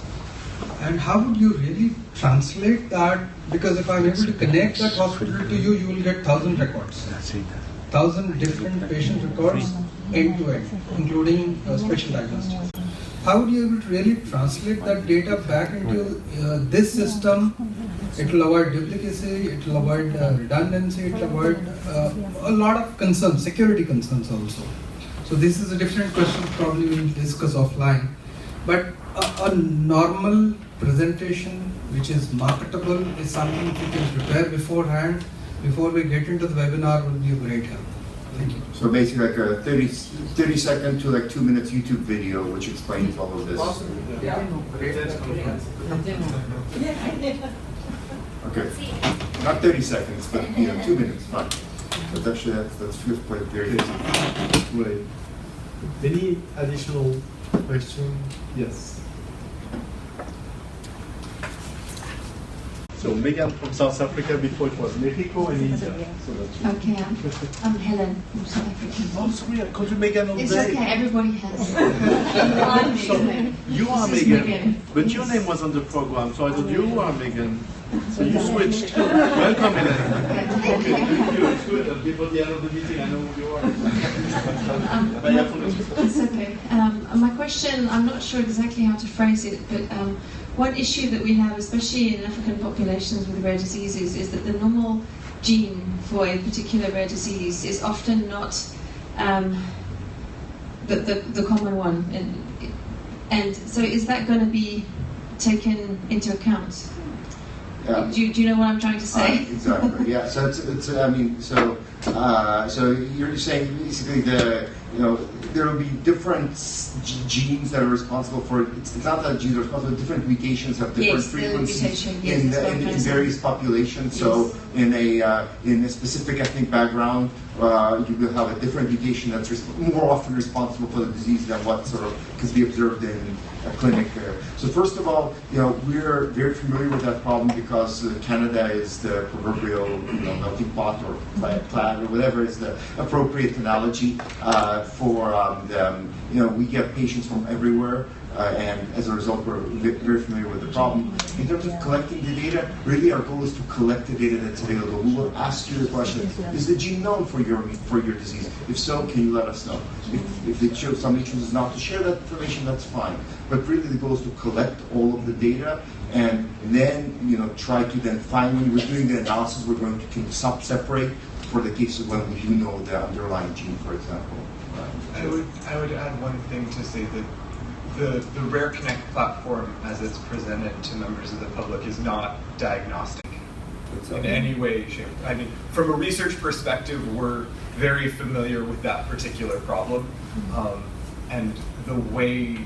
And how would you really translate that? Because if I'm able to connect that hospital to you, you will get 1,000 records. 1,000 different patient records end to end, including special diagnostics. How would you be able to really translate that data back into this system? It will avoid duplicacy, it will avoid redundancy, it will avoid a lot of concerns, security concerns also. So this is a different question, probably we'll discuss offline. But a normal presentation which is marketable is something that you can prepare beforehand, before we get into the webinar, will be a great help. Thank you. So basically like a 30 second to like 2 minutes YouTube video which explains all of this. Okay, not 30 seconds, but 2 minutes, fine. But actually that's quite very easy. Right. Any additional question? Yes. So Megan from South Africa, before it was Mexico and India. So that's Okay, I'm Helen from South Africa. Oh, sorry, I called you Megan all day. It's okay, everybody has. You are Megan, but your name was on the program, so I thought you are Megan. So you switched. Welcome, Helen. Okay, thank you. It's good. And before the end of the meeting, I know who you are. It's okay. My question, I'm not sure exactly how to phrase it, but one issue that we have, especially in African populations with rare diseases, is that the normal gene for a particular rare disease is often not the common one. And so is that going to be taken into account? Yeah. Do you know what I'm trying to say? Exactly. Yeah. So it's I mean so you're saying basically there will be different genes that are responsible for. It's not that genes are responsible. Different mutations have different frequencies in various populations. So in a specific ethnic background, you will have a different mutation that's more often responsible for the disease than what sort of could be observed in a clinic there. So first of all, we're very familiar with that problem because Canada is the proverbial melting pot or plant or whatever is the appropriate analogy for we get patients from everywhere. And as a result, we're very familiar with the problem. In terms of collecting the data, really our goal is to collect the data that's available. We will ask you the question, is the gene known for your disease? If so, can you let us know? If somebody chooses not to share that information, that's fine. But really the goal is to collect all of the data and then try to then find, when we're doing the analysis, we're going to separate for the cases when we do know the underlying gene, for example. I would add one thing to say that the Rare Connect platform as that's presented to members of the public is not diagnostic in any way, shape. I mean, from a research perspective, we're very familiar with that particular problem. And the way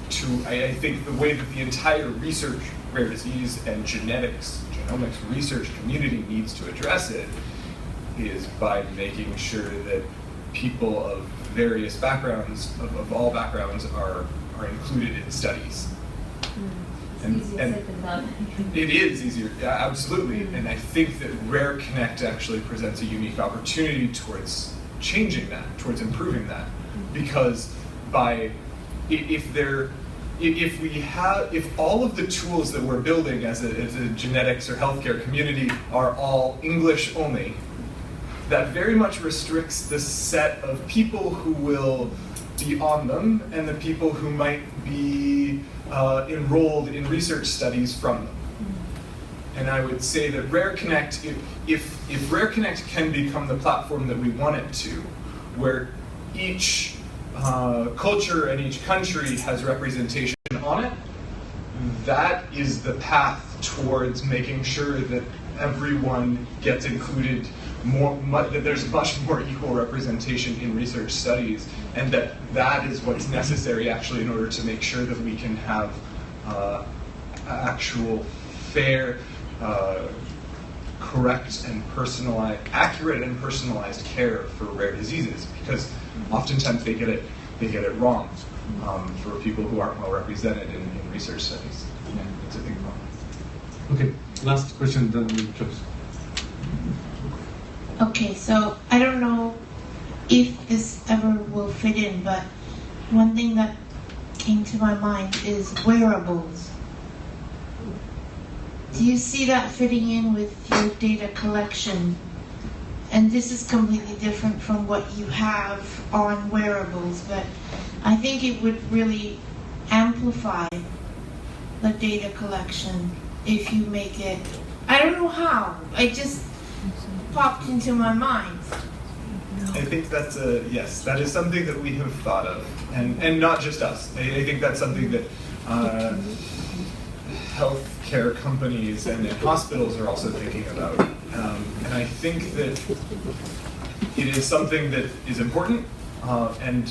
to, I think the way that the entire research, rare disease and genetics, genomics research community needs to address it is by making sure that people of various backgrounds, of all backgrounds, are included in studies. And it is easier, yeah, absolutely. And I think that Rare Connect actually presents a unique opportunity towards changing that, towards improving that, because if all of the tools that we're building as a genetics or healthcare community are all English only, that very much restricts the set of people who will be on them and the people who might be enrolled in research studies from them. And I would say that Rare Connect, if Rare Connect can become the platform that we want it to, where each culture and each country has representation on it, that is the path towards making sure that everyone gets included, that there's much more equal representation in research studies, and that is what's necessary actually in order to make sure that we can have actual fair, correct and personalized, accurate and personalized care for rare diseases, because oftentimes they get it wrong for people who aren't well represented in research studies. Yeah, it's a big problem. Okay, last question, then we close. Okay, so I don't know if this ever will fit in, but one thing that came to my mind is wearables. Do you see that fitting in with your data collection? And this is completely different from what you have on wearables, but I think it would really amplify the data collection if you make it, I don't know how, it just popped into my mind. I think that's yes, that is something that we have thought of, and not just us. I think that's something that healthcare companies and hospitals are also thinking about. And I think that it is something that is important, and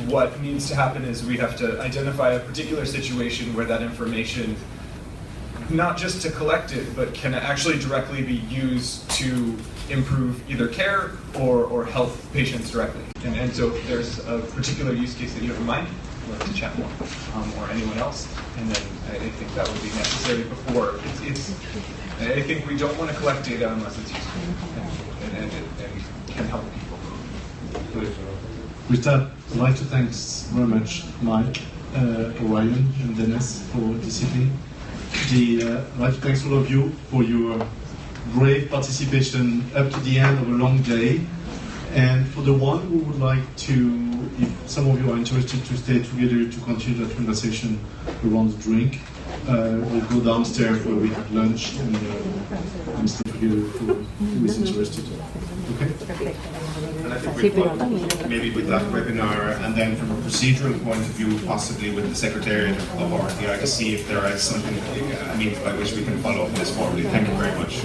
what needs to happen is we have to identify a particular situation where that information, not just to collect it, but can actually directly be used to improve either care or help patients directly. And so if there's a particular use case that you have in mind, we'd like to chat more, or anyone else, and then I think that would be necessary before. I think we don't want to collect data unless it's useful and can help people. With that, I'd like to thank very much Mike, Orion, and Dennis for participating. I'd like to thank all of you for your brave participation up to the end of a long day. And for the one who would like to, if some of you are interested to stay together to continue that conversation around the drink, we'll go downstairs where we have lunch and stay together for who is interested. Okay? And I think we maybe with that webinar, and then from a procedural point of view, possibly with the Secretariat of RDI to see if there is something, a means by which we can follow up this formally. Thank you very much.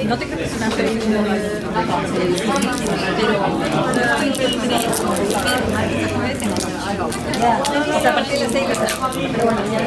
No te creo que es una pero a partir de 6 pero bueno, ya